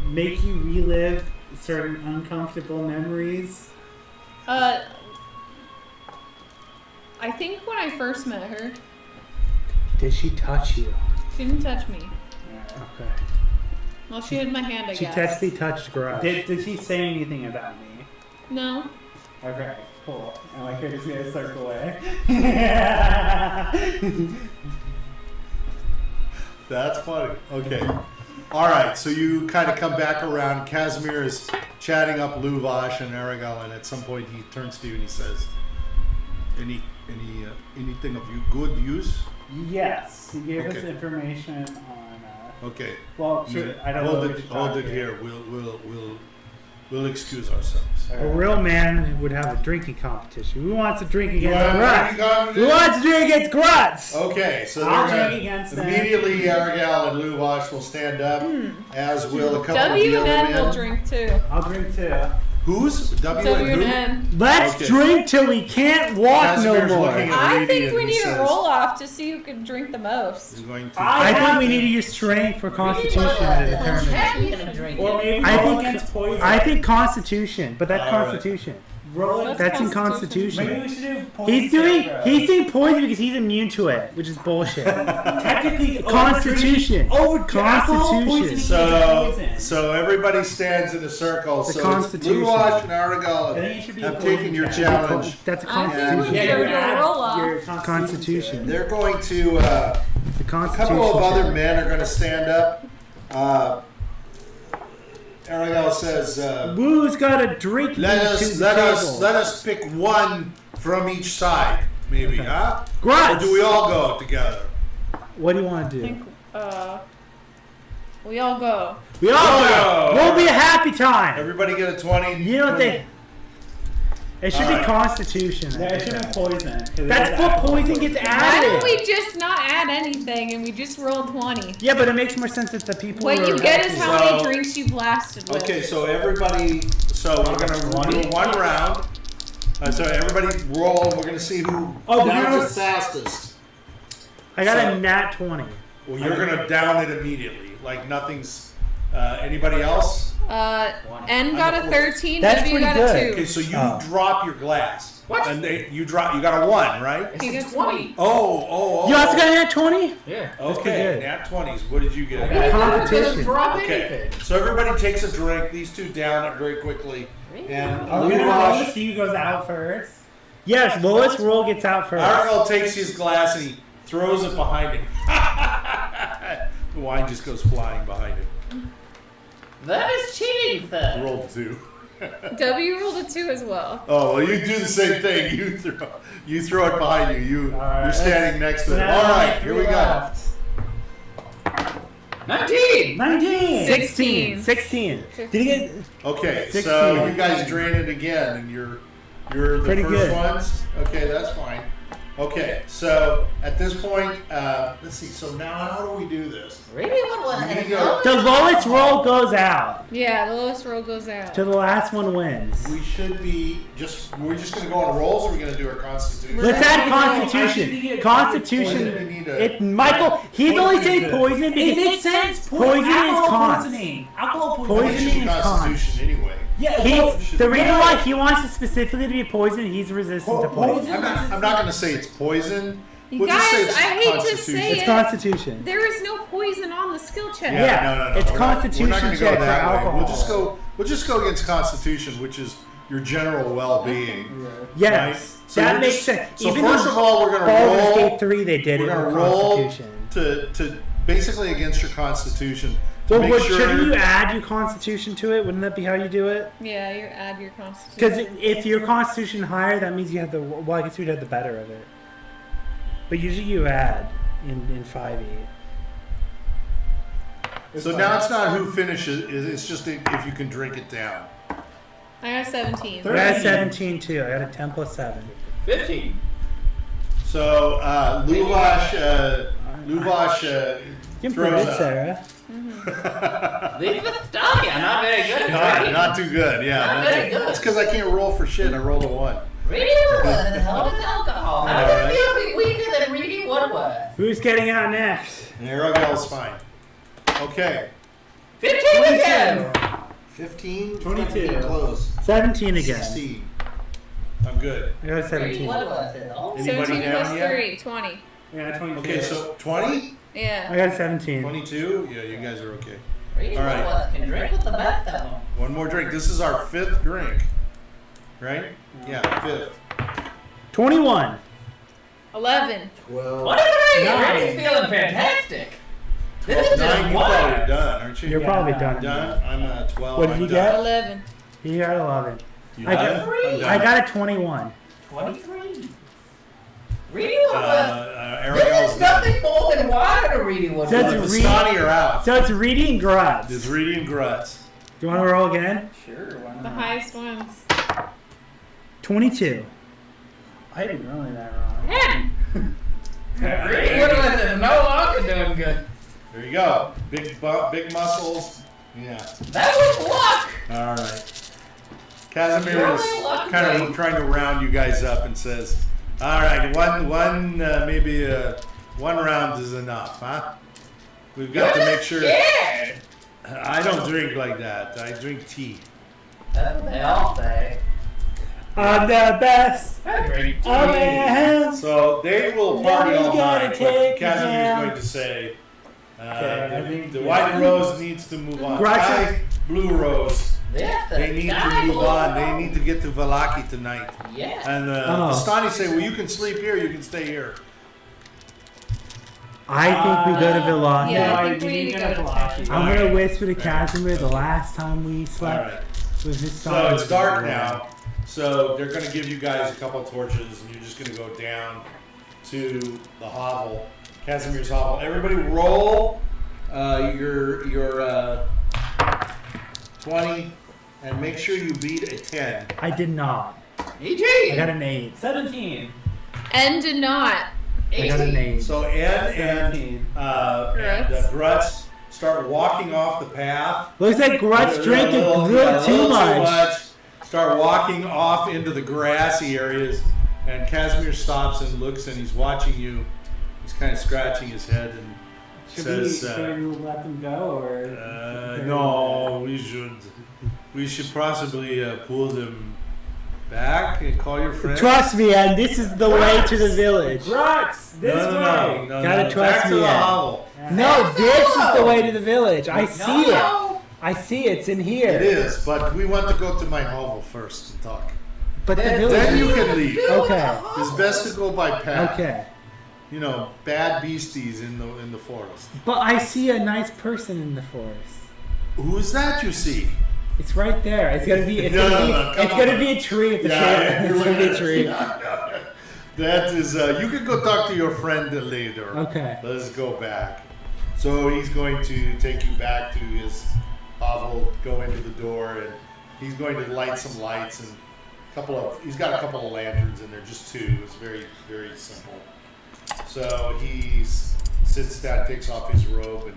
make you relive certain uncomfortable memories? I think when I first met her, Did she touch you? she didn't touch me. Okay. Well, she had my hand, I She guess. technically touched Grutz. Did she say anything about me? No. Okay, cool. And like her just gonna circle away. That's funny. Okay. All right, so you kind of come back around. Kasimir is chatting up Luvash and Aragel, and at some point he turns to you and he says, anything of you good use? Yes, he gave us Okay. information on. Okay. Well, sure, I don't know. Hold what it, we should hold talk it here. We'll excuse ourselves. A real man would have a drinking competition. Who wants to drink against want a Grutz? drinking competition? Who wants to drink against Grutz? Okay, so I'll they're drink against them. immediately Aragel and Luvash will stand up, as will a couple of W the and other N men. will drink too. I'll drink too. Who's? W W and and who? N. Let's Okay. drink till we can't walk no Kasimir's more. looking at I Lady think and we he need says, a roll off to see who can drink the most. He's going to. I think we need to use strength for constitution to determine. You're gonna drink Or it. maybe I roll think- against poison. I think constitution, but that's All right. constitution. roll That's against. That's in Constitution. Maybe constitution. we should do poison. He's doing saving poison because he's immune to it, which is bullshit. throws. Technically, Constitution. Constitution. So everybody stands in a circle. The So Constitution. Luvash and I Aragel think you should be have poison taken your saving. challenge. That's a I think we constitution. should Yeah, do you a add roll off. your Constitution. They're going to. The A constitution. couple of other challenge. men are going to stand up. Aragel says, Woo's got a drink. "Let to us the table. let us pick one from each side, maybe, huh? Grutz. Or do we all go together? What do you want to I do? think, we all go. We all go. We'll be a happy time. Everybody get a 20. You know what they? It should be Alright. constitution. Yeah, it should be poison. 'cause That's it's what alcohol poison gets Why added. don't we just not add anything and we just roll 20? Yeah, but it makes more sense that the people. What who you are get is how So- many drinks you've lasted with. Okay, so everybody. So we're gonna do one round. So everybody roll. We're gonna see who Oh, downs you're- it fastest. I got So- a nat 20. Well, you're gonna down it immediately. Like nothing's. Anybody else? N got a 13, That's W pretty got good. a Okay, 2. so you Oh. drop your glass. What? And you got a 1, right? It's He a gets 20. Oh. You also got a nat 20? Yeah. Okay, good. nat 20s. What did you get? I never gonna Competition. drop Okay, anything. so everybody takes a drink. These two down it very quickly. And Are we gonna roll to Luvash, see who goes out first? Yes, lowest roll gets out first. Aragel takes his glass and he throws it behind him. The wine just goes flying behind him. That is cheating, sir. Roll 2. W rolled a 2 as well. Oh well, you do the same thing. You throw it behind you. Alright, You're standing next to it. now All right, three here we go. left. 19! 19. 16. 16. Did he get? Okay, 16. so you guys drain it again, and you're the Pretty first good. ones. Okay, that's fine. Okay, so at this point, let's see. So now, how do we do this? Really? What? We need to go- The lowest roll goes out. Yeah, the lowest roll goes out. To the last one wins. We should be we're just going to go on rolls, or we're going to do our constitution. Let's add I Constitution. think it- Constitution. Poison, we need a- It, Michael, he's only saying poison It because makes sense. Poison is Alcohol cons. poisoning. Alcohol It poisoning. should be Poisoning is cons. constitution anyway. Yeah, He's, the reason why he wants it specifically to be poison, he's resistant to poison. I'm not going to say it's poison. You We'll just say guys, it's I hate to constitution. say It's it. Constitution. There is no poison on the skill check. Yeah, it's We're constitution not gonna check for way. alcohol. We'll just go against constitution, which is your general well-being. Yes, Right? So that we're makes just- sense. So Even first in of all, we're going to Baldur's roll. Gate 3, they did We're it going with to roll Constitution. to basically against your constitution. To Well, make sure shouldn't you add your Constitution to it? Wouldn't that be how you do it? Yeah, you add your constitution. Because if your Constitution higher, that means you have the. Well, I guess you'd have the better of it. But usually you add in 5e. So now it's not who finishes. It's just if you can drink it down. I got 17. I got 17 too. I got a 10 plus 7. 15. So Luvash You're throws pretty good, up. Sarah. Leave the study. I'm not very good at drinking. Not too good. Yeah, Not very good. It's because I can't roll for shit. I rolled a 1. Reading Woodworth is hell with alcohol. How does it feel to be weaker than reading Woodworth? Who's getting out next? Aragorn's fine. Okay. 15 again. 15. 22. Close. 17 again. 16. I'm good. I got Reading 17. Woodworth is old. Anybody 17 down plus yet? 3, 20. Yeah, 22. Okay, so 20? Yeah. I got a 17. 22? Yeah, you guys are okay. Reading All right. Woodworth can drink with the best of them. One more drink. This is our 5th drink. Right? Yeah, 5th. 21. 11. 12. 23! Nine. Reading's feeling fantastic. This is just 9, you're one. probably done, aren't you? You're probably done. Done? I'm at 12. What did I'm you done. get? 11. You got 11. You I done? got- I'm done. I got a 21. 23. Reading Woodworth. This Aragorn's is done. nothing more than water to reading That's Woodworth. The read- Vistani are out. So it's reading Grutz. It's reading Grutz. Do you want to roll again? Sure, why The not? highest ones. 22. I didn't really that wrong. 10. Reading Woodworth is no longer doing good. There you go. Big bump, big muscles. Yeah. That was luck. All right. Casimir You're is really lucky. kind of trying to round you guys up and says, "All right, maybe one round is enough, huh? We've got to make sure." Scared. I don't drink like that. I drink tea. That's what they all say. I'm the best. I drink tea. I am. So they will party all Nobody's gonna night. take But Casimir's me down. going to say, Okay, I think- the white rose needs to move on. Grutz- Sky blue rose. Yes, They need to move on. They need to get to Valaki tonight. Yeah. And Oh. Vistani say, well, you can sleep here, you can stay here. I think we go to Villaki. Yeah, I No, think you we need need to to go go to to Villaki. I'm going to whisper to Casimir the last time we All slept right. was this So time. it's dark now. So they're going to give you guys a couple torches, and you're just going to go down to the hovel, Casimir's hovel. Everybody roll your 20, and make sure you beat a 10. I did not. E.T. I got an 8. 17. And did not. I got an 8. So Ed and Grutz start walking off the path. Looks like Grutz drinking a little too much. Start walking off into the grassy areas, and Casimir stops and looks, and he's watching you. He's kind of scratching his head and Should says, we let them go or? "No, we should possibly pull them back and call your friend." Trust me, and this is the way to the village. Grutz, this way. No, Gotta trust back to me, the Ed. hovel. No, this is the way to the village. I see it. No. I see it's in here. It is, but we want to go to my hovel first and talk. But the Then village. you can leave. Okay. It's best to go by path. Okay. You know, bad beasties in the forest. But I see a nice person in the forest. Who is that you see? It's right there. It's gonna be. It's No, gonna no, be. no, come It's on. gonna be a tree at the shape. It's gonna be a tree. That is. You can go talk to your friend later. Okay. Let's go back. So he's going to take you back to his hovel, go into the door, and he's going to light some lights and he's got a couple of lanterns in there, just 2. It's very, very simple. So he sits down, takes off his robe, and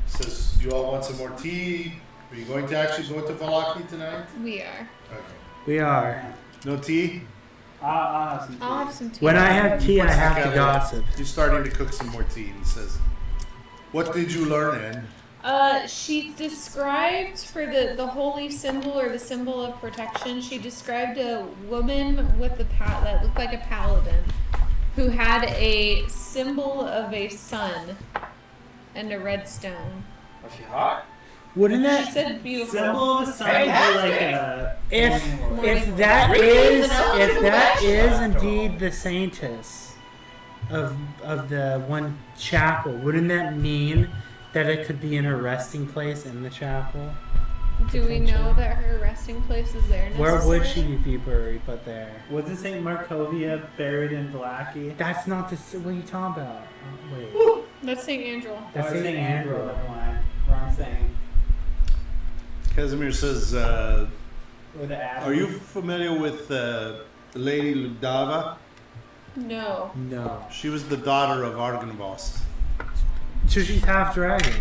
says, "Do you all want some more tea? Are you going to actually go to Valaki tonight?" We are. Okay. We are. No tea? I'll have some tea. I'll have some tea. When I have tea, I have to Together. gossip. He's starting to cook some more tea, and he says, "What did you learn, Anne?" She described for the holy symbol or the symbol of protection. She described a woman with that looked like a paladin, who had a symbol of a sun and a red stone. Was she hot? Wouldn't She that said beautiful. Symbol of the sun would be like a. if that is indeed the saintess of the one chapel, wouldn't that mean that it could be in her resting place in the chapel? Do we know that her resting place is there? Where would she necessarily? be buried but there? Wasn't Saint Markovia buried in Villaki? That's not the. What are you talking about? Wait. That's St. Andrew. That's Saint St. Andrew. Never mind. Wrong Kasimir says, Or the ad. are you familiar with Lady Ludava? No. No. She was the daughter of Argenvost. So she's half dragon.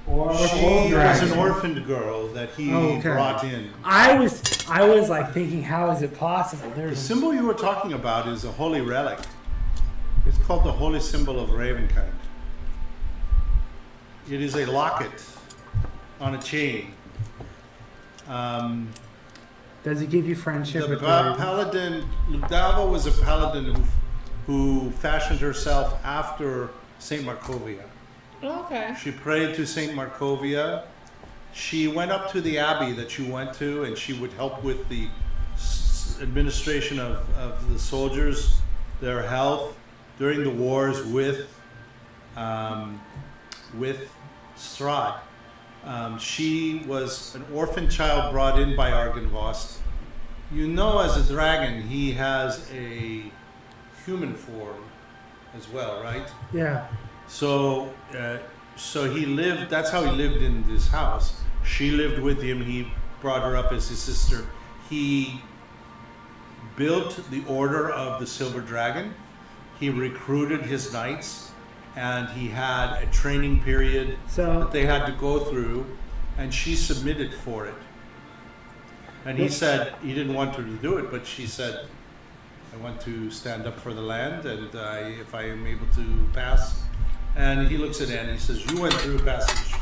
Or She full was dragon. an orphaned girl that he Okay. brought in. I was like thinking, how is it possible? The There's symbol you were talking about is a holy relic. It's called the holy symbol of Ravenkind. It is a locket on a chain. Does it give you friendship The with the paladin, Ludava was a paladin who fashioned herself after Saint Markovia. Okay. She prayed to Saint Markovia. She went up to the abbey that you went to, and she would help with the administration of the soldiers, their health during the wars with Strahd. She was an orphan child brought in by Argenvost. You know, as a dragon, he has a human form as well, right? Yeah. So he lived. That's how he lived in this house. She lived with him. He brought her up as his sister. He built the Order of the Silver Dragon. He recruited his knights, and he had a training period So that they had to go through, and she submitted for it. And he said he didn't want her to do it, but she said, I want to stand up for the land, and if I am able to pass. And he looks at Anne and he says, you went through passage,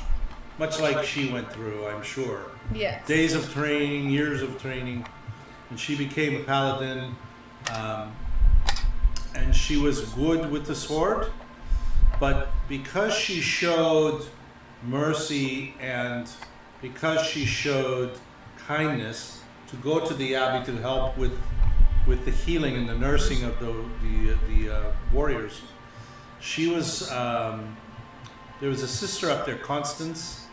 much like she went through, I'm sure. Yes. Days of training, years of training, and she became a paladin, and she was good with the sword, but because she showed mercy and because she showed kindness to go to the abbey to help with the healing and the nursing of the warriors. She was, there was a sister up there, Constance,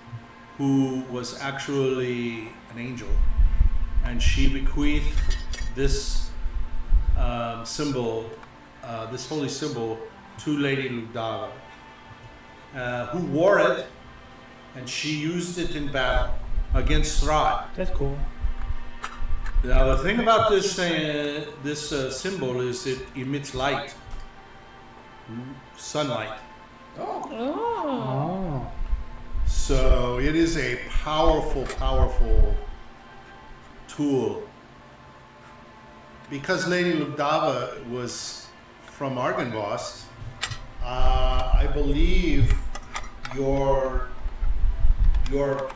who was actually an angel, and she bequeathed this symbol, this holy symbol, to Lady Ludava, who wore it, and she used it in battle against Strahd. that's cool. Now the thing about this symbol is it emits light, sunlight. Oh. Oh. So it is a powerful, powerful tool. Because Lady Ludava was from Argenvost, I believe your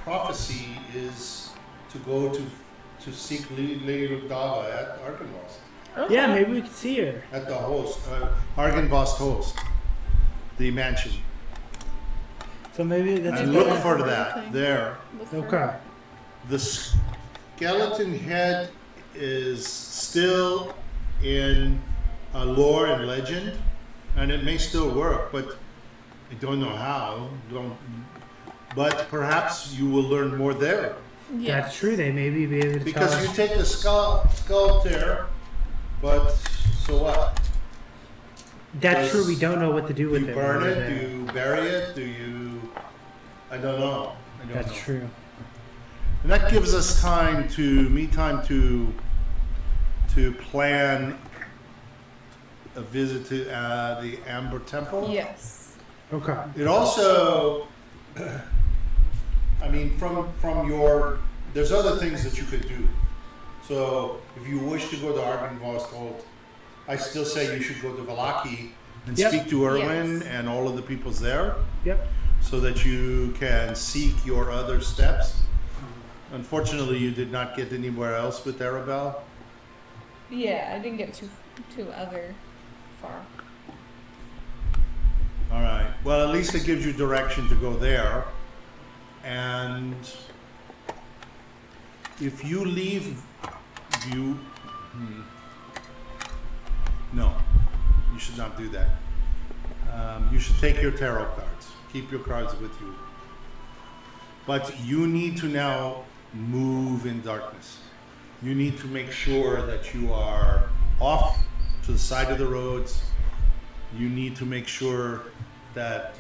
prophecy is to go to seek Lady Ludava at Argenvost, Okay. Yeah, maybe we could see her. at the host, Argenvost host, the mansion. So maybe that's a And good look for Okay. that there. Look for- Okay. The skeleton head is still in lore and legend, and it may still work, but I don't know how. But perhaps you will learn more there. Yeah. That's true. They maybe be able to Because tell you us. take the skull there, but so what? That's true. We don't know what to do Do with you it. burn when it? we're Do there. you bury it? Do you... I don't know. That's true. And that gives us time to plan a visit to the Amber Temple. Yes. Okay. It also, I mean, from your, there's other things that you could do. So if you wish to go to Argenvost, I still say you should go to Valaki and Yep. speak to Erwin Yes. and all of the peoples there, Yep. so that you can seek your other steps. Unfortunately, you did not get anywhere else with Arabelle. Yeah, I didn't get too other far. All right. Well, at least it gives you direction to go there. And if you leave, no, you should not do that. You should take your tarot cards. Keep your cards with you. But you need to now move in darkness. You need to make sure that you are off to the side of the roads. You need to make sure that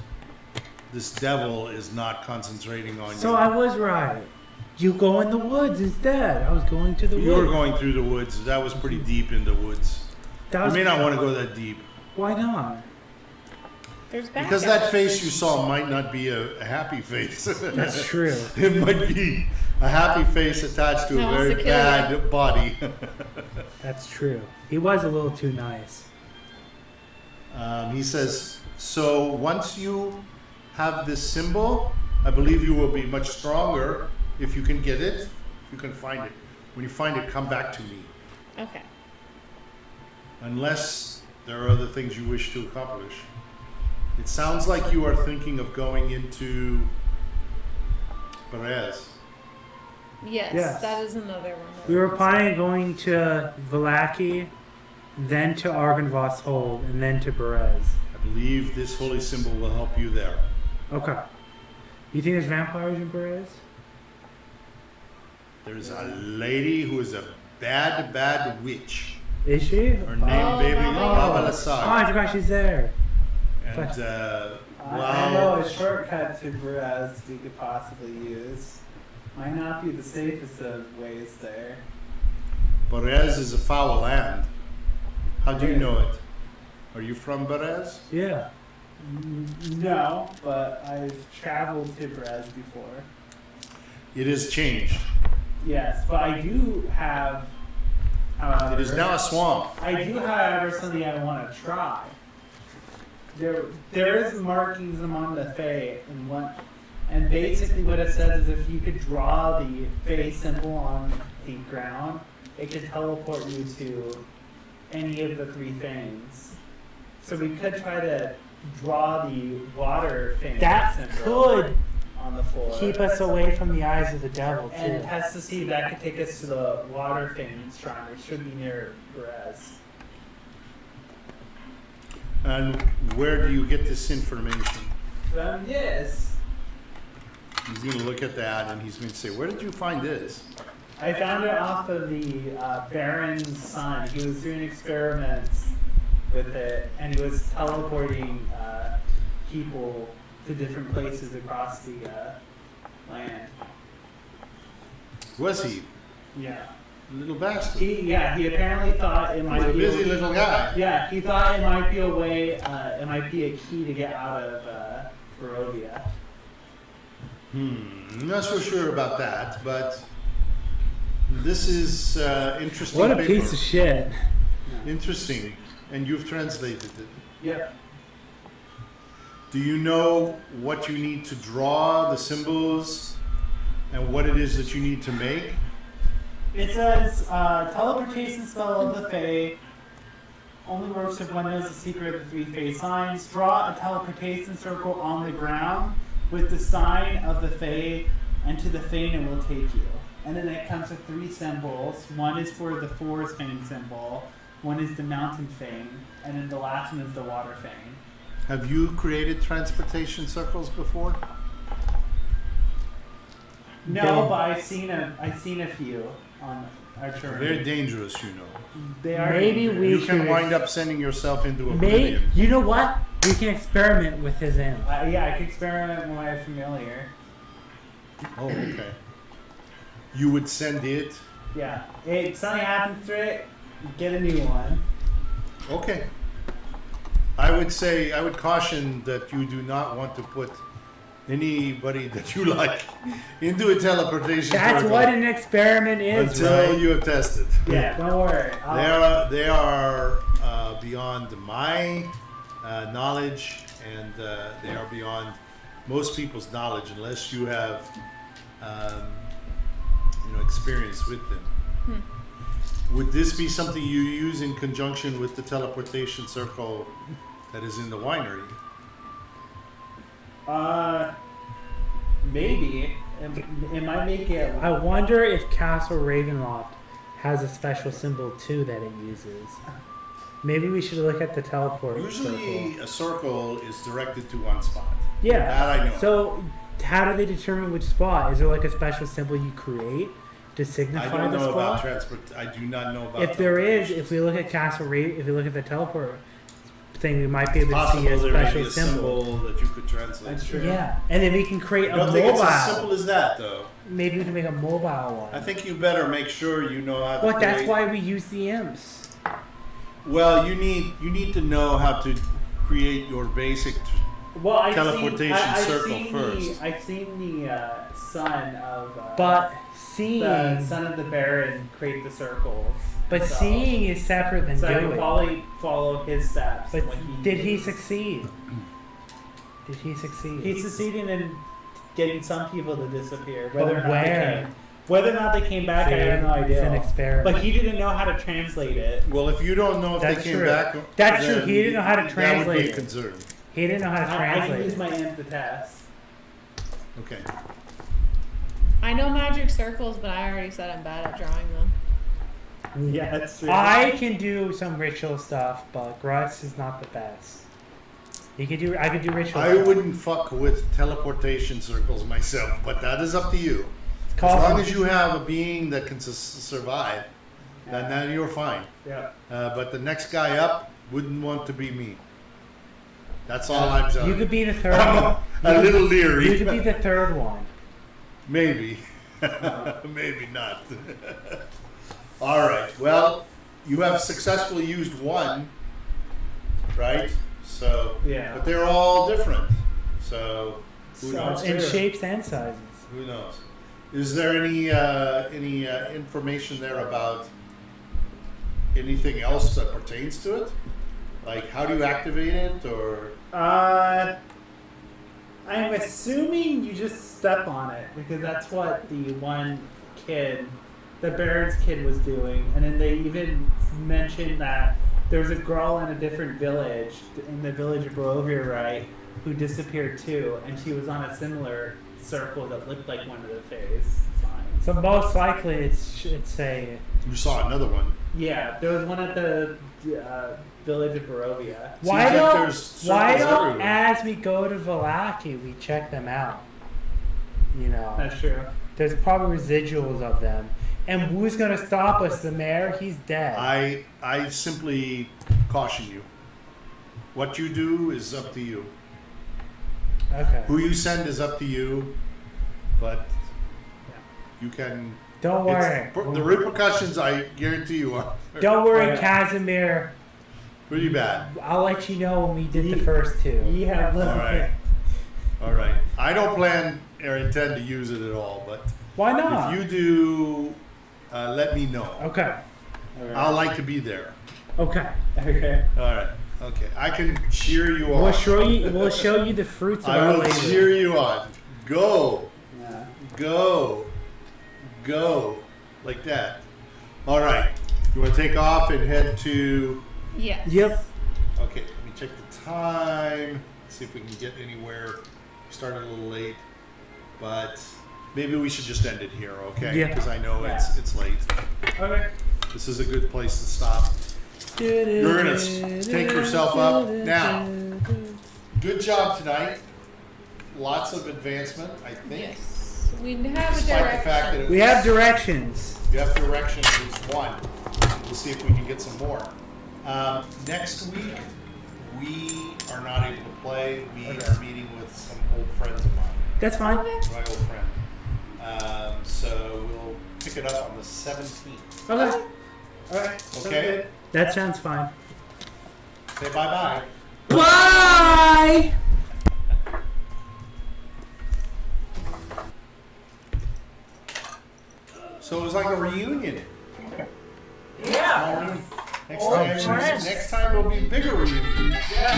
this devil is not concentrating on So you. I was right. You go in the woods instead. I was going to the woods. You were going through the woods. That was pretty deep in the woods. That You may not want to go that deep. Why not? There's back Because that face you saw might not be a happy face. That's true. It might be a happy face attached to No, a very it's a killer. bad body. That's true. He was a little too nice. He says, so once you have this symbol, I believe you will be much stronger if you can get it, if you can find it. When you find it, come back to me. Okay. Unless there are other things you wish to accomplish. It sounds like you are thinking of going into Perez. Yes, that is another one. We were planning on going to Valaki, then to Argynvoth's Hold, and then to Berez. I believe this holy symbol will help you there. Okay. You think there's vampires in Berez? There's a lady who is a bad, bad witch. Is she? Her name, baby, Baba. Baba Oh, I Lasar. forgot she's there. And, I know a shortcut to Brez we could possibly use. Might not be the safest of ways there. Perez is a foul land. How do you know it? Are you from Perez? Yeah. No, but I've traveled to Brez before. It has changed. Yes, but I do have. However, It is now a swamp. I do, however, something I want to try. There is markings among the Fae, and basically what it says is if you could draw the Fae symbol on the ground, it could teleport you to any of the three things. So we could try to draw the water Fae That symbol could on the floor. keep us away from the eyes of the devil, And too. test to see if that could take us to the water Fae shrine, which should be near Perez. And where do you get this information? Yes. He's going to look at that and he's going to say, where did you find this? I found it off of the Baron's son. He was doing experiments with it, and he was teleporting people to different places across the land. Was he? Yeah. Little bastard. He apparently thought it might He's a be busy little guy. Yeah, he thought it might be a way. It might be a key to get out of Barovia. I'm not so sure about that, but this is interesting. What a paper. piece of shit. Interesting. And you've translated it. Yep. Do you know what you need to draw, the symbols, and what it is that you need to make? It says, teleportation spell of the Fae. Only works if one knows the secret of the three Fae signs. Draw a teleportation circle on the ground with the sign of the Fae, and to the Fane it will take you. And then it comes with three symbols. One is for the forest Fane symbol, one is the mountain Fane, and then the last one is the water Fane. Have you created transportation circles before? No, but I've seen a few on our terrain. Very dangerous, you know. They are. Maybe we You should. can wind up sending yourself into Maybe, oblivion. you know what? We can experiment with his imp. Yeah, I could experiment with my familiar. Oh, okay. You would send it. Yeah. If something happens to it, get a new one. Okay. I would caution that you do not want to put anybody that you like into a teleportation That's circle what an experiment is, until right? you have tested. Yeah, don't worry. They are beyond my knowledge, and they are beyond most people's knowledge unless you have experience with them. Would this be something you use in conjunction with the teleportation circle that is in the winery? Maybe. It might make it. I wonder if Castle Ravenloft has a special symbol too that it uses. Maybe we should look at the teleport Usually circle. a circle is directed to one spot. Yeah. That I know. So how do they determine which spot? Is there like a special symbol you create to I signify don't the know about spot? transport. I do not know about If there is, if we look at Castle if we look at the thing, we might be able to see Possible a there may special be a symbol. symbol that you could translate. That's true. Yeah, and then we can create I a don't think it's as mobile. simple as that, though. Maybe we can make a mobile one. I think you better make sure you know how to But that's create- why we use the imps. Well, you need to know how to create your basic. Well, Teleportation circle seen first. I've seen the son of. But the seeing, son of the Baron create the circles. but So- seeing is separate than So I can doing. probably follow his steps. But when did he did. succeed? Did he succeed? He's succeeding in getting some people to disappear. Whether But or not where? they came. Whether or not they came back, I have no It's an idea. experiment. But he didn't know how to translate it. Well, if you don't know if That's they came true. back, That's true. then He didn't know how to That would translate be a it. concern. He didn't know how to I can translate use it. my imp to test. Okay. I know magic circles, but I already said I'm bad at drawing them. Yeah, that's true. I can do some ritual stuff, but Grutz is not the best. He could do. I could do ritual. I stuff. wouldn't fuck with teleportation circles myself, but that is up to you. It's As called- long as you have a being that can survive, then you're fine. Yeah. But the next guy up wouldn't want to be me. That's all I'm telling You you. could be the third I'm one. a little leery. You could be the third one. Maybe. Maybe not. All right. Well, you have successfully used one, right? So, Yeah. but they're all different. So, who So- knows? In True. shapes and sizes. Who knows? Is there any information there about anything else that pertains to it? Like, how do you activate it, or I'm assuming you just step on it because that's what the one kid, the Baron's kid, was doing. And then they even mentioned that there was a girl in a different village, in the village of Barovia, right, who disappeared too, and she was on a similar circle that looked like one of the phase signs. So most likely it's a. you saw another one? Yeah, there was one at the village of Barovia. Why like don't there's why circles don't everywhere. as we go to Vallaki we check them out? You know, That's true. there's probably residuals of them. And who's gonna stop us? The mayor? He's dead. I simply caution you. What you do is up to you. Okay. Who you send is up to you, but you can. Don't worry. The repercussions, I guarantee you, are Don't worry, Yeah. Casimir. pretty bad. I'll let you know when we did the first two. You have All right. All right. I don't plan or intend to use it at all, but Why not? if you do, let me know. Okay. I'll like to be there. Okay. Okay. All right. Okay. I can cheer you on. We'll show you the fruits of I our will labor. cheer you on. Go. Yeah. Go. Go. Like that. All right. You want to take off and head to. Yes. Yep. Okay. Let me check the time. See if we can get anywhere. We started a little late, but maybe we should just end it here, okay? Yeah. Because I know Yeah. it's late. Okay. This is a good place to stop. You're gonna take yourself up now. Good job tonight. Lots of advancement, I think. Yes. We have a Despite the fact that direction. it We have directions. You have directions is one. We'll see if we can get some more. Next week, we are not able to play. We are meeting with some old friends of mine. That's fine. My old friend. So we'll pick it up on the 17th. Okay. All right. Okay? That sounds fine. Say bye-bye. Bye. So it was like a reunion. Yeah. Next time will be a bigger reunion. Yeah.